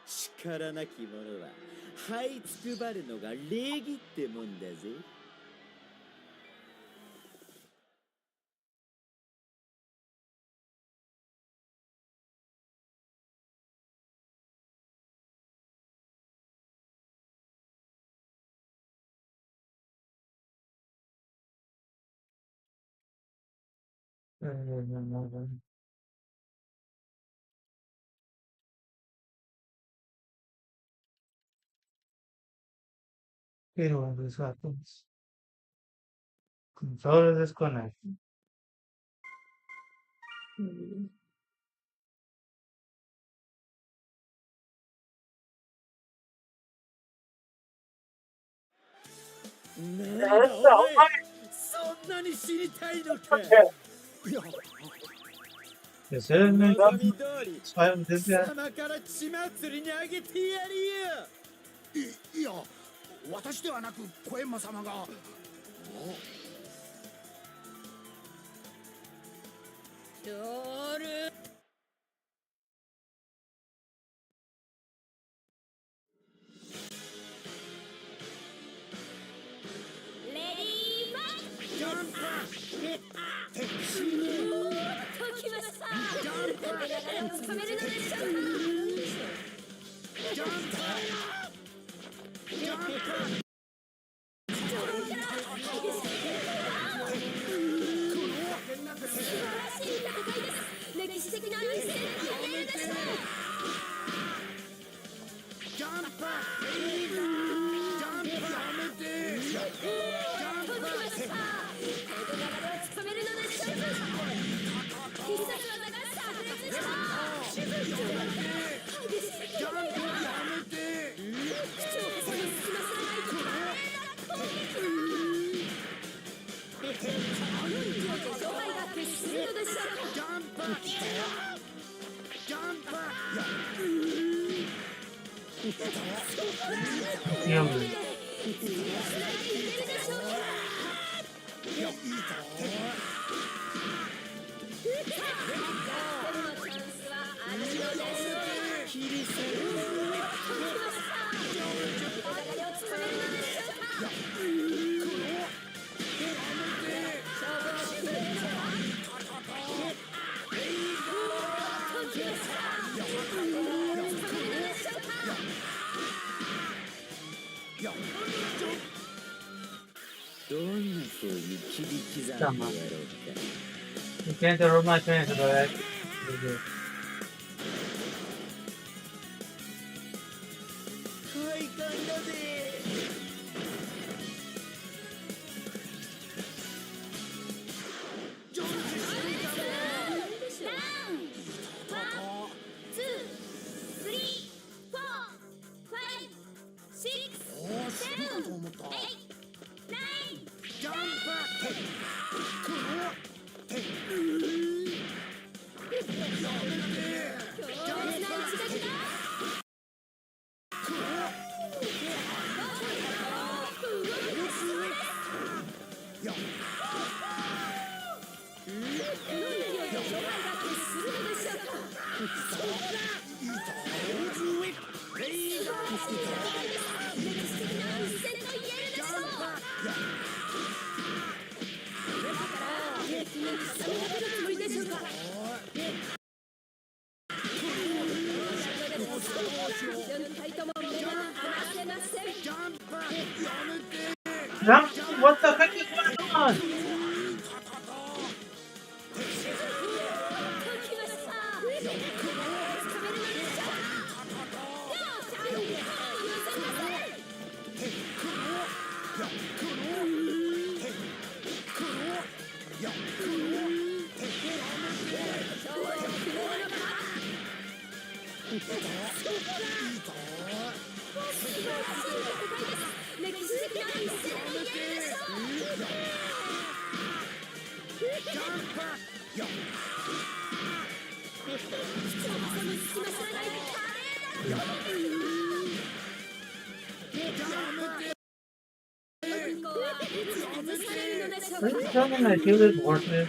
「力なき者は這いつくばるのが礼儀ってもんだぜ」Here when this happens. Controller disconnected.なんだお前そんなに知りたいのか。Yes, sir. 望み通り I'm this 貴 guy. 様から血祭りにあげてやるよ。いや私ではなく小閻魔様が。ドル歴史的な一戦に入れるでしょう。ジャンプジャンプやめてジャンプこの流れをつかめるのでしょうか。必殺技が炸裂した。ジャンプやめて視聴者さんの隙間すらない華麗な攻撃だ。あの勢いで勝敗が決するのでしょうか。ジャンプジャンプ Yeah. いいぞ Sama. You can't roll my friends, but what the heck is going on? Are you telling me I feel this worthless?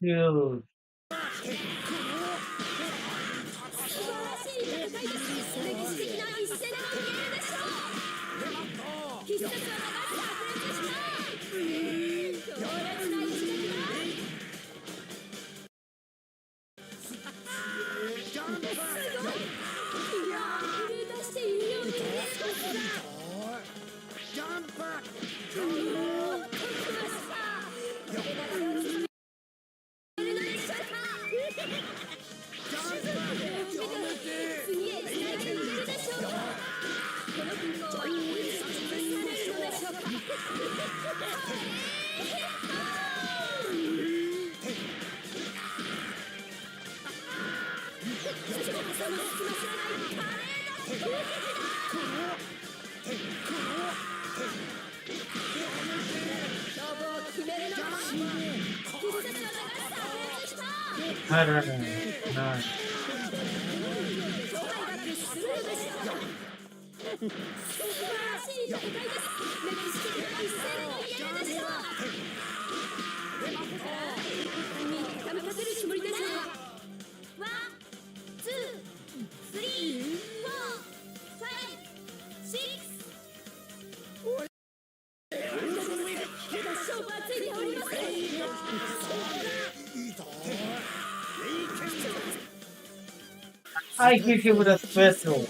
Dude. I don't know. No. I hit you with a special.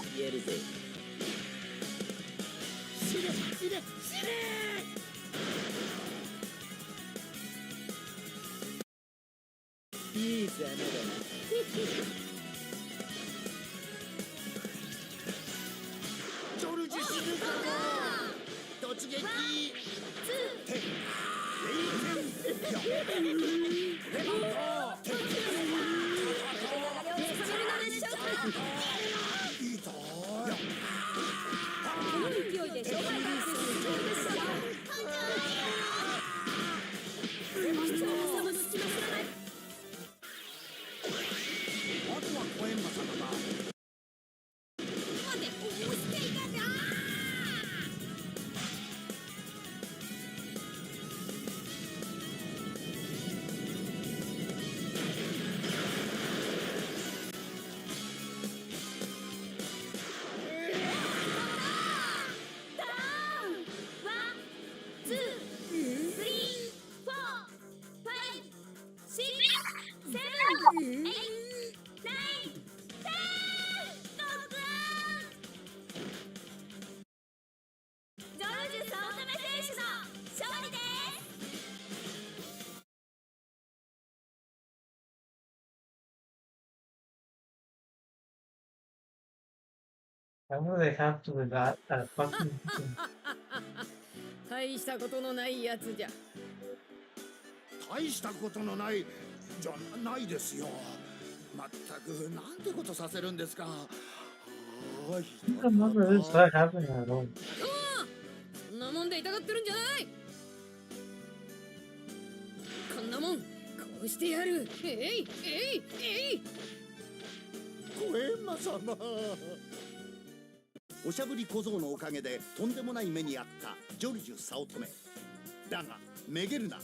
Why do they have to do that? Fucking. 大したことのないやつじゃ。大したことのないじゃないですよ。まったくなんてことさせるんですか。I don't remember this fight happening at all. そんなもんで痛がってるんじゃない。こんなもんこうしてやる。えいえいえい。ごえんま様。おしゃぶり小僧のおかげでとんでもない目にあったジョルジュ早乙女だがめげるな。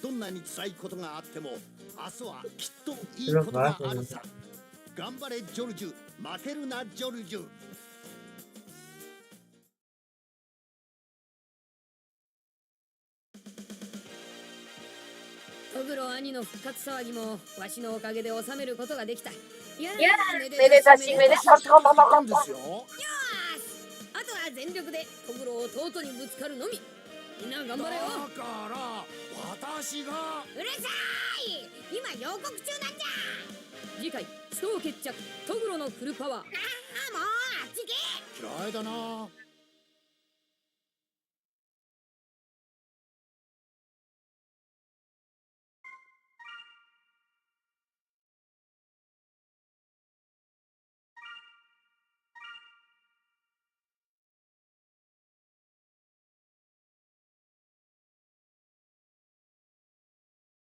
どんなに辛いことがあっても明日はきっといいことがあるさ。頑張れジョルジュ、負けるなジョルジュ。トグロ兄の復活騒ぎもわしのおかげで収めることができた。やだ、めでたしめでたし。なんですよ。あとは全力でトグロを弟にぶつかるのみ。みんな頑張れよ。だから私が。うるさい、今予告中なんじゃ。次回死闘決着トグロのフルパワー。ああもうあっち行け。嫌いだな。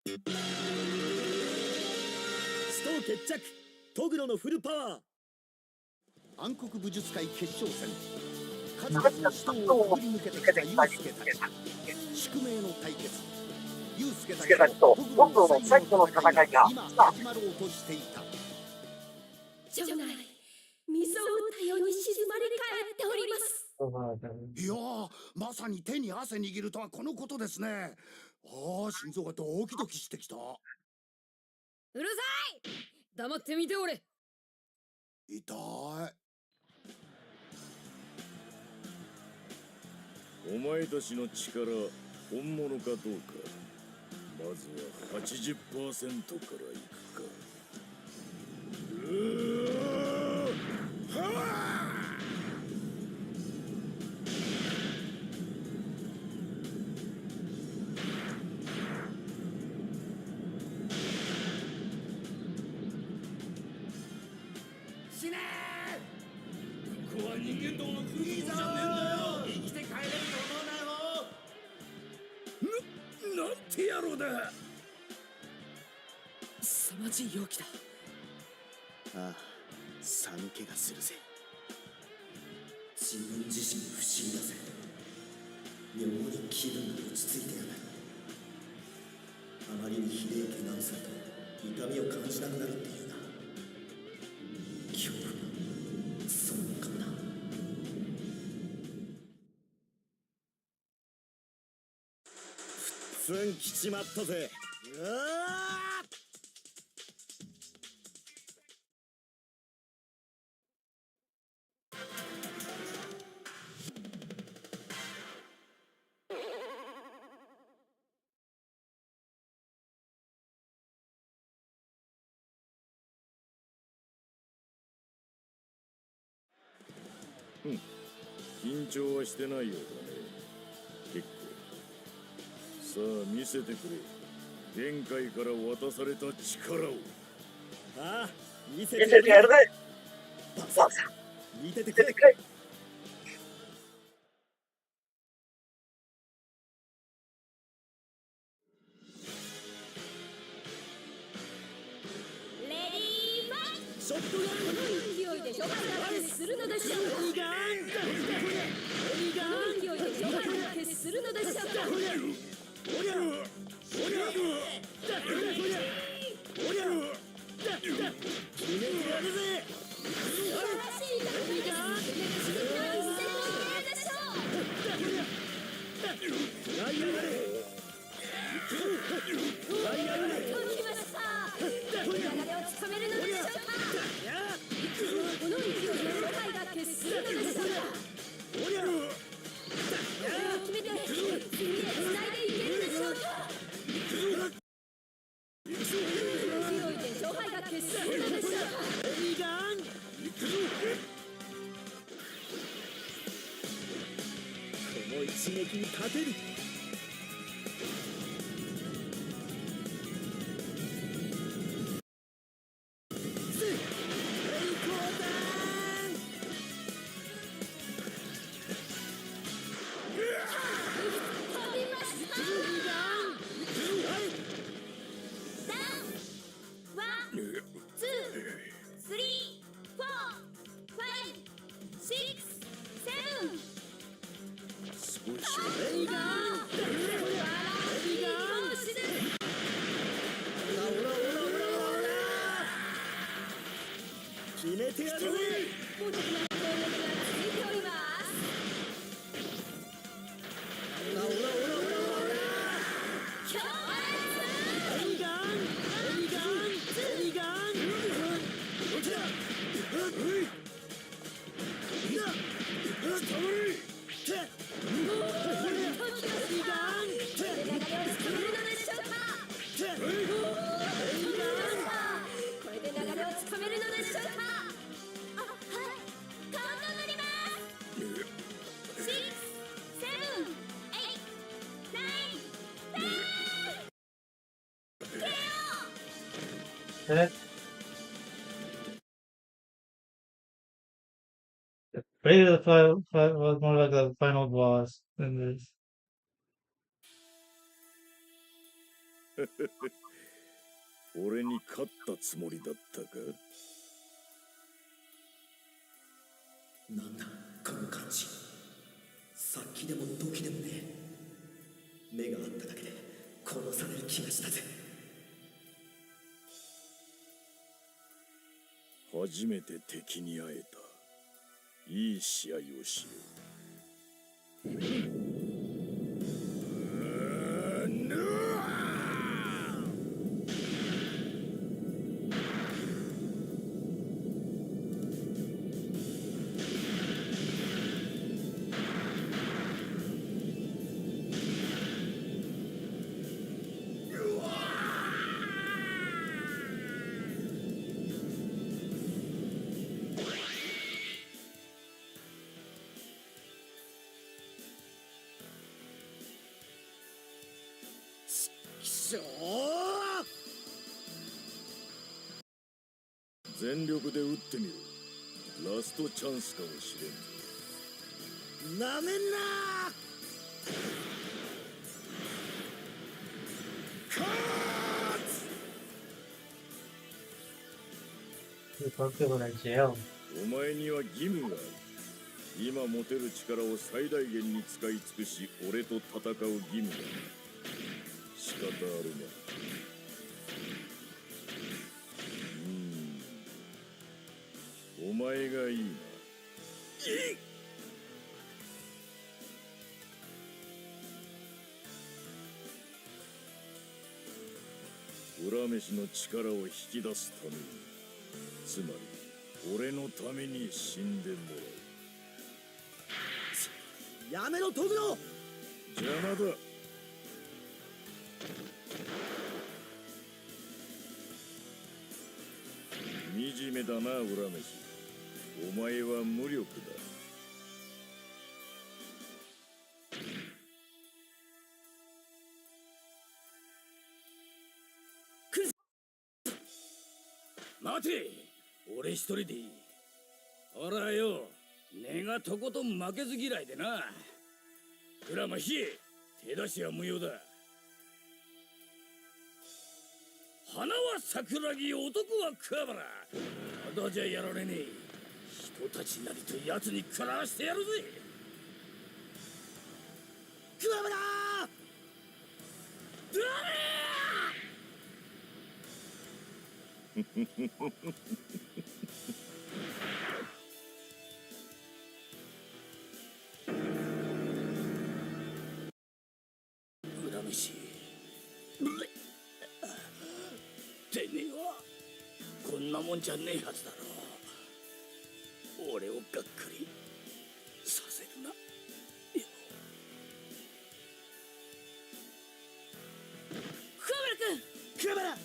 死闘決着トグロのフルパワー。暗黒武術界決勝戦、数々の死闘をくぐり抜けてきたユウスケたち。宿命の対決、ユウスケたちとトグロの最後の戦いが今始まろうとしていた。城内、水を打ったように静まり返っております。いやー、まさに手に汗握るとはこのことですね。ああ、心臓がドキドキしてきた。うるさい、黙ってみておれ。痛い。お前たちの力本物かどうか、まずは 80% からいくか。死ねー。ここは人間道のクルーズじゃねえんだよ。生きて帰れると思うなよ。なんて野郎だ。凄まじい容器だ。ああ、寒気がするぜ。自分自身不思議だぜ。妙に気分が落ち着いてやがる。あまりにひでえ怪我をすると痛みを感じなくなるっていうな。恐怖もそうなのかもな。ふっつん来ちまったぜ。うわー。緊張はしてないようだね。結構。さあ見せてくれ。限界から渡された力を。ああ、見せてやるぜ。バサバサ見ててくれ。ショットガンの勢いで諸外が決するのでしょうか。この勢いで諸外が決するのでしょうか。決めてやるぜ。素晴らしい感じです。何戦もいけるでしょう。食らいやがれ。食らいやがれ。来ました。流れをつかめるのでしょうか。この勢いで諸外が決するのでしょうか。決めて次へつないでいけるでしょうか。勢いで諸外が決するのでしょうか。この一撃に勝てる。決めてやるぜ。無敵な攻撃が続いております。オラオラオラオラオラ。強烈。エリガンエリガンエリガン。どちら。it. Maybe the fight was more like the final boss than this. 俺に勝ったつもりだったか？なんだこの感じ。殺気でも毒でもね。目があっただけで殺される気がしたぜ。初めて敵に会えた。いい試合をしよう。全力で撃ってみろ。ラストチャンスかもしれんぞ。なめんなお前には義務がある。今持てる力を最大限に使い尽くし、俺と戦う義務だ。仕方あるまい。お前がいいな。裏飯の力を引き出すために、つまり俺のために死んでもらう。やめろトグロ。邪魔だ。惨めだな裏飯。お前は無力だ。待て、俺一人でいい。ほらよ、根がとことん負けず嫌いでな。裏まし、手出しは無用だ。花は桜木、男は桑原。ただじゃやられねえ。人たちなりと奴に食らわしてやるぜ。桑原裏飯。てめえはこんなもんじゃねえはずだろう。俺をがっかりさせるな。桑原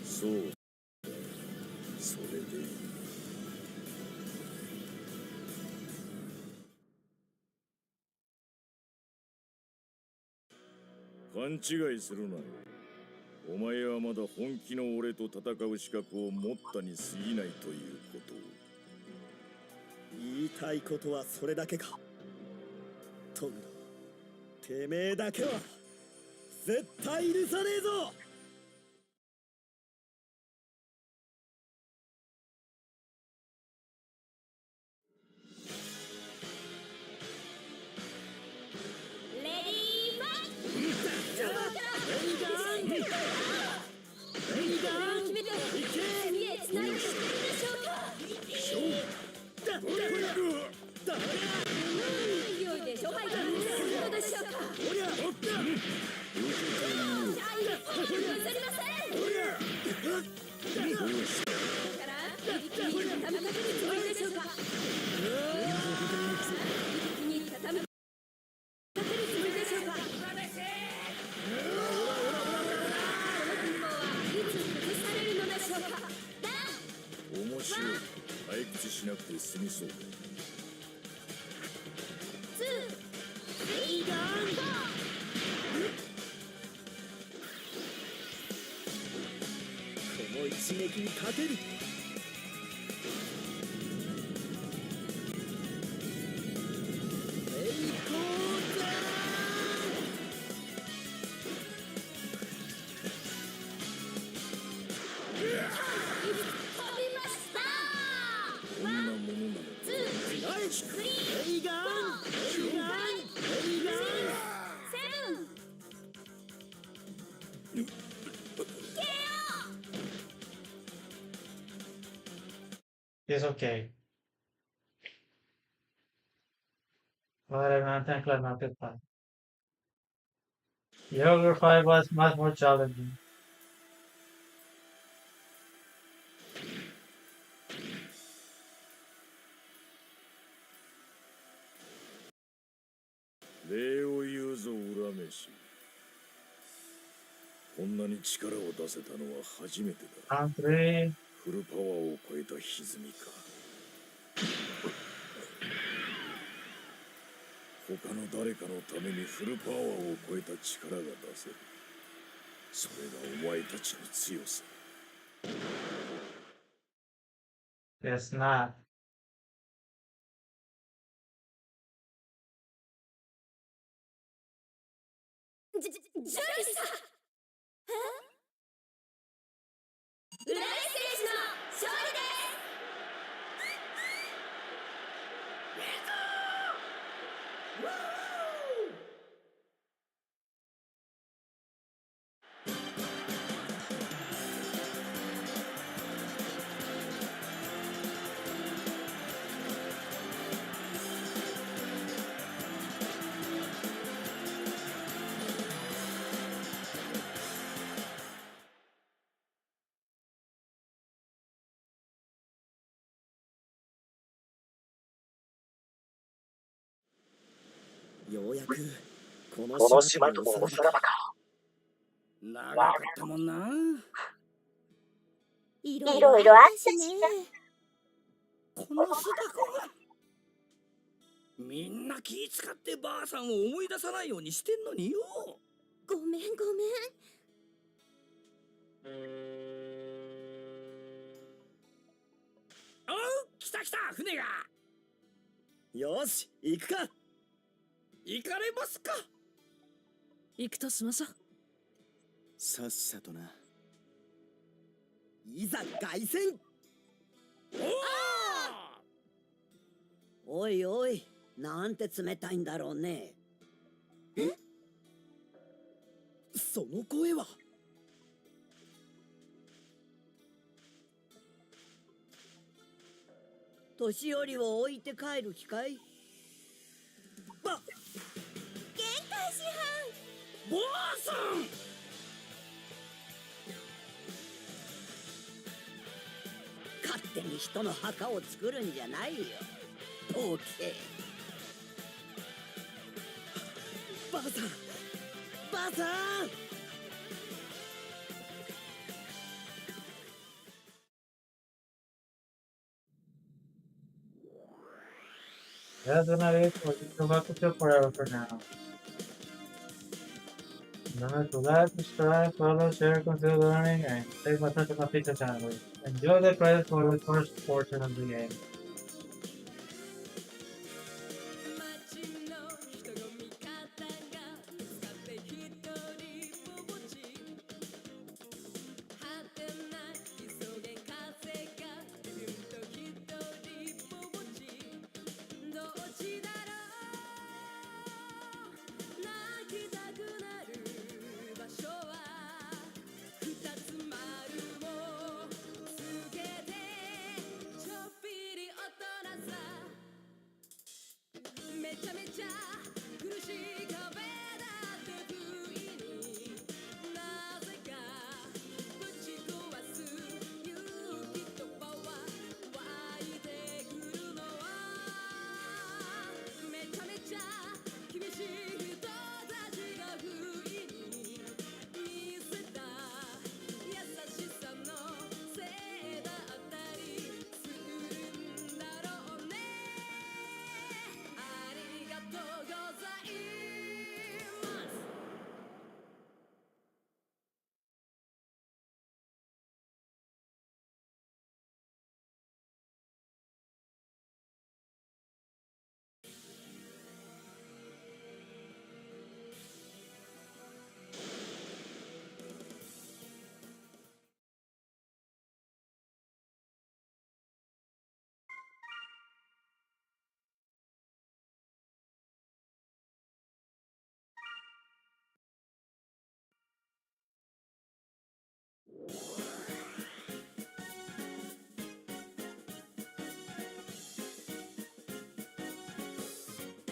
そうだ。それでいい。勘違いするなよ。お前はまだ本気の俺と戦う資格を持ったに過ぎないということを。言いたいことはそれだけか。トグロ、てめえだけは絶対許さねえぞ。いよいよ勝敗が決するのでしょうか。しなくて済みそうだ。この一撃にかける。It's okay. But I think like not good fun. Yoga 5 was much more challenging. 礼を言うぞ恨めし。こんなに力を出せたのは初めてだ。Round 3. フルパワーを超えた歪みか。他の誰かのためにフルパワーを超えた力が出せる。それがお前たちの強さ。It's not. ジュリさ浦井選手の勝利です。ようやくここの島ともおさらばか。長かったもんな。いろいろあったしね。この巣箱がみんな気使ってばあさんを思い出さないようにしてんのによ。ごめんごめん。おう、来た来た船が。よし行くか。行かれますか。行くとしましょう。さっさとな。いざ凱旋。おいおい、なんて冷たいんだろうね。え？その声は。年寄りを置いて帰る気かい？限界師範。ボアさん。勝手に人の墓を作るんじゃないよ。ボケ。ばあさん、ばあさん。That's gonna be it for the Hakusho forever for now. Remember to like, subscribe, follow, share, consider learning, and take my touch on my future channel. Enjoy the credits for the first portion of the game.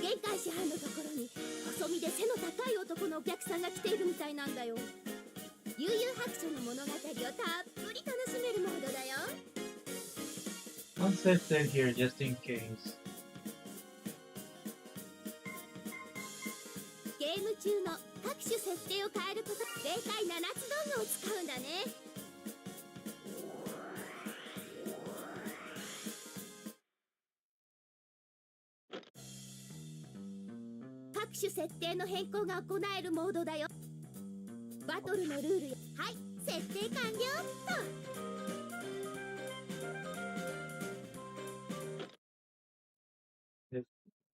玄関師範のところに細身で背の高い男のお客さんが来ているみたいなんだよ。悠々白書の物語をたっぷり楽しめるモードだよ。 I'll set that here just in case. ゲーム中の各種設定を変えること、霊界7つ道具を使うんだね。各種設定の変更が行えるモードだよ。バトルのルールや、はい、設定完了と。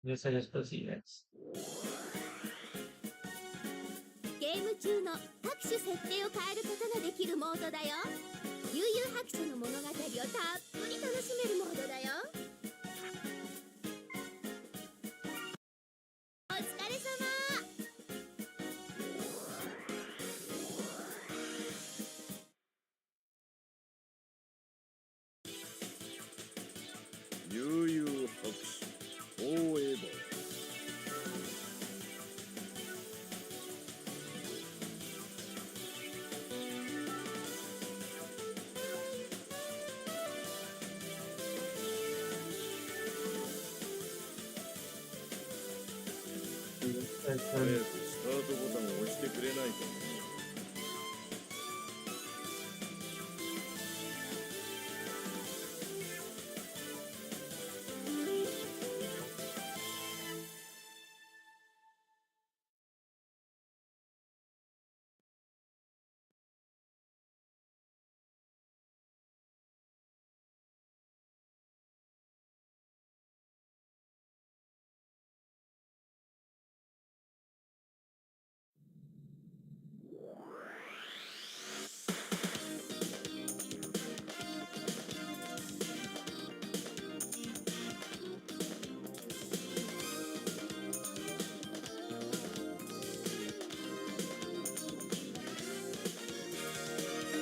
Just I just proceed next. ゲーム中の各種設定を変えることができるモードだよ。悠々白書の物語をたっぷり楽しめるモードだよ。お疲れ様。YuYu 博士フォーエバー。早くスタートボタンを押してくれないかね。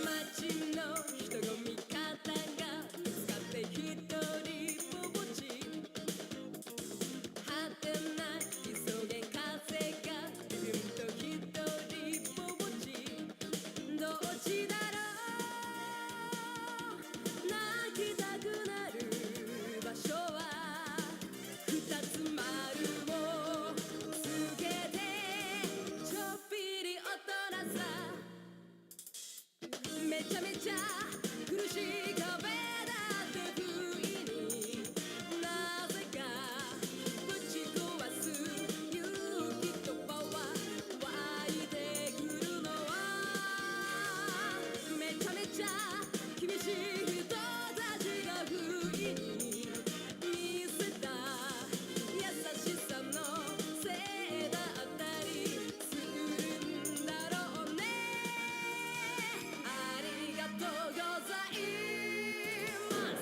街の人混み方が見つかって一人ぼぼち果てない急げ風がビュンと一人ぼぼちどっちだろう泣きたくなる場所は二つ丸をつけてちょっぴり大人さめちゃめちゃ苦しい壁だって不意になぜかぶち壊す勇気とパワー湧いてくるのはめちゃめちゃ厳しい人たちが不意に見せた優しさのせいだったりするんだろうね。ありがとうございます。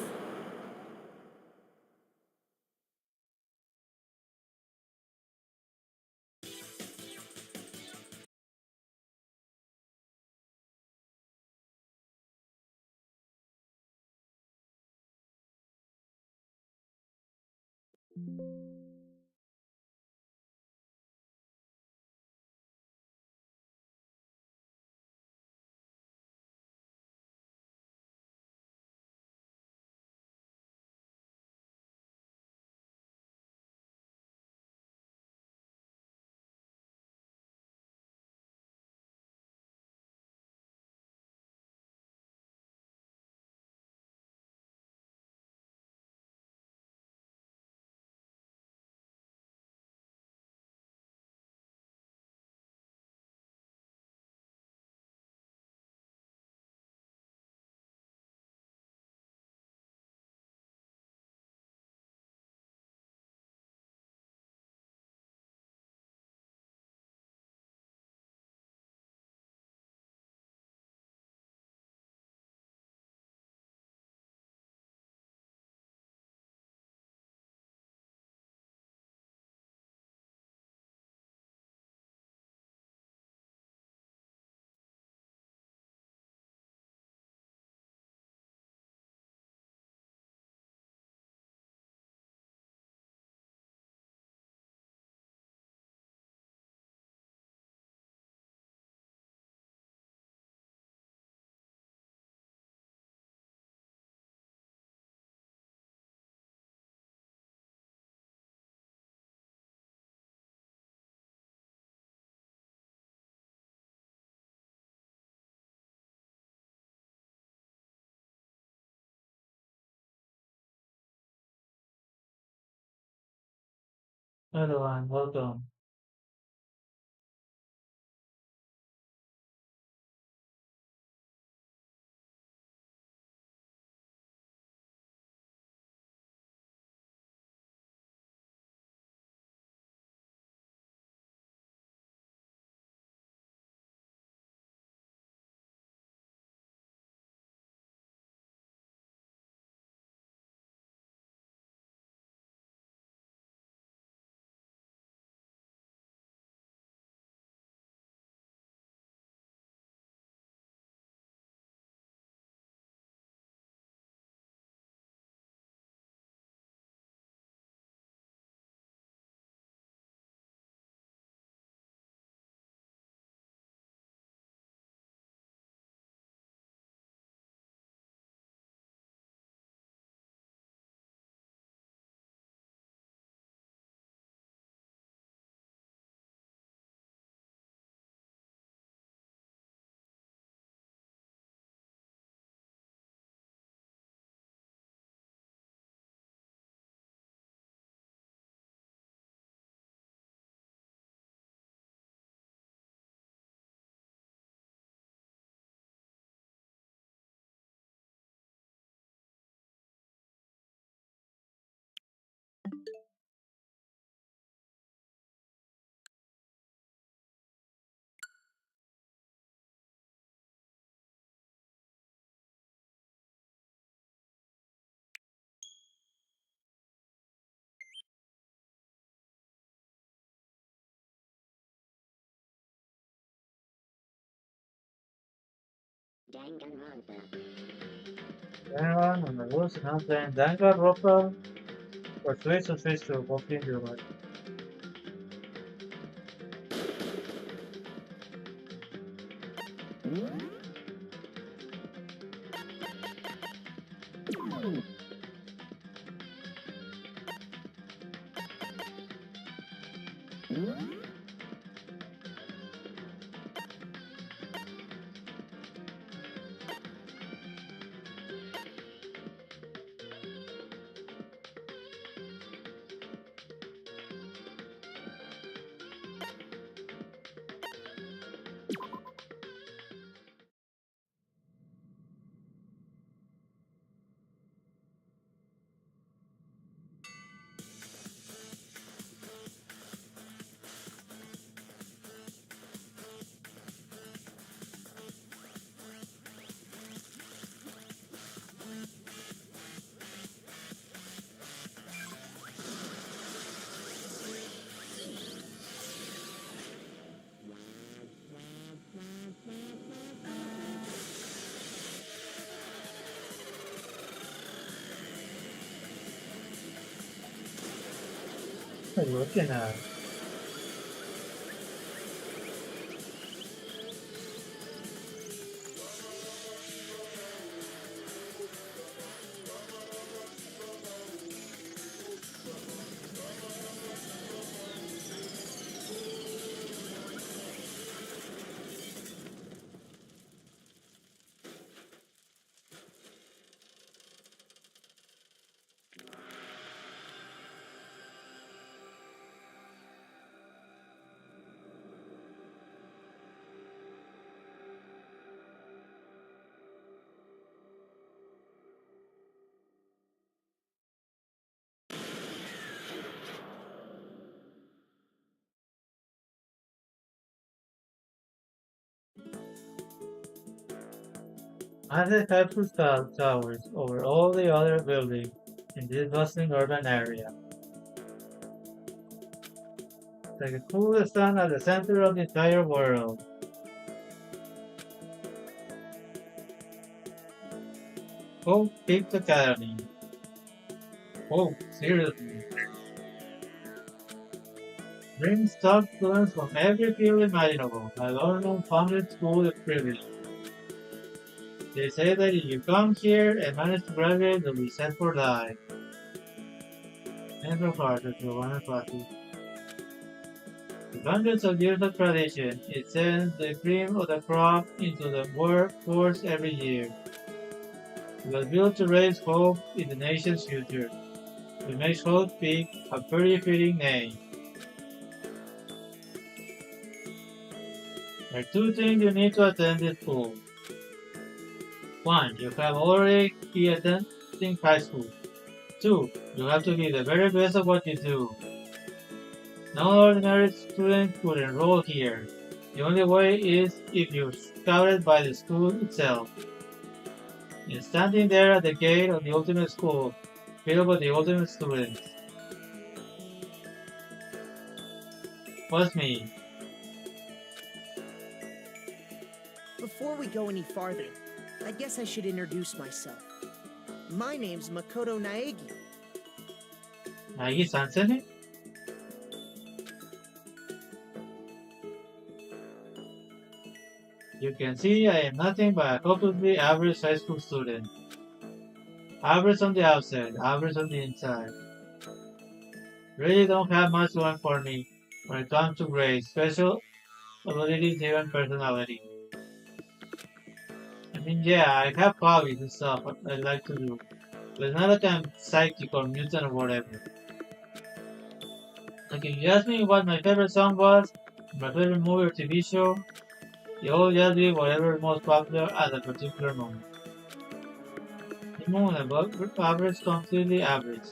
Hello and welcome. Anyone on the rules announcing Dangaroppa or Switch or Switch to both games you like. What are you looking at? Massive hyperscale towers over all the other buildings in this bustling urban area. Like a cool sun at the center of the entire world. Hope Peak Academy. Oh, seriously. Brings top students from every field imaginable. A well-known founded school of privilege. They say that if you come here and manage to graduate, you'll be set for life. And for part of the one party. With hundreds of years of tradition, it sends the cream of the crop into the workforce every year. It was built to raise hope in the nation's future, which makes Hope Peak a pretty fitting name. There are two things you need to attend this school. 1. You have already been attending high school. 2. You have to be the very best at what you do. No ordinary student could enroll here. The only way is if you're scouted by the school itself. And standing there at the gate of the ultimate school, filled with the ultimate students. What's me? Before we go any farther, I guess I should introduce myself. My name's Makoto Naegi. Naegi-san? You can see I am nothing but a hopelessly average high school student. Average on the outside, average on the inside. Really don't have much going for me when it comes to grades, special abilities, even personality. I mean, yeah, I have hobbies and stuff I like to do, but it's not like I'm psychic or mutant or whatever. Like if you ask me what my favorite song was, my favorite movie or TV show, it will just be whatever is most popular at a particular moment. Even above average, completely average.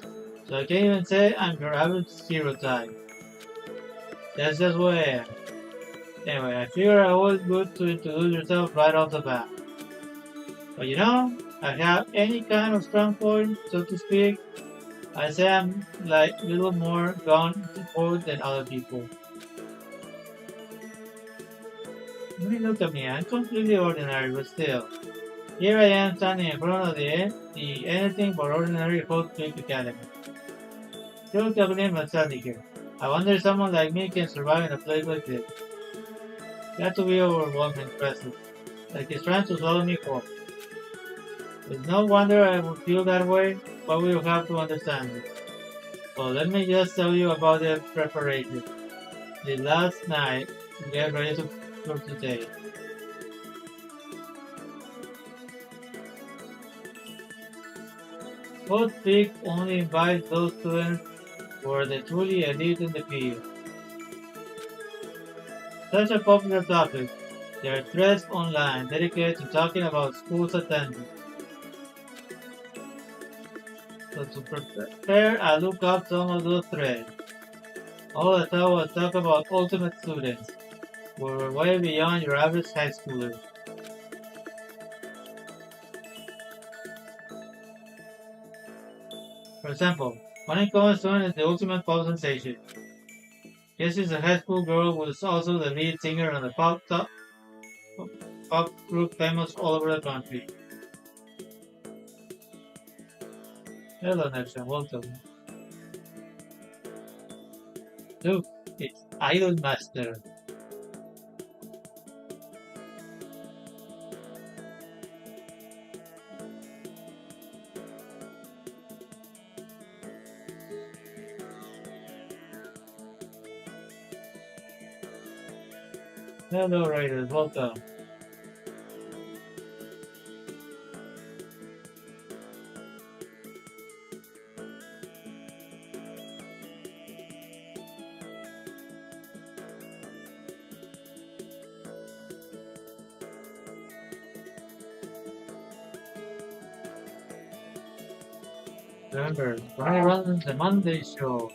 So I can't even say I'm your average stereotype. That's just what I am. Anyway, I figure it's always good to introduce yourself right off the bat. But you know, I have any kind of strong point, so to speak. I say I'm like a little more gone forward than other people. I mean, look at me, I'm completely ordinary, but still. Here I am standing in front of the anything but ordinary Hot Creek Academy. Still calculating myself here. I wonder if someone like me can survive in a place like this. Got to be overwhelming impressive. Like it's trying to swallow me whole. It's no wonder I would feel that way, but we'll have to understand it. So let me just tell you about the preparation. The last night to get ready for today. Hot Peak only invites those students who are the truly elite in the field. Such a popular topic, there are threads online dedicated to talking about schools attendance. So to prepare, I looked up some of those threads. All I thought was talk about ultimate students, who were way beyond your average high schooler. For example, one uncommon student is the ultimate pop sensation. This is a high school girl who is also the lead singer on the pop group famous all over the country. Hello, Neptune, welcome. Look, it's Idol Master. Hello, Raiders, welcome. Remember, Ronnie runs the Monday show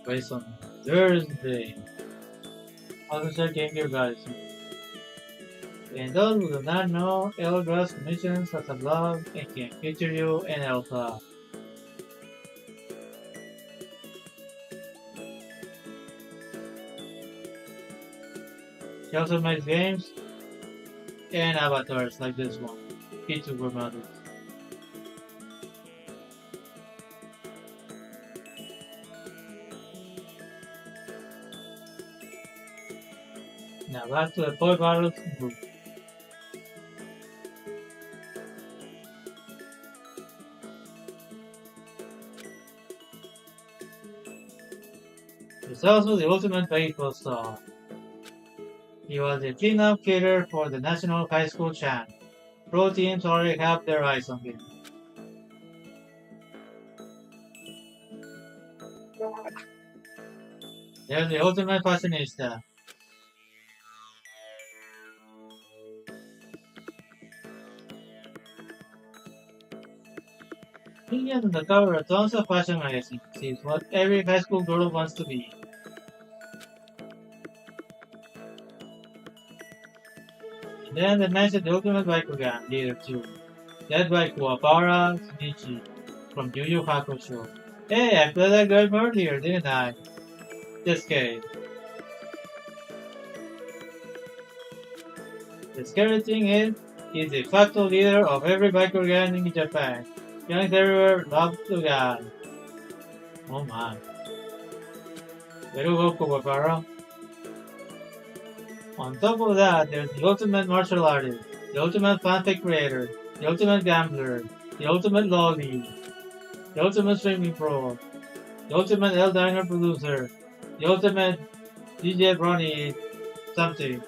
based on Thursday. Officer Game Gear guys. And those who do not know, Eldra's Commissions has a blog and can feature you in Alpha. He also makes games and avatars like this one, VTuber models. Now back to the boy battles group. He's also the ultimate baseball star. He was the cleanup killer for the National High School champ. Pro teams already have their eyes on him. There's the ultimate fashionista. Being on the cover of tons of fashion magazines is what every high school girl wants to be. And then they mentioned the ultimate Bakugan leader too, led by Kuwabara Shinichi from YuYu Hakusho. Hey, I played that game earlier, didn't I? Just kidding. The scary thing is, he's the de facto leader of every biker gang in Japan. Young everywhere love the guy. Oh my. Way to go, Kuwabara. On top of that, there's the ultimate martial artist, the ultimate fanfic creator, the ultimate gambler, the ultimate lolly, the ultimate streaming pro, the ultimate L-Diner producer, the ultimate DJ Ronnie something,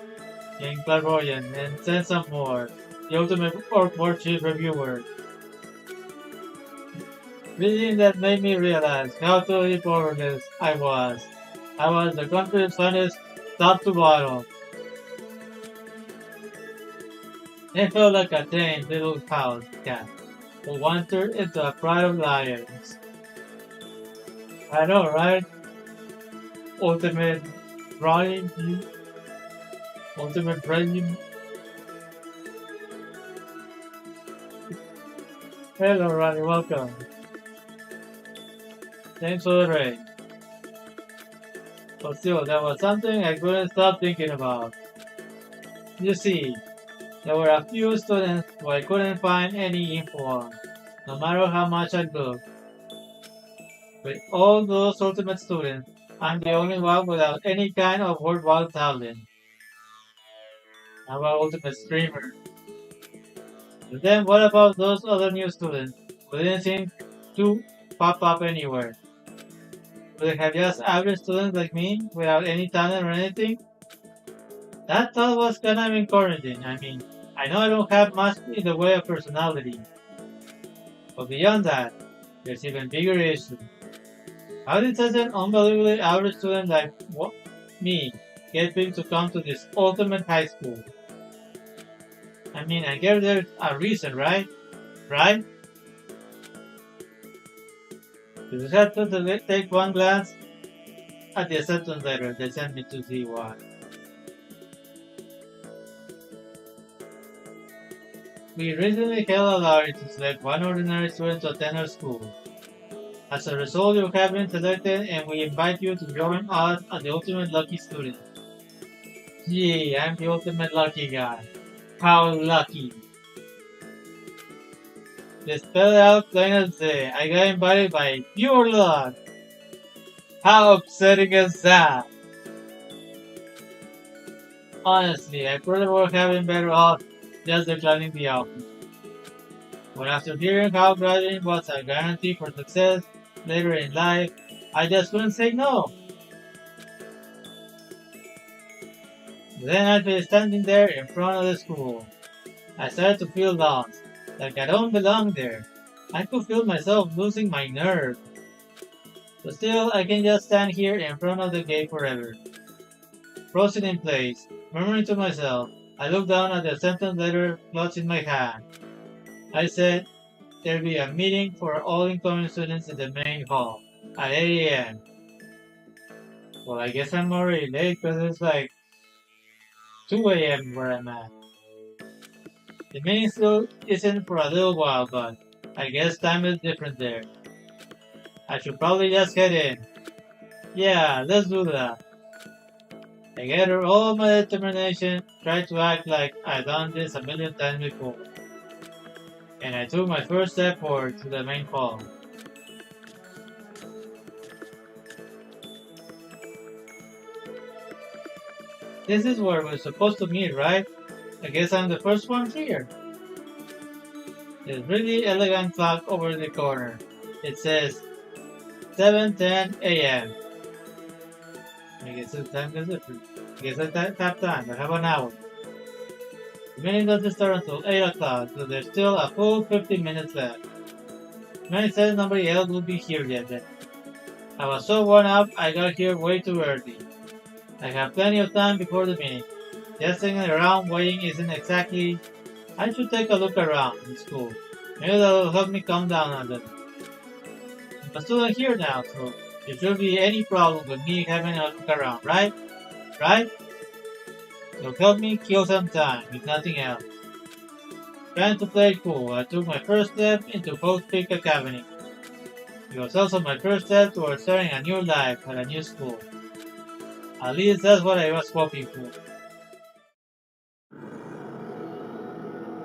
King Clairvoyant, and then some more, the ultimate Orc Warship reviewer. Reading that made me realize how totally powerless I was. I was the country's finest top to bottom. It felt like a tame little house cat who wandered into a pride of lions. I know, right? Ultimate Brian, Ultimate Brian. Hello, Ronnie, welcome. Thanks for the raid. But still, there was something I couldn't stop thinking about. You see, there were a few students who I couldn't find any info on, no matter how much I looked. With all those ultimate students, I'm the only one without any kind of worthwhile talent. I'm an ultimate streamer. But then what about those other new students who didn't seem to pop up anywhere? Would they have just average students like me without any talent or anything? That thought was kind of encouraging. I mean, I know I don't have much in the way of personality. But beyond that, there's even bigger issue. How did such an unbelievably average student like me get picked to come to this ultimate high school? I mean, I guess there's a reason, right? Right? You just have to take one glance at the acceptance letter they sent me to see why. We recently held a lottery to select one ordinary student to attend our school. As a result, you have been selected and we invite you to join us as the ultimate lucky student. Gee, I'm the ultimate lucky guy. How lucky! They spell it out plain as day. I got invited by pure luck. How upsetting is that? Honestly, I probably would have been better off just declining the offer. But after hearing how graduating was a guarantee for success later in life, I just couldn't say no. Then I'd be standing there in front of the school. I started to feel lost, like I don't belong there. I could feel myself losing my nerve. But still, I can just stand here in front of the gate forever. Frozen in place, murmuring to myself, I looked down at the acceptance letter clutched in my hand. I said there'd be a meeting for all incoming students in the main hall at 8 a.m. Well, I guess I'm already late because it's like 2 a.m. where I'm at. The meeting still isn't for a little while, but I guess time is different there. I should probably just head in. Yeah, let's do that. I gathered all my determination, tried to act like I'd done this a million times before. And I took my first step forward to the main hall. This is where we're supposed to meet, right? I guess I'm the first one here. There's really elegant clock over the corner. It says 7:10 a.m. I guess it's time is different. I guess I have time. I have an hour. The meeting doesn't start until 8 o'clock, so there's still a full 50 minutes left. Man said nobody else would be here yet then. I was so worn out, I got here way too early. I have plenty of time before the meeting. Just hanging around waiting isn't exactly... I should take a look around the school. Maybe that'll help me calm down a little. a student here now, so there shouldn't be any problem with me having a look around, right? Right? You'll help me kill some time, if nothing else. Trying to play it cool, I took my first step into Coast Peak Academy. It was also my first step towards starting a new life at a new school. At least that's what I was hoping for.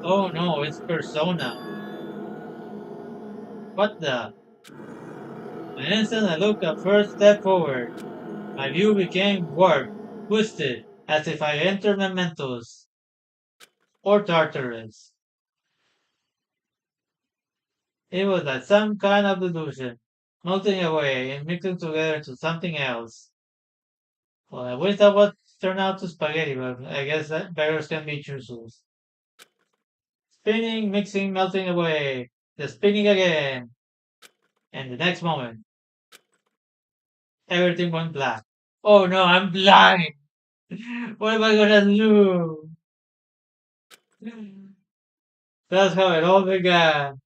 Oh no, it's Persona. What the? An instant I took a first step forward. My view became warped, twisted, as if I entered Mementos or Tartarus. It was like some kind of illusion, melting away and mixing together into something else. Well, I wish that would turn out to spaghetti, but I guess that beggars can be choosers. Spinning, mixing, melting away, the spinning again, and the next moment, everything went black. Oh no, I'm blind! What am I gonna do? That's how it all began,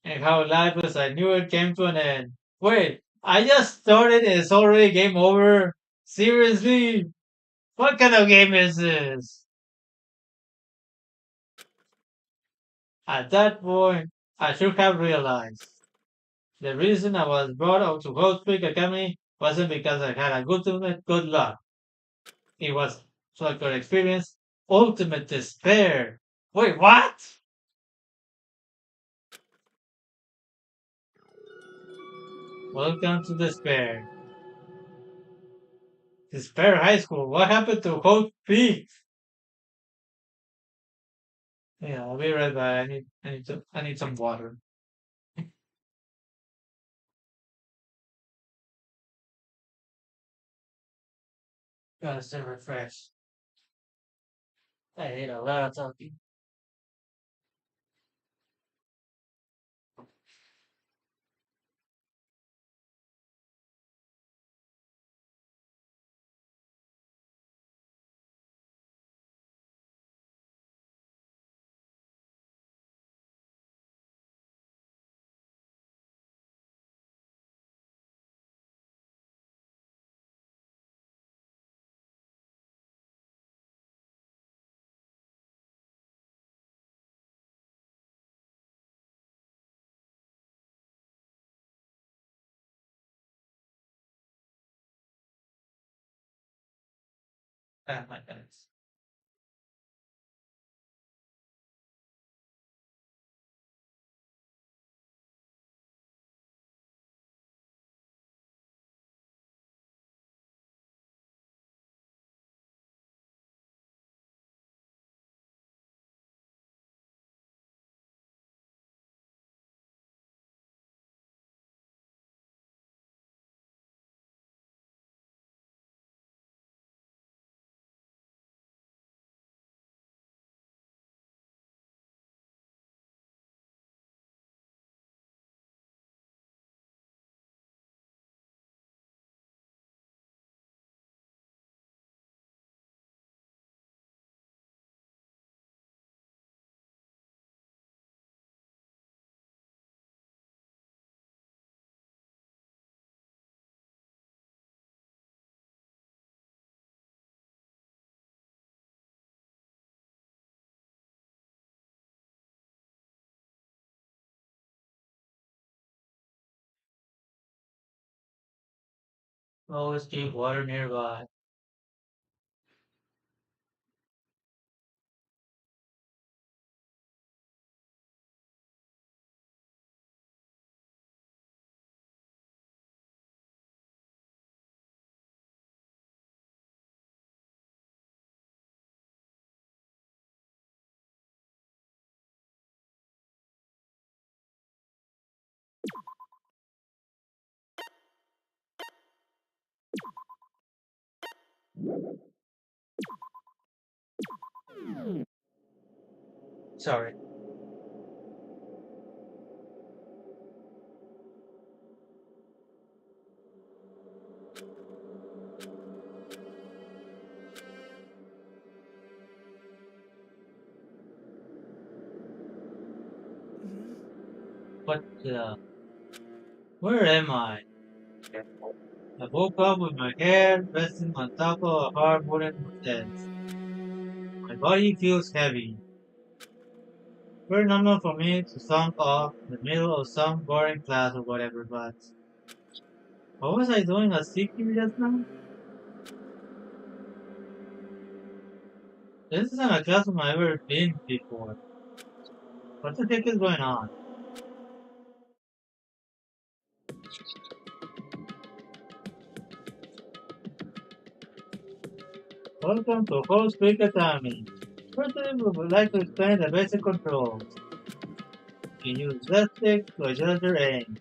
and how life as I knew it came to an end. Wait, I just started and it's already game over? Seriously? What kind of game is this? At that point, I should have realized. The reason I was brought out to Ghost Peak Academy wasn't because I had a good luck. It was so I could experience ultimate despair. Wait, what? Welcome to despair. Despair High School. What happened to Ghost Peak? Yeah, I'll be right back. I need some water. Gotta stay refreshed. I hate a lot of talking. Ah, my goodness. Always keep water nearby. Sorry. What the? Where am I? I woke up with my head resting on top of a hard wooden desk. My body feels heavy. Very normal for me to sunk off in the middle of some boring class or whatever, but what was I doing asleep here just now? This isn't a classroom I've ever been before. What the heck is going on? Welcome to Host Quick Academy. First, we would like to explain the basic controls. You can use left stick to adjust your aim.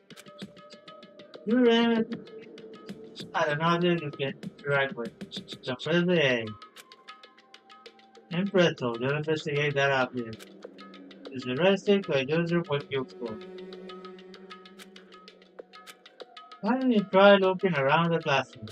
Your aim at an object you can interact with. So press the A. And presto, you'll investigate that object. Use the right stick to adjust your cube score. Finally, try looking around the classroom.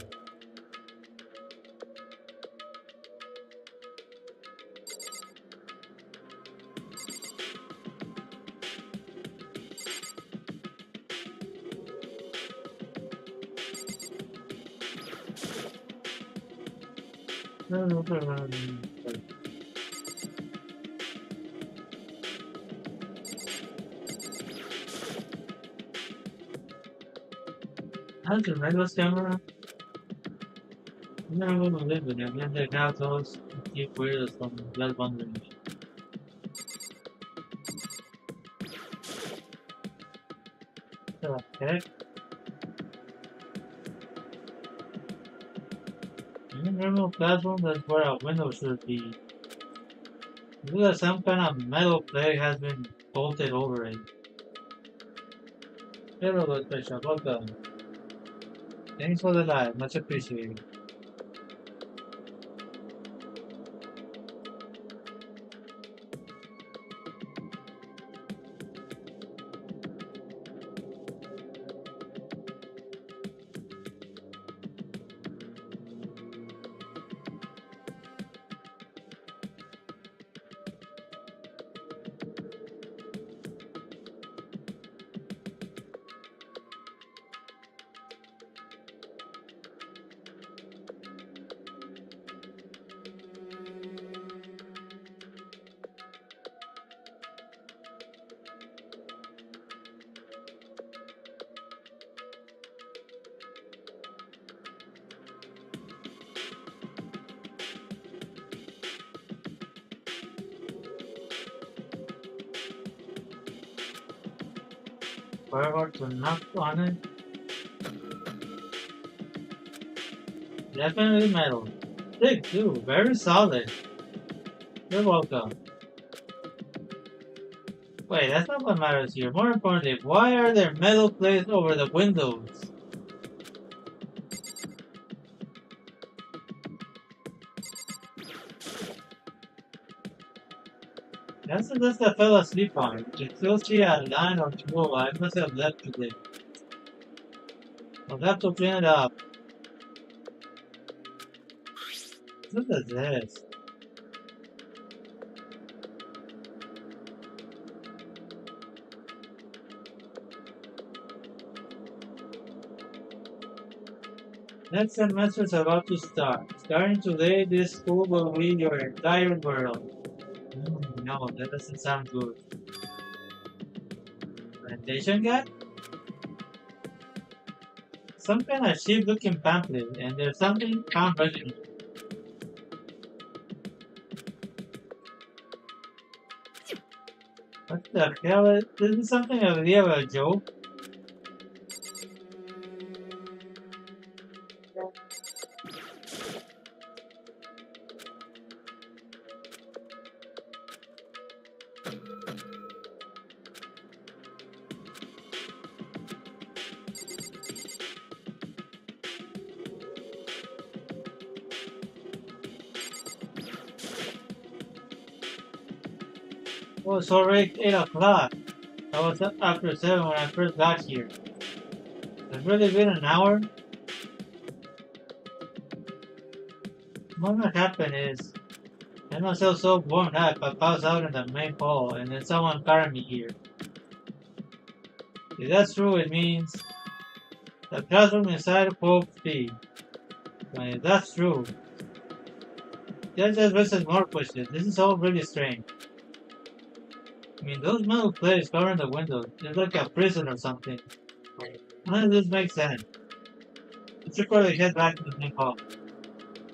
How's the Windows camera? I'm not going to live with them. And the assholes keep weird or something. Just wondering. What the heck? In a normal classroom, that's where a window should be. It looks like some kind of metal plate has been bolted over it. Hello, special. Welcome. Thanks for the live. Much appreciated. Forward to knock on it. Definitely metal. Thick too, very solid. You're welcome. Wait, that's not what matters here. More importantly, why are there metal plates over the windows? That's the desk I fell asleep on. You can still see a line or two. I must have left today. I'll have to clean it up. Look at this. Next semester is about to start. Starting today, this school will be your entire world. No, that doesn't sound good. Presentation guide? Some kind of cheap looking pamphlet, and there's something found written. What the hell? This is something of a joke? Oh, it's already 8 o'clock. That was after 7 when I first got here. It's really been an hour? What happened is, I myself so warmed up, I passed out in the main hall, and then someone carried me here. If that's true, it means the classroom inside Pope P. I mean, that's true. That just raises more questions. This is all really strange. I mean, those metal plates covering the windows, it's like a prison or something. None of this makes sense. We should probably head back to the main hall.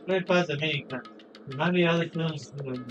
Right past the mini class. There might be other students too.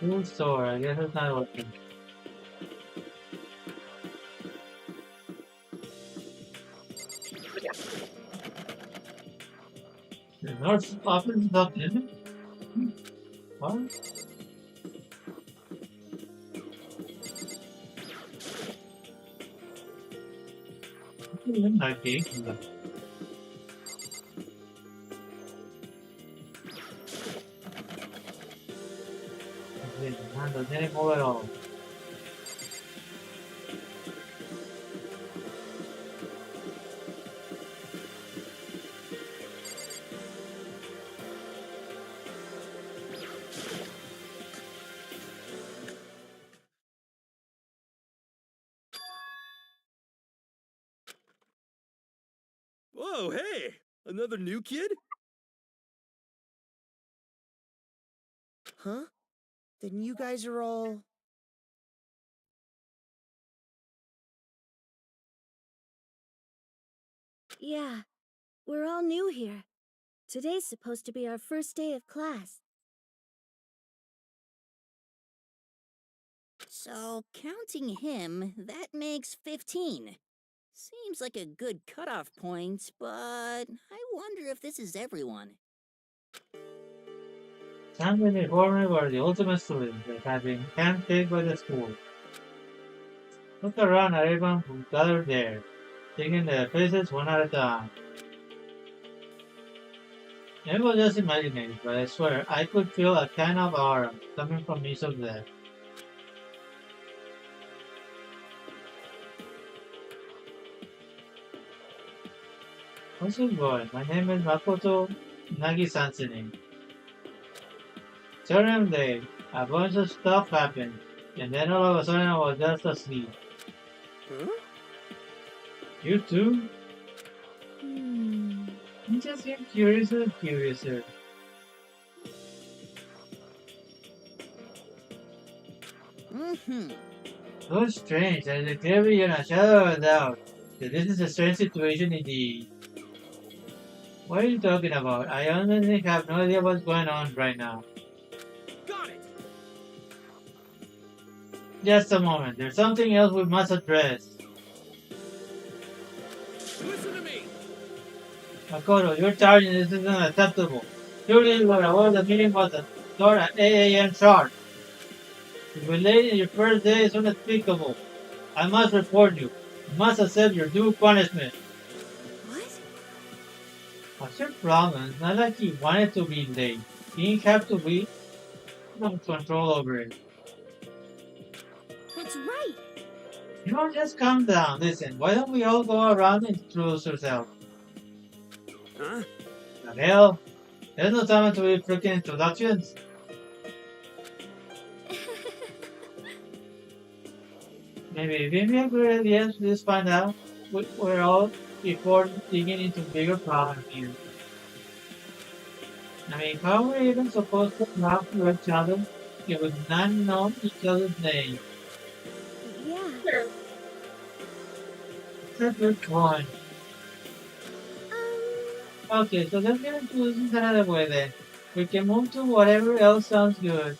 Cool store, I guess it's not working. The nurse office is not in it? What? Like this. No tiene moverlo. Whoa, hey! Another new kid? Huh? Then you guys are all... Yeah, we're all new here. Today's supposed to be our first day of class. So, counting him, that makes 15. Seems like a good cutoff point, but I wonder if this is everyone. Champion and Horner were the ultimate students that had been handpicked by the school. Look around at everyone who gathered there, taking their faces one at a time. It was just imaginary, but I swear I could feel a kind of aura coming from each of them. How's it going? My name is Makoto Nagi-Sansune. Certain day, a bunch of stuff happened, and then all of a sudden I was just asleep. Huh? You too? You just get curiouser and curiouser. So strange, there's clearly beyond a shadow of a doubt that this is a strange situation indeed. What are you talking about? I honestly have no idea what's going on right now. Got it! Just a moment, there's something else we must address. Listen to me! Makoto, your charging this isn't acceptable. Surely you were aware the meeting was to start at 8 a.m. sharp. To be late in your first day is unspeakable. I must report you. You must accept your due punishment. What's your problem? It's not like he wanted to be late. He didn't have to be some control over it. That's right. You know, just calm down. Listen, why don't we all go around and introduce ourselves? Huh? The hell? There's no time to be freaking introductions. Maybe we a good idea to just find out what we're all before digging into bigger problems here. I mean, how are we even supposed to talk to each other if we not know each other's names? Yeah. That's a good point. Okay, so let's get into this another way then. We can move to whatever else sounds good.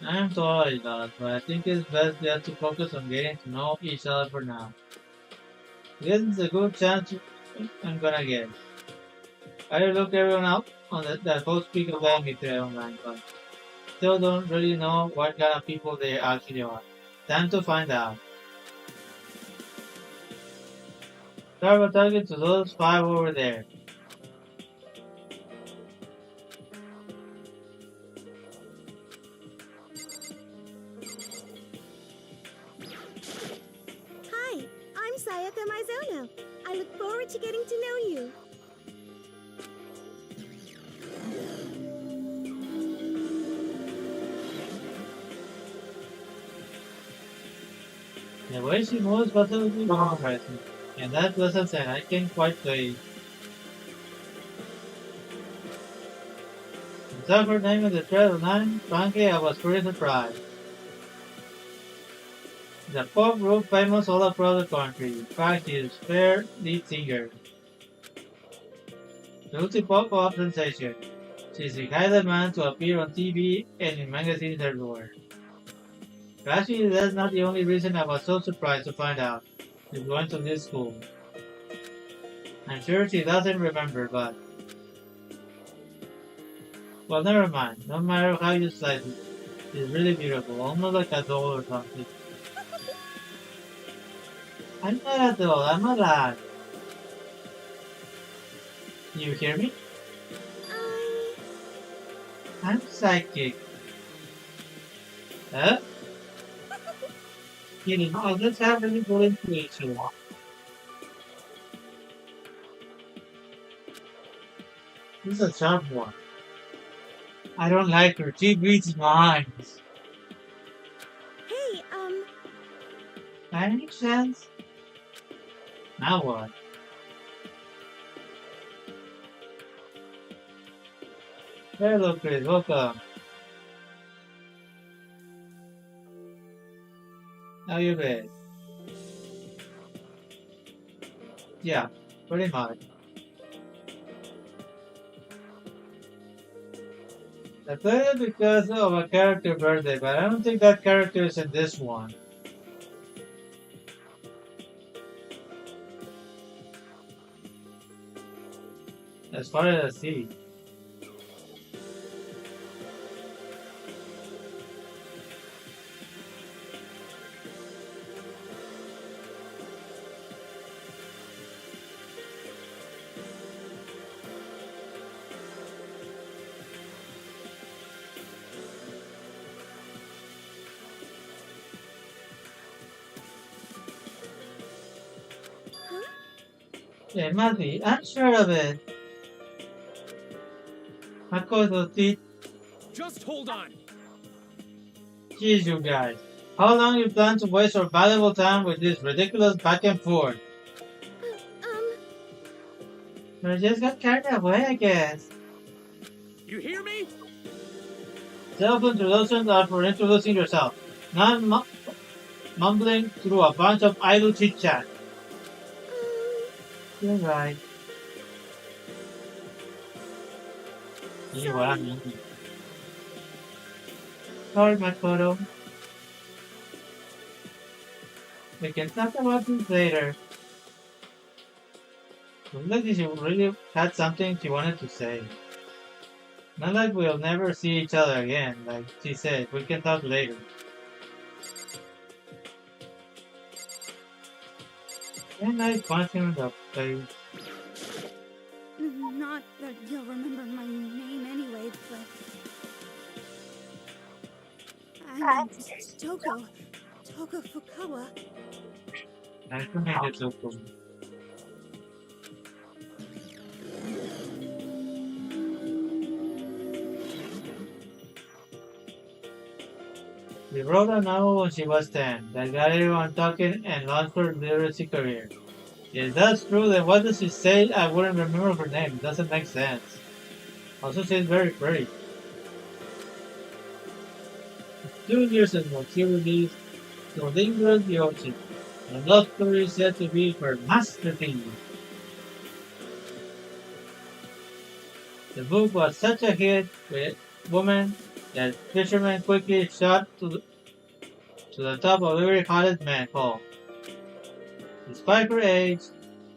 I'm totally lost, but I think it's best just to focus on getting to know each other for now. This is a good chance I'm gonna get. I look everyone up on that whole speak of language there online, but still don't really know what kind of people they actually are. Time to find out. Start a target to those 5 over there. Hi, I'm Sayaka Mizono. I look forward to getting to know you. The way she moves positively mesmerizing, and that doesn't say I can't quite play. I saw her name in the thread online, frankly I was pretty surprised. The pop group famous all across the country. In fact, she is fair lead singer. Multi-pop sensation. She's in high demand to appear on TV and in magazines everywhere. Actually, that's not the only reason I was so surprised to find out she's going to this school. I'm sure she doesn't remember, but... Well, never mind. No matter how you slice it, she's really beautiful, almost like a doll or something. I'm not a doll, I'm a lad. You hear me? I'm psychic. Huh? Kidding, oh, let's have really good intuition. This is a sharp one. I don't like her, she reads minds. Hey, By any chance? Now what? Hello, Chris, welcome. How you been? Yeah, pretty much. I played it because of a character birthday, but I don't think that character is in this one. As far as I see. Yeah, it must be. I'm sure of it. Hakusho teeth. Just hold on. Jeez, you guys. How long you plan to waste your valuable time with this ridiculous back and forth? I just got carried away, I guess. You hear me? Self-introductions are for introducing yourself, not mumbling through a bunch of idle chit-chat. You're right. See what I mean? Sorry, Makoto. We can talk about this later. Looks like she really had something she wanted to say. Not like we'll never see each other again, like she said, we can talk later. Can I punch him in the face? not that you'll remember my name anyway, but... I'm Toko Fukawa. Nice to meet you, Toko. She wrote a novel when she was 10 that got everyone talking and launched her literacy career. If that's true, then what does she say I wouldn't remember her name? It doesn't make sense. Also, she's very pretty. 2 years ago, she released The Lingers the Ocean, a love story said to be her masterpiece. The book was such a hit with women That fisherman quickly shot to the top of every hottest man call. Despite her age,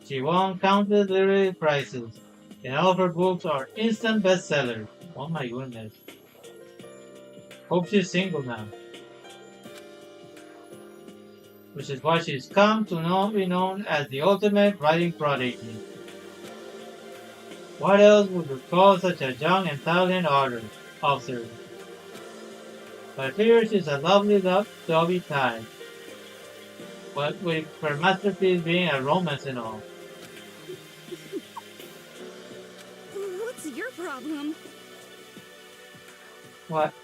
she won countless literary prizes, and all of her books are instant bestsellers. Oh my goodness. Hope she's single now. Which is why she's come to be known as the ultimate writing prodigy. What else would you call such a young and talented author? But I figure she's a lovely dovey type. But with her masterpiece being a romance and all. What's your problem? What?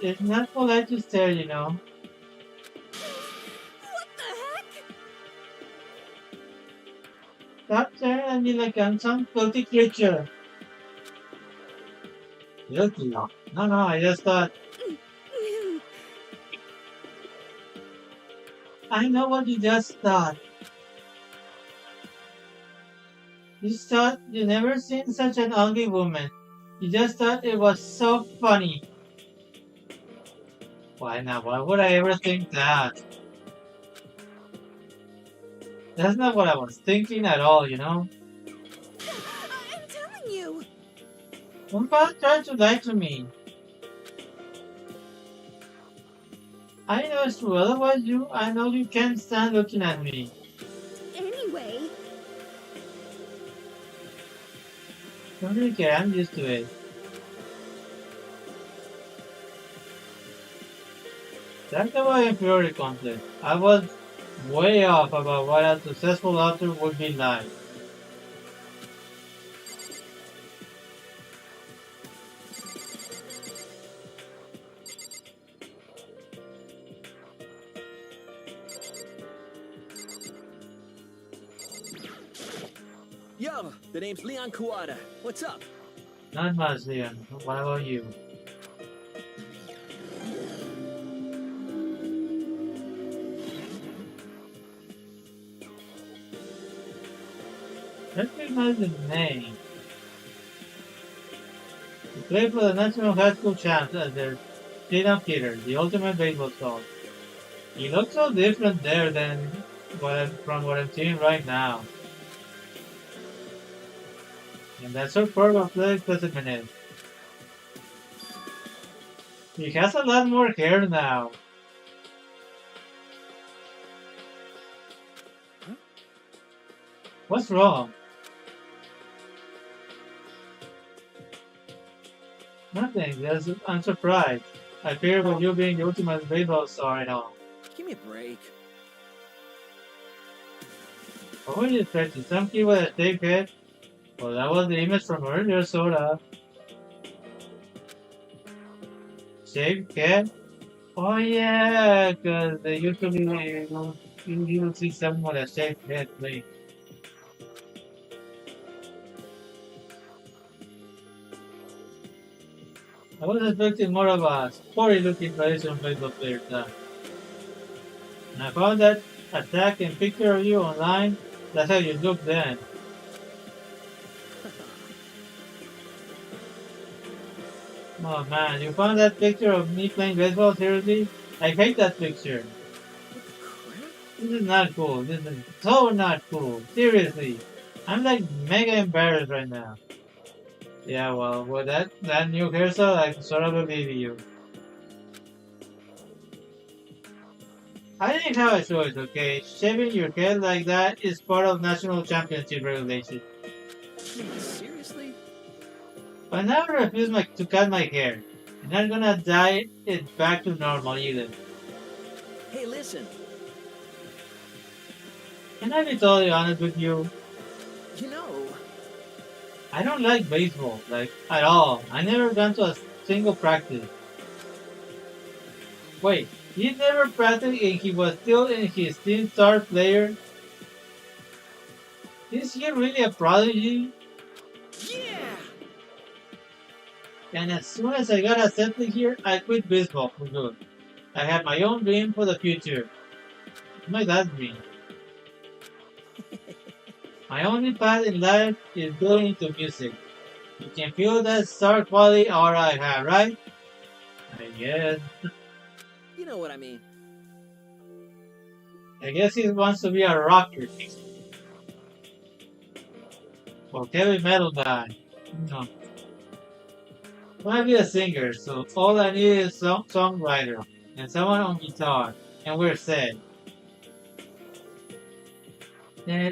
It's not polite to stare, you know. What the heck? Stop staring at me like I'm some filthy creature. Guilty? No, I just thought. I know what you just thought. You just thought you never seen such an ugly woman. You just thought it was so funny. Why now? Why would I ever think that? That's not what I was thinking at all, you know? I'm telling you. Don't try to lie to me. I know it's true, otherwise I know you can't stand looking at me. Anyway. Don't really care, I'm used to it. That's about inferiority complex. I was way off about what a successful author would be like. Yo, the name's Leon Kawada. What's up? Not much, Leon. What about you? Recognize his name. He played for the National High School Champs as their Tina Peter, the ultimate baseball star. He looks so different there from what I'm seeing right now. And that's how poor athletic specimen is. He has a lot more hair now. What's wrong? Nothing, I'm surprised. I figured with you being the ultimate baseball star and all. Give me a break. What were you expecting? Some kid with a shaved head? Well, that was the image from earlier, sorta. Shaved head? Oh yeah, because they usually you don't see someone with a shaved head playing. I was expecting more of a sporty looking traditional baseball player now. And I found that attack and picture of you online, that's how you look then. Oh man, you found that picture of me playing baseball? Seriously? I hate that picture. This is not cool. This is so not cool. Seriously. I'm like mega embarrassed right now. Yeah, well, with that new hairstyle, I sort of believe you. I didn't have a choice, okay? Shaving your head like that is part of national championship regulation. Seriously? But now I refuse to cut my hair. And I'm gonna dye it back to normal either. Hey, listen. Can I be totally honest with you? You know, I don't like baseball, like, at all. I never gone to a single practice. Wait, he never practiced and he was still in his team star player? Is he really a prodigy? yeah! And as soon as I got accepted here, I quit baseball for good. I have my own dream for the future. My dad's dream. My only path in life is going into music. You can feel that star quality aura I have, right? I guess. You know what I mean. I guess he wants to be a rocker. Or heavy metal guy. No. I want to be a singer, so all I need is a songwriter and someone on guitar, and we're set. I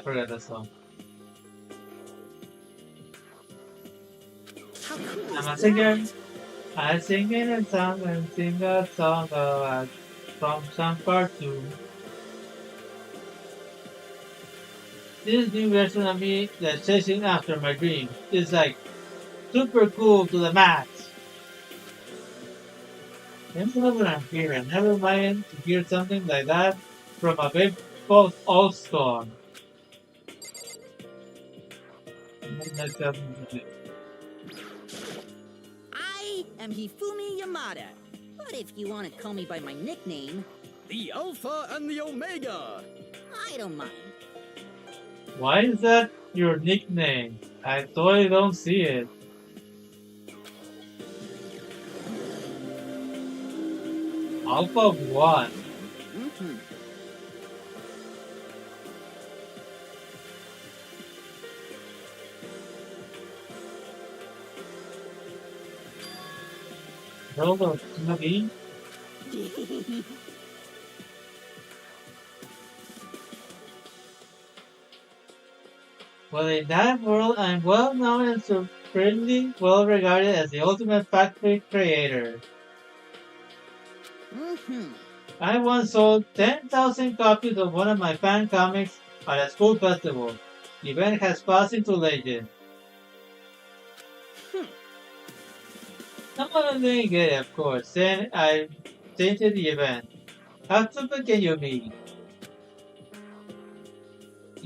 forgot the song. How cool I'm is a that? singer. I sing in a song and sing a song from some cartoon. This new version of me that's chasing after my dream is like super cool to the max. That's not what I'm hearing. Never mind to hear something like that from a big both all star. I am Hifumi Yamada. But if you want to call me by my nickname, The Alpha and the Omega. I don't mind. Why is that your nickname? I totally don't see it. Alpha 1. Mm-hmm. World of Tsunami? Well, in that world, I'm well known and supremely well regarded as the ultimate factory creator. Mm-hmm. I once sold 10,000 copies of one of my fan comics at a school festival. The event has passed into legend. Someone didn't get it, of course. Then I tainted the event. How stupid can you be?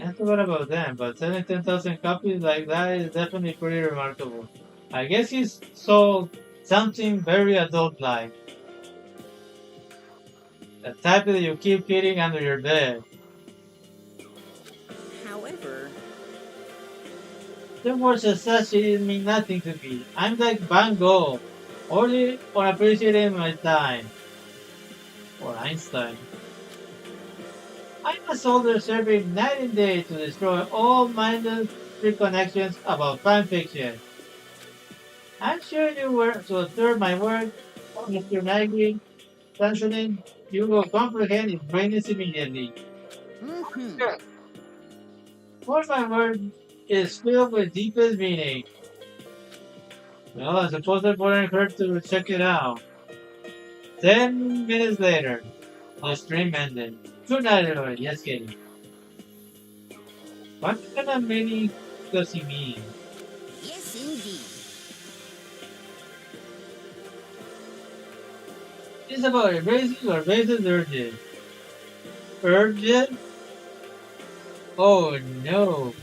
I forgot about them, but selling 10,000 copies like that is definitely pretty remarkable. I guess he's sold something very adult-like. The type that you keep hiding under your bed. However, The word success mean nothing to me. I'm like Van Gogh, only on appreciating my time. Or Einstein. I'm a soldier serving night and day to destroy all mindless reconnections about fanfiction. I'm sure you were to observe my work, Mr. Nagui, Tansanin, you will comprehend its greatness immediately. mm-hmm. For my word is filled with deepest meaning. Well, I suppose it wouldn't hurt to check it out. 10 minutes later, the stream ended. Good night, everyone. Yes, kidding. What kind of meaning does he mean? Yes, indeed. It's about erasing or racist urges. Urges? Oh no.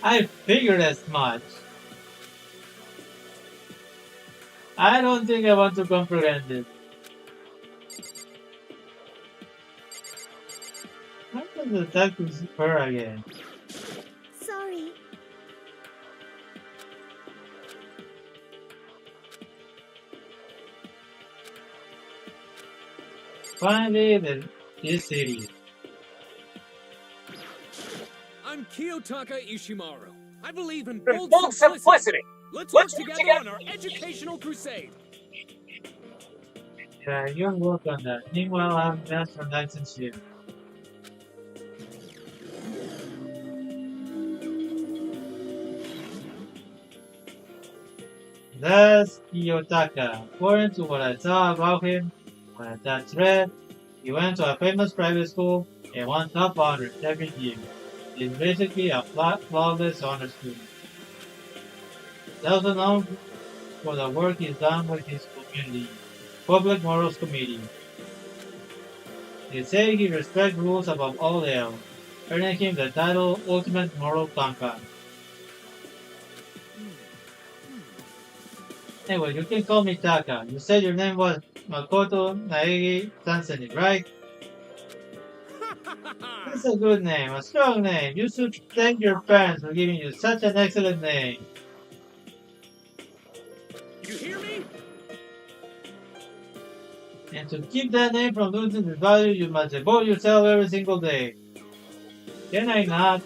I figured as much. I don't think I want to comprehend it. How does the tactics her again? Sorry. Finally, this city. I'm Kiyotaka Ishimaru. I believe in Bold bold simplicity. Let's work together on our educational crusade. Yeah, you'll work on that. Meanwhile, I'm just from licensure. That's Kiyotaka. According to what I saw about him when I touched red, he went to a famous private school and won top honors every year. He's basically a flawless honor student. He's also known for the work he's done with his community, Public Morals Committee. They say he respects rules above all else, earning him the title Ultimate Moral Compass. Anyway, you can call me Taka. You said your name was Makoto Naegi Tanseni, right? That's a good name, a strong name. You should thank your parents for giving you such an excellent name. You hear me? And to keep that name from losing its value, you must devote yourself every single day. Can I not?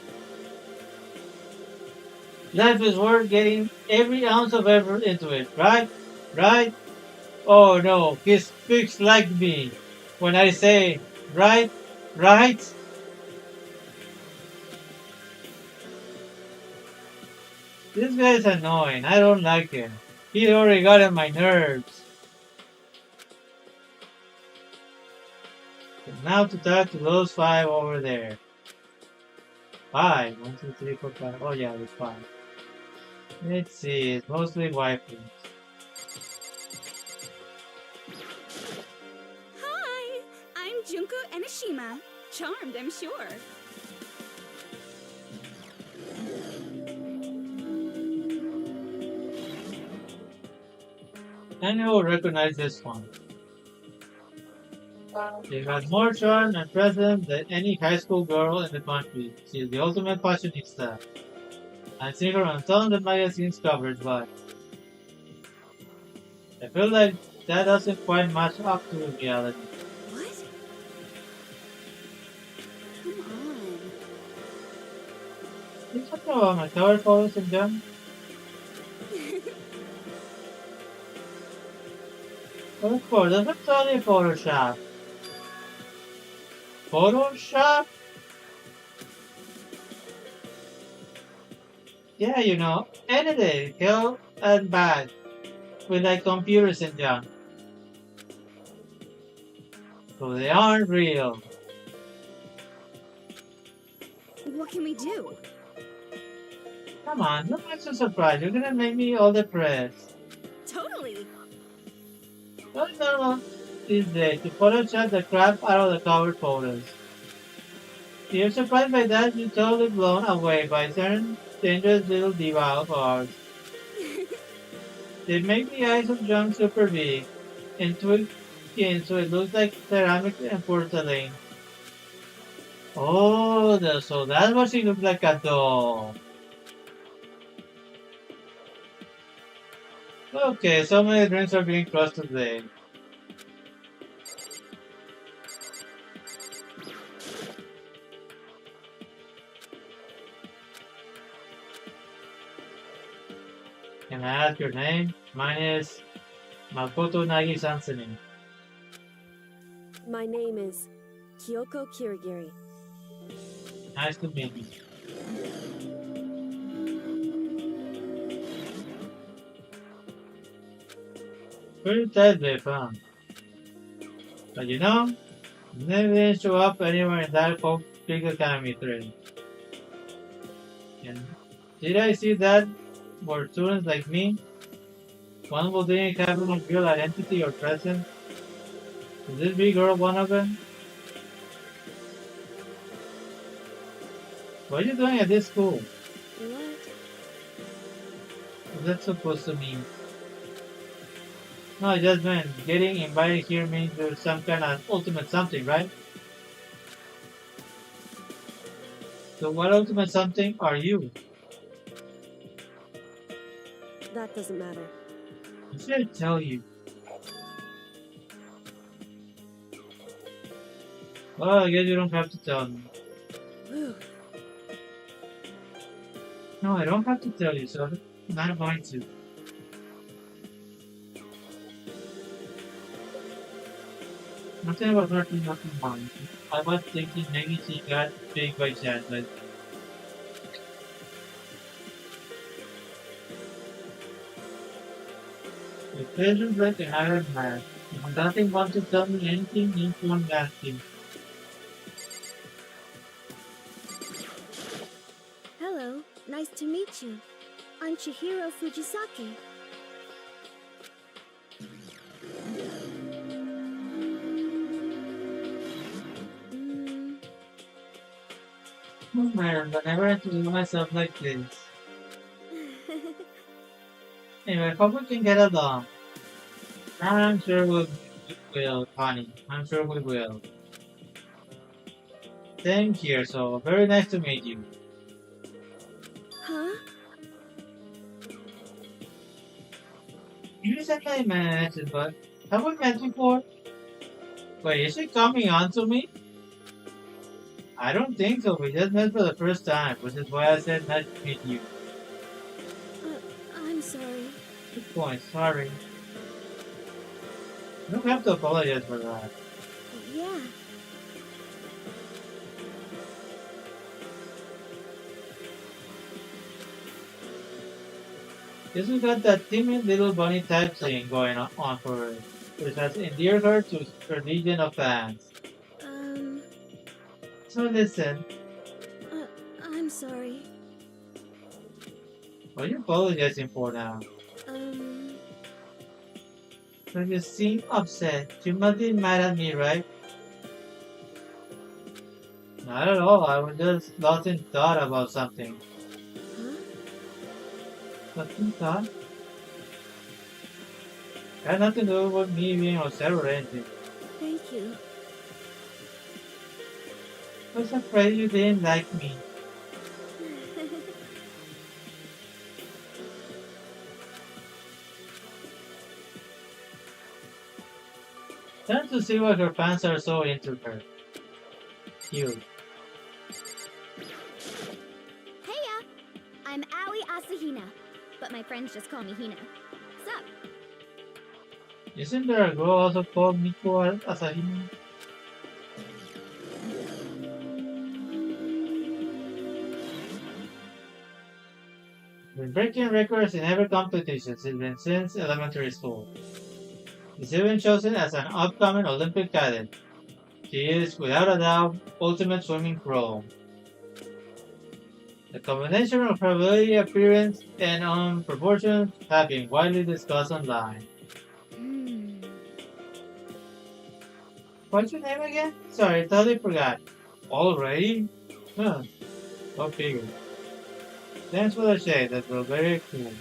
Life is worth getting every ounce of effort into it, right? Right? Oh no, he speaks like me. When I say, right? Right? This guy is annoying. I don't like him. He already got on my nerves. And now to talk to those 5 over there. 5? 1, 2, 3, 4, 5. Oh yeah, there's 5. Let's see, it's mostly waifus. Hi, I'm Junko Enoshima. Charmed, I'm sure. And you will recognize this one. She has more charm and presence than any high school girl in the country. She is the ultimate fashionista. I've seen her on tons of magazines covers, but I feel like that doesn't quite match up to reality. What? Come on. You talking about my cover photos and junk? Of course, that's totally Photoshop. Photoshop? Yeah, you know, edited, good and bad, with like computers and junk. So they aren't real. What can we do? Come on, don't act so surprised. You're gonna make me all depressed. Totally. What's normal these days to Photoshop the crap out of the cover photos. If you're surprised by that, you're totally blown away by certain dangerous little diva of ours. They make the eyes of junk super big and twig skin so it looks like ceramic and porcelain. Oh, so that's what she looks like a doll. Okay, so many drinks are being crossed today. Can I ask your name? Mine is Makoto Nagi Sansune. My name is Kyoko Kirigiri. Nice to meet you. Pretty tight they found. But you know, they didn't show up anywhere in that folk big academy thread. And did I see that for students like me? One who didn't have a real identity or presence? Is this big girl one of them? What are you doing at this school? What? What's that supposed to mean? No, I just meant getting invited here means there's some kind of ultimate something, right? So what ultimate something are you? That doesn't matter. I should tell you. Well, I guess you don't have to tell me. Whew. No, I don't have to tell you, so I'm not going to. Nothing about hurting, nothing wrong. I was thinking maybe she got big by chance, but it feels like an Iron Man. If nothing wants to tell me anything, you won't ask him. Hello, nice to meet you. I'm Chihiro Fujisake. Oh man, but I never had to do myself like this. Anyway, I hope we can get along. I'm sure we will, honey. I'm sure we will. Thank you, so very nice to meet you. Huh? You sent my message, but have we met before? Wait, is she coming on to me? I don't think so. We just met for the first time, which is why I said nice to meet you. I'm sorry. Good point, sorry. You don't have to apologize for that. Yeah. She's got that timid little bunny type thing going on for her, which has endeared her to her legion of fans. So listen, I'm sorry. what are you apologizing for now? When you seem upset, you must be mad at me, right? Not at all, I was just lost in thought about something. Lost in thought? It had nothing to do with me being upset or anything. Thank you. I was afraid you didn't like me. Time to see why her fans are so into her. Cute. Heya! I'm Aoi Asahina, but my friends just call me Hina. Sup? Isn't there a girl also called Miko Asahina? Been breaking records in every competition since elementary school. She's even chosen as an upcoming Olympic cadet. She is, without a doubt, ultimate swimming pro. The combination of her ability, appearance, and proportions have been widely discussed online. What's your name again? Sorry, I totally forgot. Already? Huh. Go figure. Thanks for the shade, that was very cool.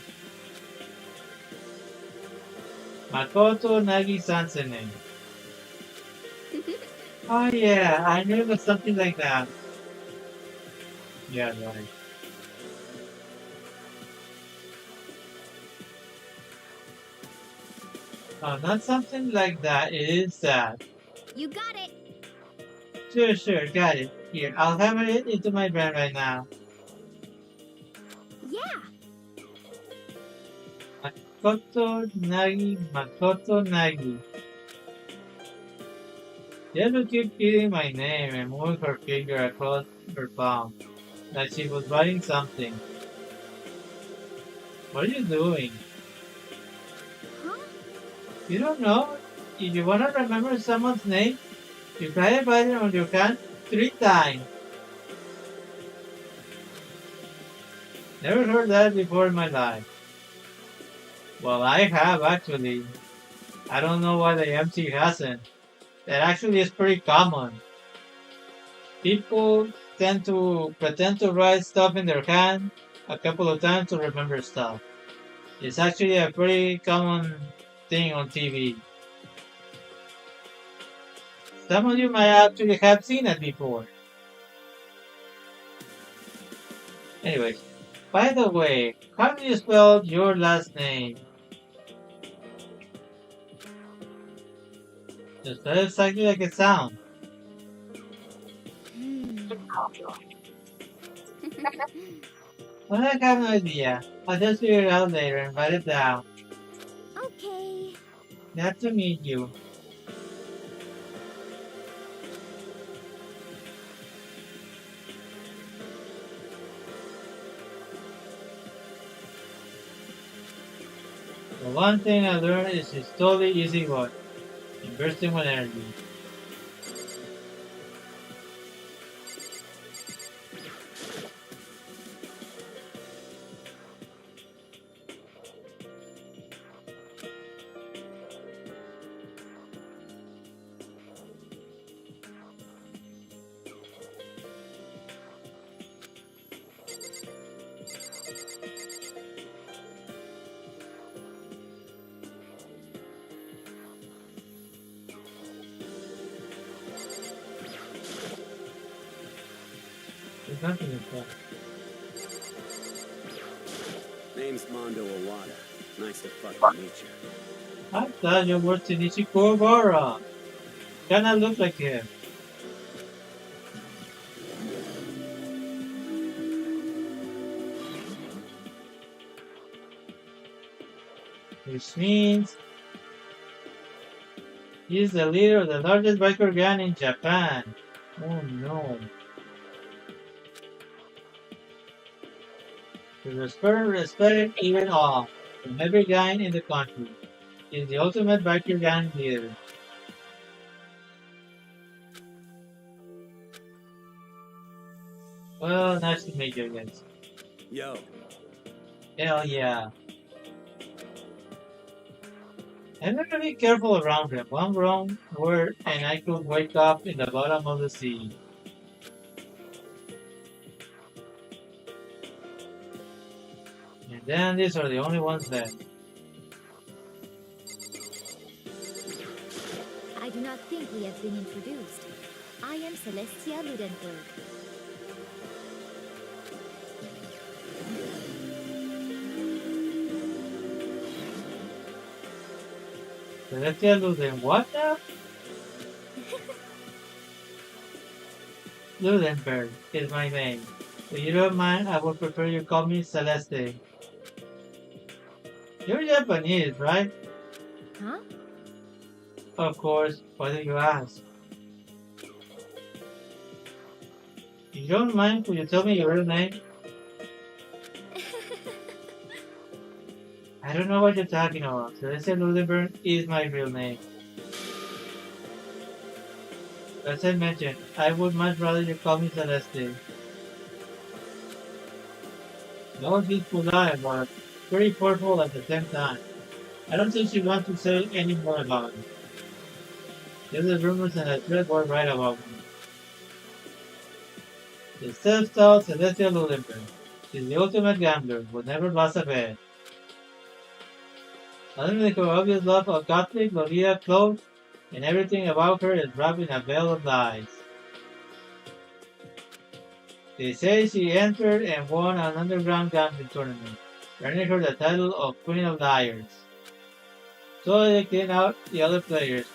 Makoto Nagi-san's name. Oh yeah, I knew it was something like that. Yeah, right. Not something like that, it is that. You got it! Sure, got it. Here, I'll hammer it into my brain right now. Yeah! Makoto Nagi. Yellow keep hitting my name and moving her finger across her palm, like she was writing something. What are you doing? Huh? You don't know? If you wanna remember someone's name, you try to write it on your hand 3 times. Never heard that before in my life. Well, I have actually. I don't know why the MC hasn't. That actually is pretty common. People tend to pretend to write stuff in their hand a couple of times to remember stuff. It's actually a pretty common thing on TV. Some of you might actually have seen it before. Anyways, by the way, how do you spell your last name? Just spell it exactly like it sounds. Well, I have no idea. I'll just figure it out later and write it down. Okay. Glad to meet you. The one thing I learned is it's totally easy going, and bursting with energy. There's nothing in that. Name's Mondo Iwata. Nice to fucking meet you. I thought you were Shinichi Kuwabara. Kinda look like him. Which means he's the leader of the largest biker gang in Japan. Oh no. He was respected even awe from every gang in the country. He's the ultimate biker gang leader. Well, nice to meet you guys. Yo. Hell yeah. I'm really careful around him. One wrong word and I could wake up in the bottom of the sea. And then these are the only ones left. I do not think we have been introduced. I am Celestia Ludenberg. Celestia Luden, what now? Ludenberg is my name. If you don't mind, I would prefer you call me Celeste. You're Japanese, right? Huh? Of course, why do you ask? If you don't mind, could you tell me your real name? I don't know what you're talking about. Celeste Ludenberg is my real name. As I mentioned, I would much rather you call me Celeste. Don't be polite, but pretty forceful at the same time. I don't think she wants to say any more about it. There's the rumors and the thread were right about me. The self-styled Celestia Ludenberg is the ultimate gambler who never lost a bet. Other than her obvious love of gothic, Lolita clothes, and everything about her is wrapped in a veil of lies. They say she entered and won an underground gambling tournament, earning her the title of Queen of Liars. So they clean out the other players,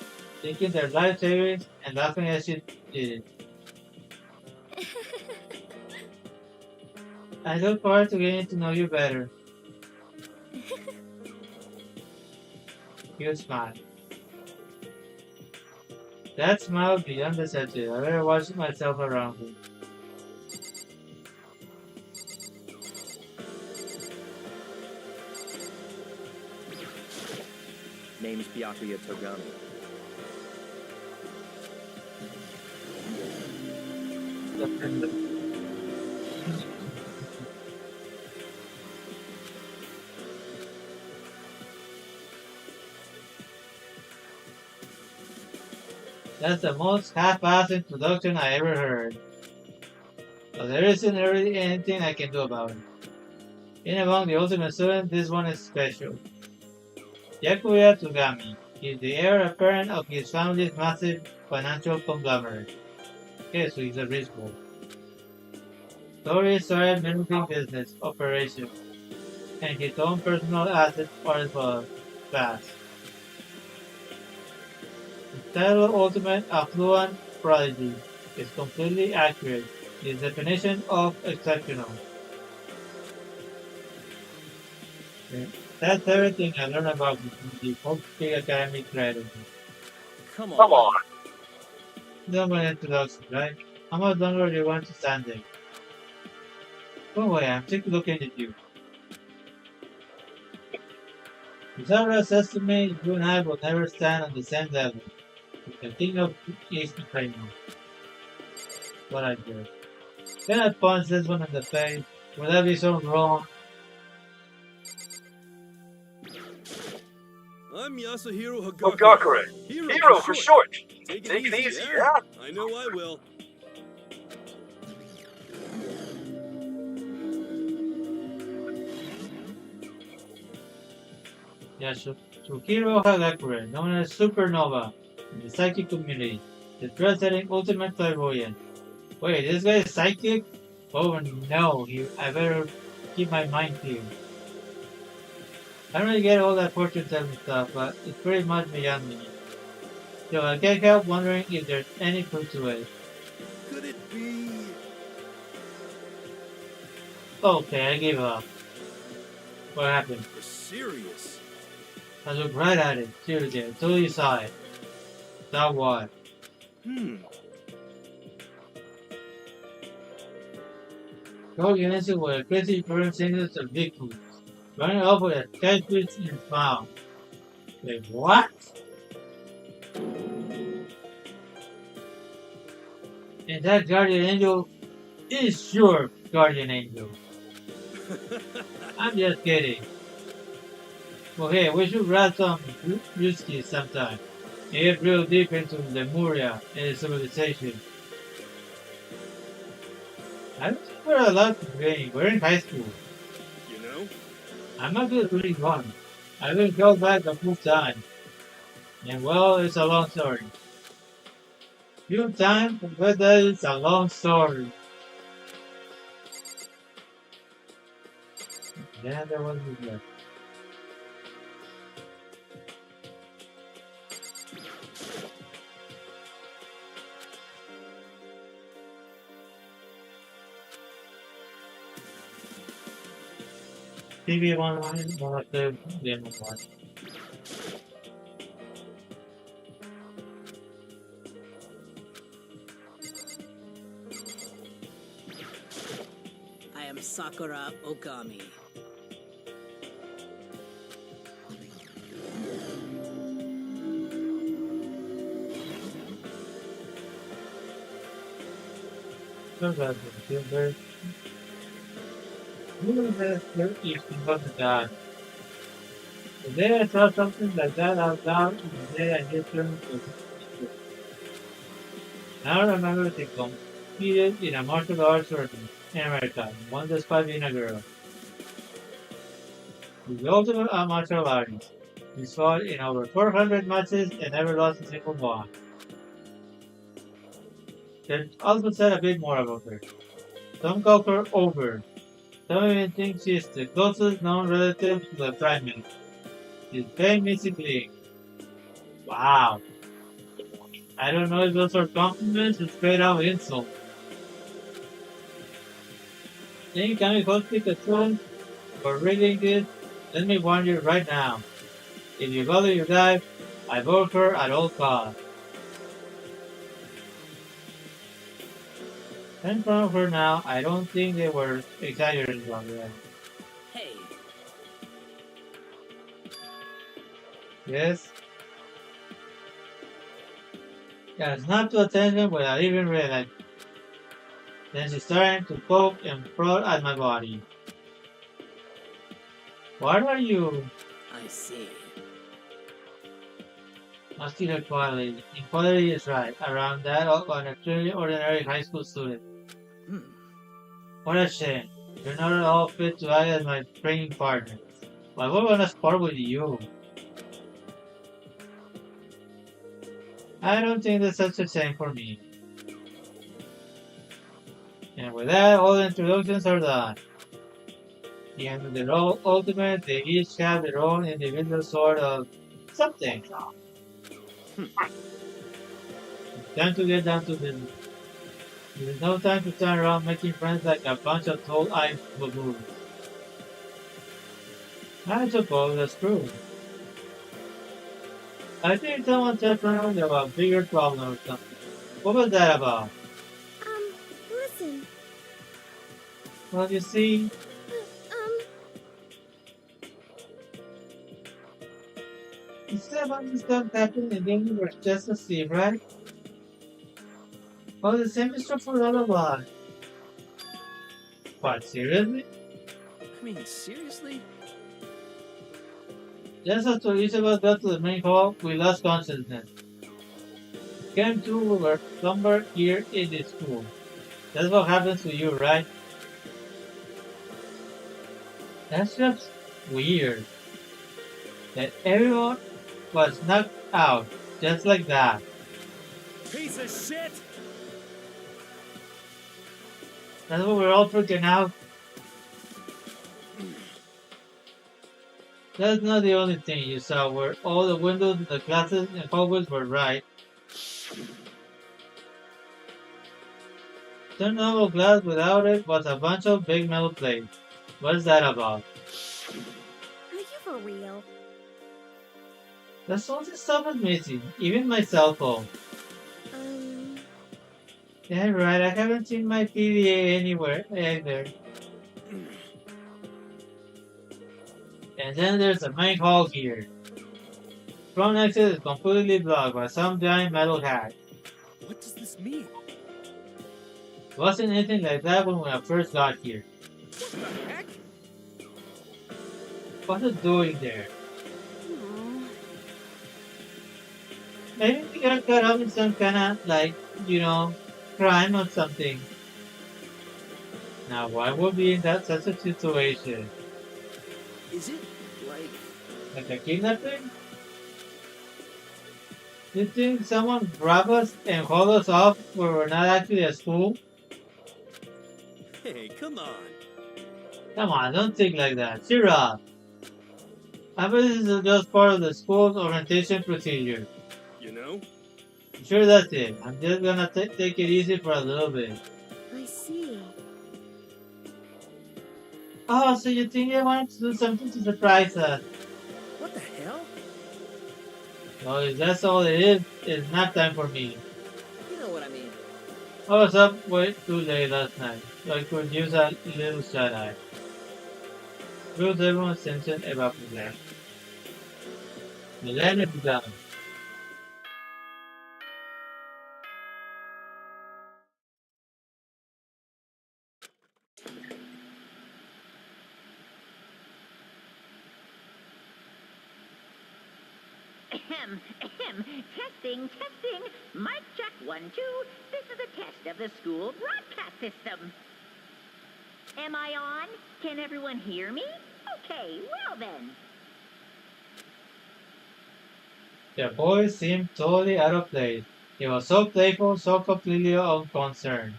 taking their life savings and laughing as she did it. I look forward to getting to know you better. You smile. That smile beyond deceptive. I better watch myself around her. Name's Byakuya Togami. That's the most half-assed introduction I ever heard. But there isn't really anything I can do about it. Being among the ultimate students, this one is special. Byakuya Togami is the heir apparent of his family's massive financial conglomerate. Okay, so he's a rich boy. Tori started managing business operations, and his own personal assets are as well vast. The title Ultimate Affluent Prodigy is completely accurate. His definition of exceptional. That's everything I learned about the Big academic writing. Come on. Come on. No more introduction, right? How much longer do you want to stand there? Go away, I'm sick of looking at you. Zara says to me, you and I will never stand on the same level. We continue to right now. What I do. Then I punch this one in the face. Would that be so wrong? I'm Yasuhiro Hagakure. Hero for short. Take Take it easy, yeah? yeah? I know I will. Yasuhiro Hagakure, known as Supernova in the psychic community, the threat-setting ultimate clairvoyant. Wait, this guy is psychic? Oh no, I better keep my mind clear. I don't really get all that fortune telling stuff, but it's pretty much beyond me. So I can't help wondering if there's any truth to it. Could it be? Okay, I give up. What happened? You're serious? I looked right at it. Seriously, I totally saw it. Saw what? Going into with a crazy bird singles of Bigfoot, running off with a catfish in his mouth. Wait, what? And that guardian angel is your guardian angel. I'm just kidding. Okay, we should grab some whiskey sometime and get real deep into Lemuria and its civilization. I don't think we're allowed to drink. We're in high school. You know? I'm not good at reading one. I've been called back a few times. And well, it's a long story. Few times, but that is a long story. Yeah, there was this left. TV online, one of the game online. I am Sakura Okami. So glad to feel very. Who is that if about to die? The day I saw something like that out loud is the day I get turned to Now I remember they competed in a martial arts tournament in America, won despite being a girl. He's the ultimate martial artist. He's fought in over 400 matches and never lost a single one. They also said a bit more about her. Some call her over. Some even think she's the closest known relative to the Prime Minister. She's paying Missy Bling. Wow. I don't know if those are compliments or straight out insults. Think can we host the tune for reading this? Let me warn you right now. If you value your life, I vote her at all costs. In front of her now, I don't think they were exaggerating about that. Hey. Yes? Yeah, snap to attention without even realizing. Then she started to poke and prod at my body. What are you? I see. Muscular quality. Equality is right. Around that of an extremely ordinary high school student. What a shame. You're not at all fit to act as my training partner. Why would I want to spar with you? I don't think that's such a shame for me. And with that, all the introductions are done. And they're all ultimate, they each have their own individual sort of something. It's time to get down to business. There's no time to turn around making friends like a bunch of toad-eyed baboons. I suppose that's true. I think someone said something about a bigger problem or something. What was that about? Listen. Well, you see, you said a bunch of stuff happened and then you were just asleep, right? Well, the same is true for all of us. What, seriously? I mean, seriously? Just after each of us got to the main hall, we lost consciousness. Came to, we were somewhere here in the school. That's what happens to you, right? That's just weird. That everyone was knocked out just like that. Piece of shit! That's what we're all freaking out. That's not the only thing you saw where all the windows in the classes and hallways were right. The normal glass without it was a bunch of big metal plates. What's that about? Are you for real? That's all the stuff is missing, even my cell phone. Yeah, right, I haven't seen my PDA anywhere either. And then there's the main hall here. Front exit is completely blocked by some giant metal hack. What does this mean? Wasn't anything like that when I first got here. What the heck? What's it doing there? Maybe we got caught up in some kind of, like, crime or something. Now, why would we in that such a situation? Is it Like a kidnapping? You think someone grab us and hold us off where we're not actually at school? Hey, come on. Come on, don't think like that. Cheer up. I bet this is just part of the school's orientation procedure. You know? Sure, that's it. I'm just gonna take it easy for a little bit. I see. Oh, so you think I wanted to do something to surprise us? What the hell? Well, if that's all it is, it's nap time for me. You know what I mean. I was up way too late last night, so I could use a little shut-eye. Rules everyone's tension evaporated. The land is down. Ahem, ahem. Testing, testing. Mic check 1, 2. This is a test of the school broadcast system. Am I on? Can everyone hear me? Okay, well then. The boy seemed totally out of place. He was so playful, so completely unconcerned.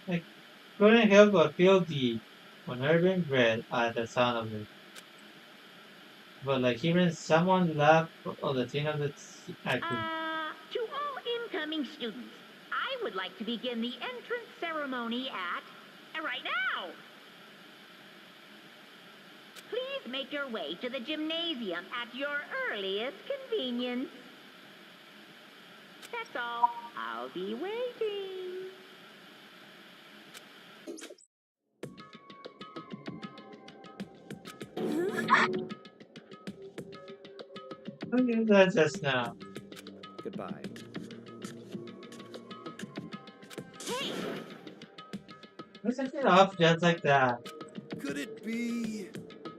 I couldn't help but feel the unnerving dread at the sound of it. But like hearing someone laugh on the thing of the acting. To all incoming students, I would like to begin the entrance ceremony at right now. Please make your way to the gymnasium at your earliest convenience. That's all. I'll be waiting. Look at that just now. Goodbye. Let's take it off just like that. Could it be?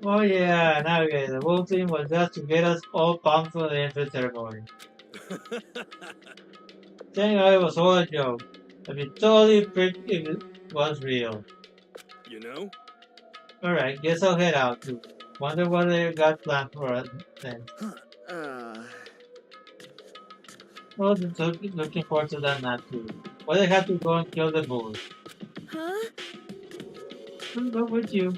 Oh yeah, now we get it. The whole thing was just to get us all pumped for the entrance ceremony. Thank God it was all a joke. I'd be totally freaked if it was real. You know? Alright, guess I'll head out too. Wonder what they got planned for us then. Oh, looking forward to that nap too. Why they have to go and kill the bulls? Huh? I'll go with you.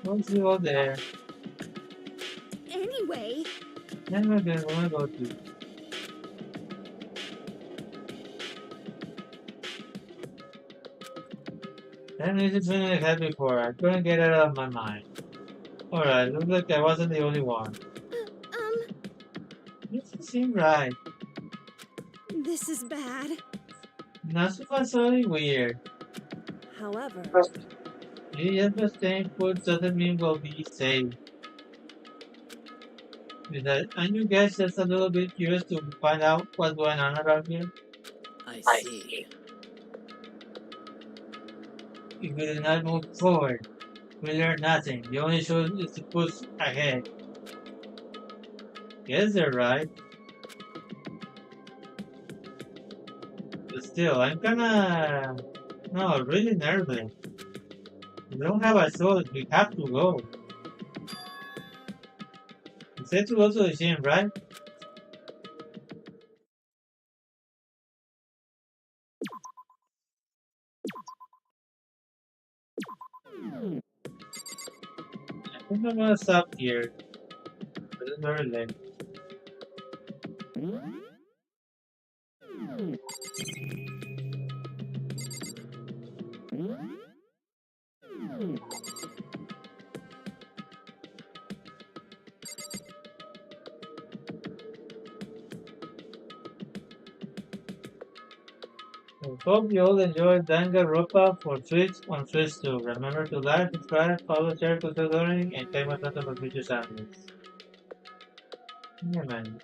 We'll see you all there. Anyway. Then we're gonna go too. That music feeling I had before. I couldn't get it out of my mind. Alright, looks like I wasn't the only one. It doesn't seem right. This is bad. Not so necessarily weird. However, You just staying put doesn't mean we'll be safe. Aren't you guys just a little bit curious to find out what's going on around here? I see. If we do not move forward, we learn nothing. The only choice is to push ahead. Guess they're right. But still, I'm really nervous. We don't have a choice, we have to go. We said to go to the gym, right? I think I'm gonna stop here. This is very late. I hope you all enjoyed Dangaroppa for Switch on Switch 2. Remember to like, subscribe, follow, share, consider donating, and claim my content for future samples. Yeah, man.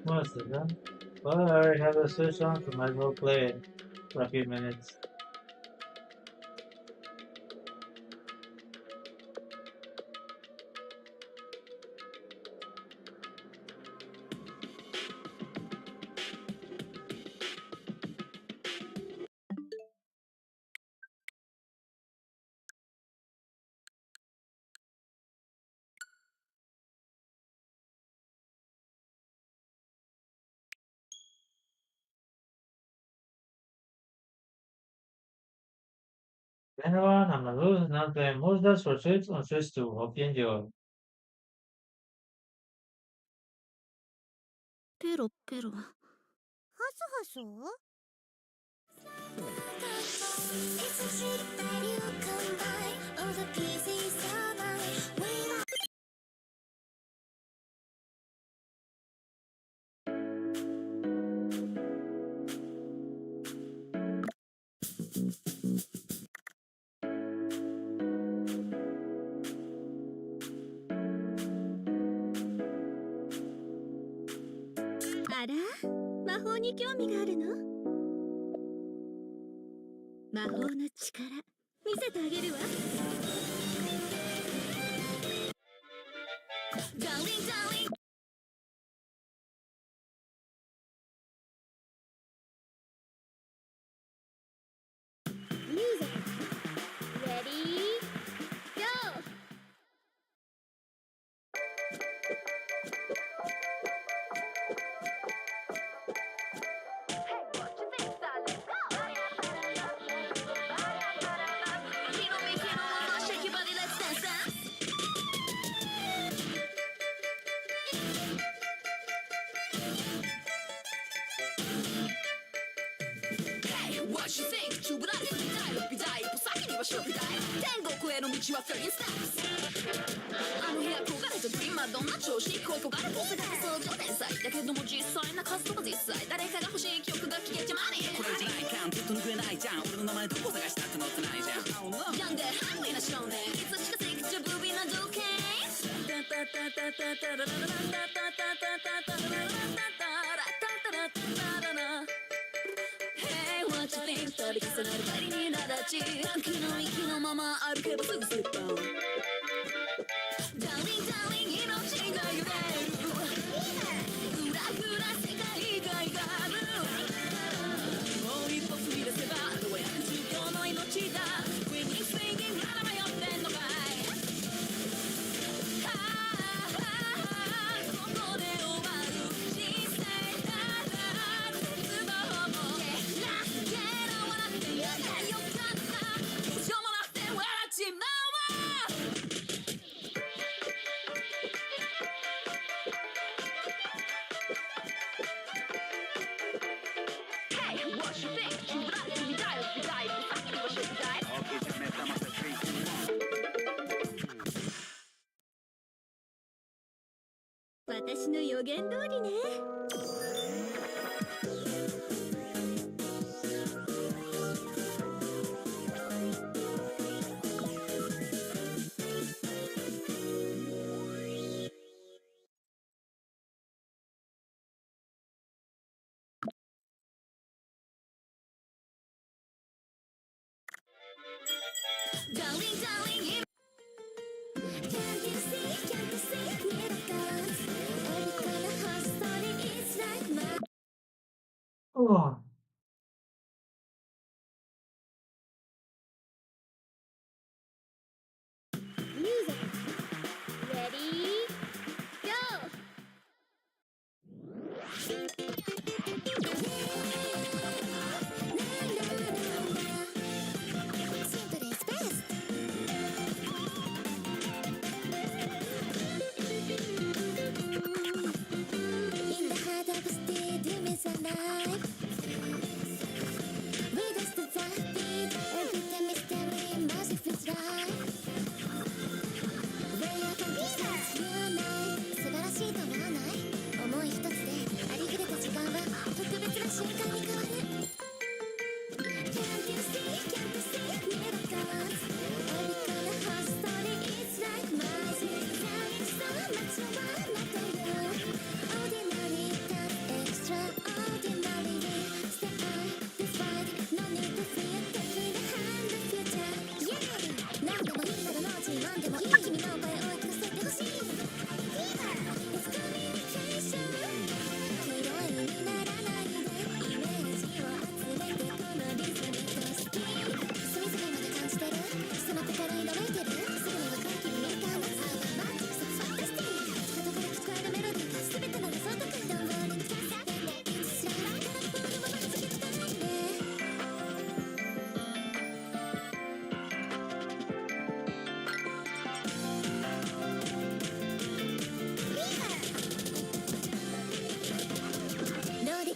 Most of them. But I already have a Switch on, so might as well play it for a few minutes. Anyone, I'm Arus, and I'm playing Muse for Switch on Switch 2. Hope you enjoy. ペロペロ。ハソハソ あら、魔法に興味があるの？魔法の力見せてあげるわ。Darling, darling. Music. Ready? Go. What you think? チューブラリスみたいの美大一歩先にはショッピ大天国への道は30 steps あの部屋焦がれたドリーマーどんな調子恋焦がれポスが想像天才だけども実際な数とか実際誰かが欲しい曲が消えちまねこれじゃないかんずっと拭えないじゃん俺の名前どこ探したって載ってないじゃんヤングハングリーな少年いつしかセクシュブービーな条件タタタタタタララララタタタタタタラララタタラタタタララHey, what you think? 度重なる針に苛立ち気の息のまま歩けばすぐスッポン Darling, darling 命が揺れるふらふら世界があるもう一歩踏み出せばどうやって宗教の命だ Swinging, swinging まだ迷ってんのかいここで終わる人生だら絶望も私の予言通りね。Darling, darling, can't you see, can't you see, miracles? Every kind of heart story is like mine. Oh, Music. Ready? Go. Simple is best. In the heart of stadium is alive. With us to that beat, every time mystery, magic feels right. They are fantasies, you and I. 素晴らしいと思わない？思い一つでありふれた時間は特別な瞬間に変わる。Can't you see, can't you see, miracles? Every kind of heart story is like magic. So much more not to you. Ordinary tasks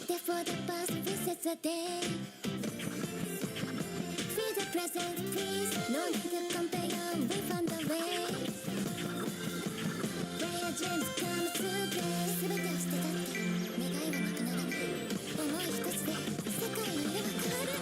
there for the past, this is the day. Feel the present, please. No need to compare, we found the way. Where your dreams come true, babe. 全てを捨てたって願いはなくならない。思い一つで世界の色が変わる。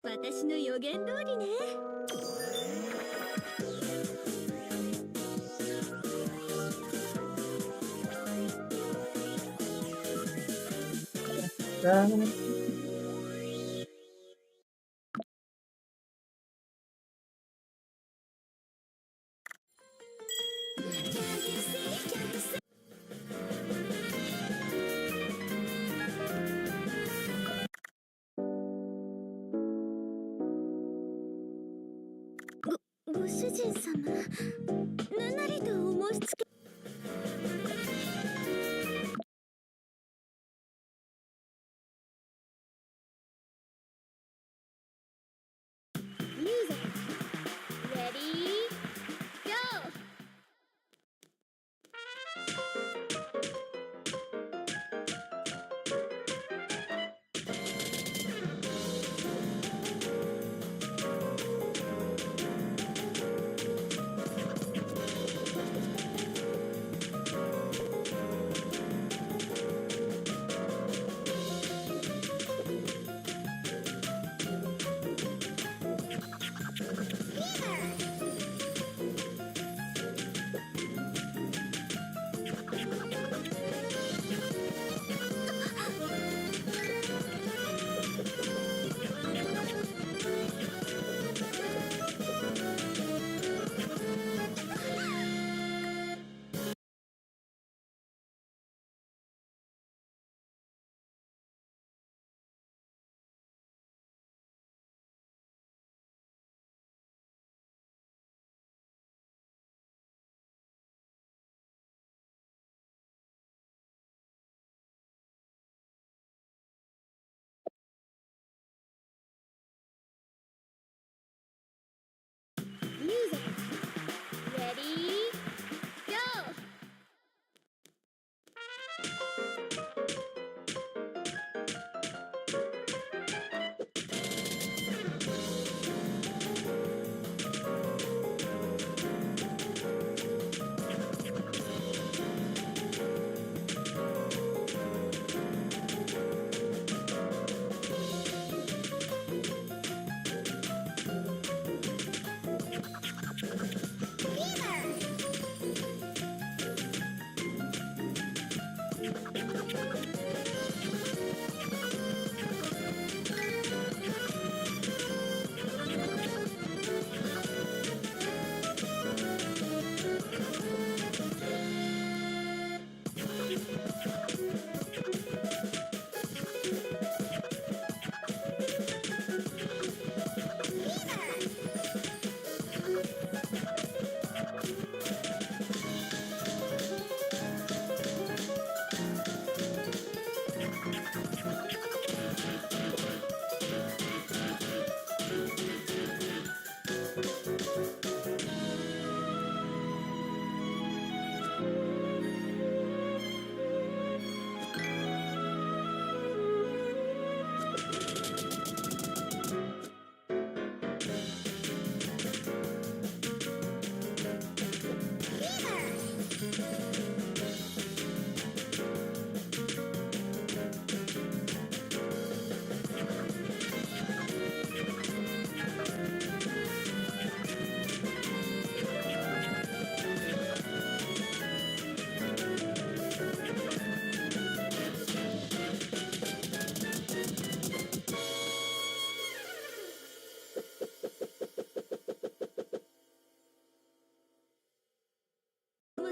私の予言通りね。ご主人様、何なりとお申し付け。Music. Ready? Go! Music. Ready? Go!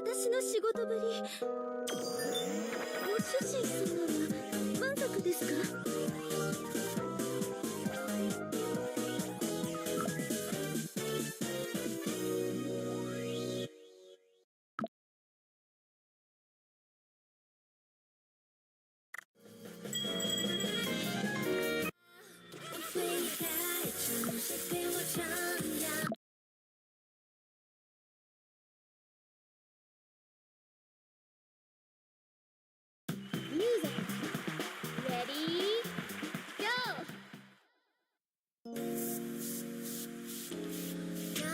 私の仕事ぶり。ご主人様は満足ですか？Music. Ready? Go!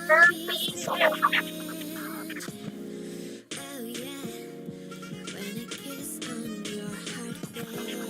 Don't be strange. Oh yeah. When a kiss on your heartblade.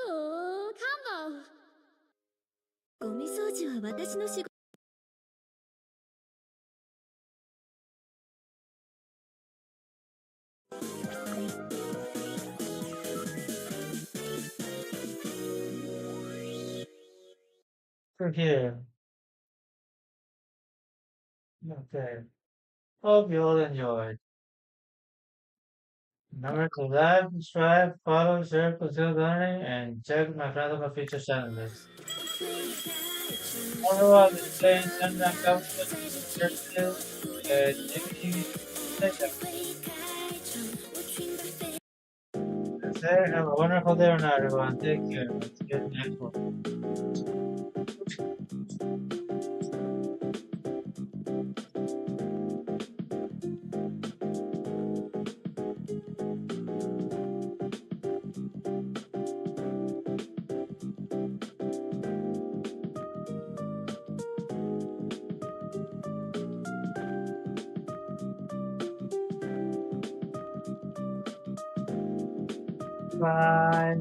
Oh, come on! ゴミ掃除は私の仕事。For here. Okay. Hope you all enjoyed. Remember to like, subscribe, follow, share, consider learning, and check my friends on my future channel list. Tomorrow I'll be playing Dangaroppa versus Jimmy. That's it. Have a wonderful day or night, everyone. Take care. Let's get next one. Bye.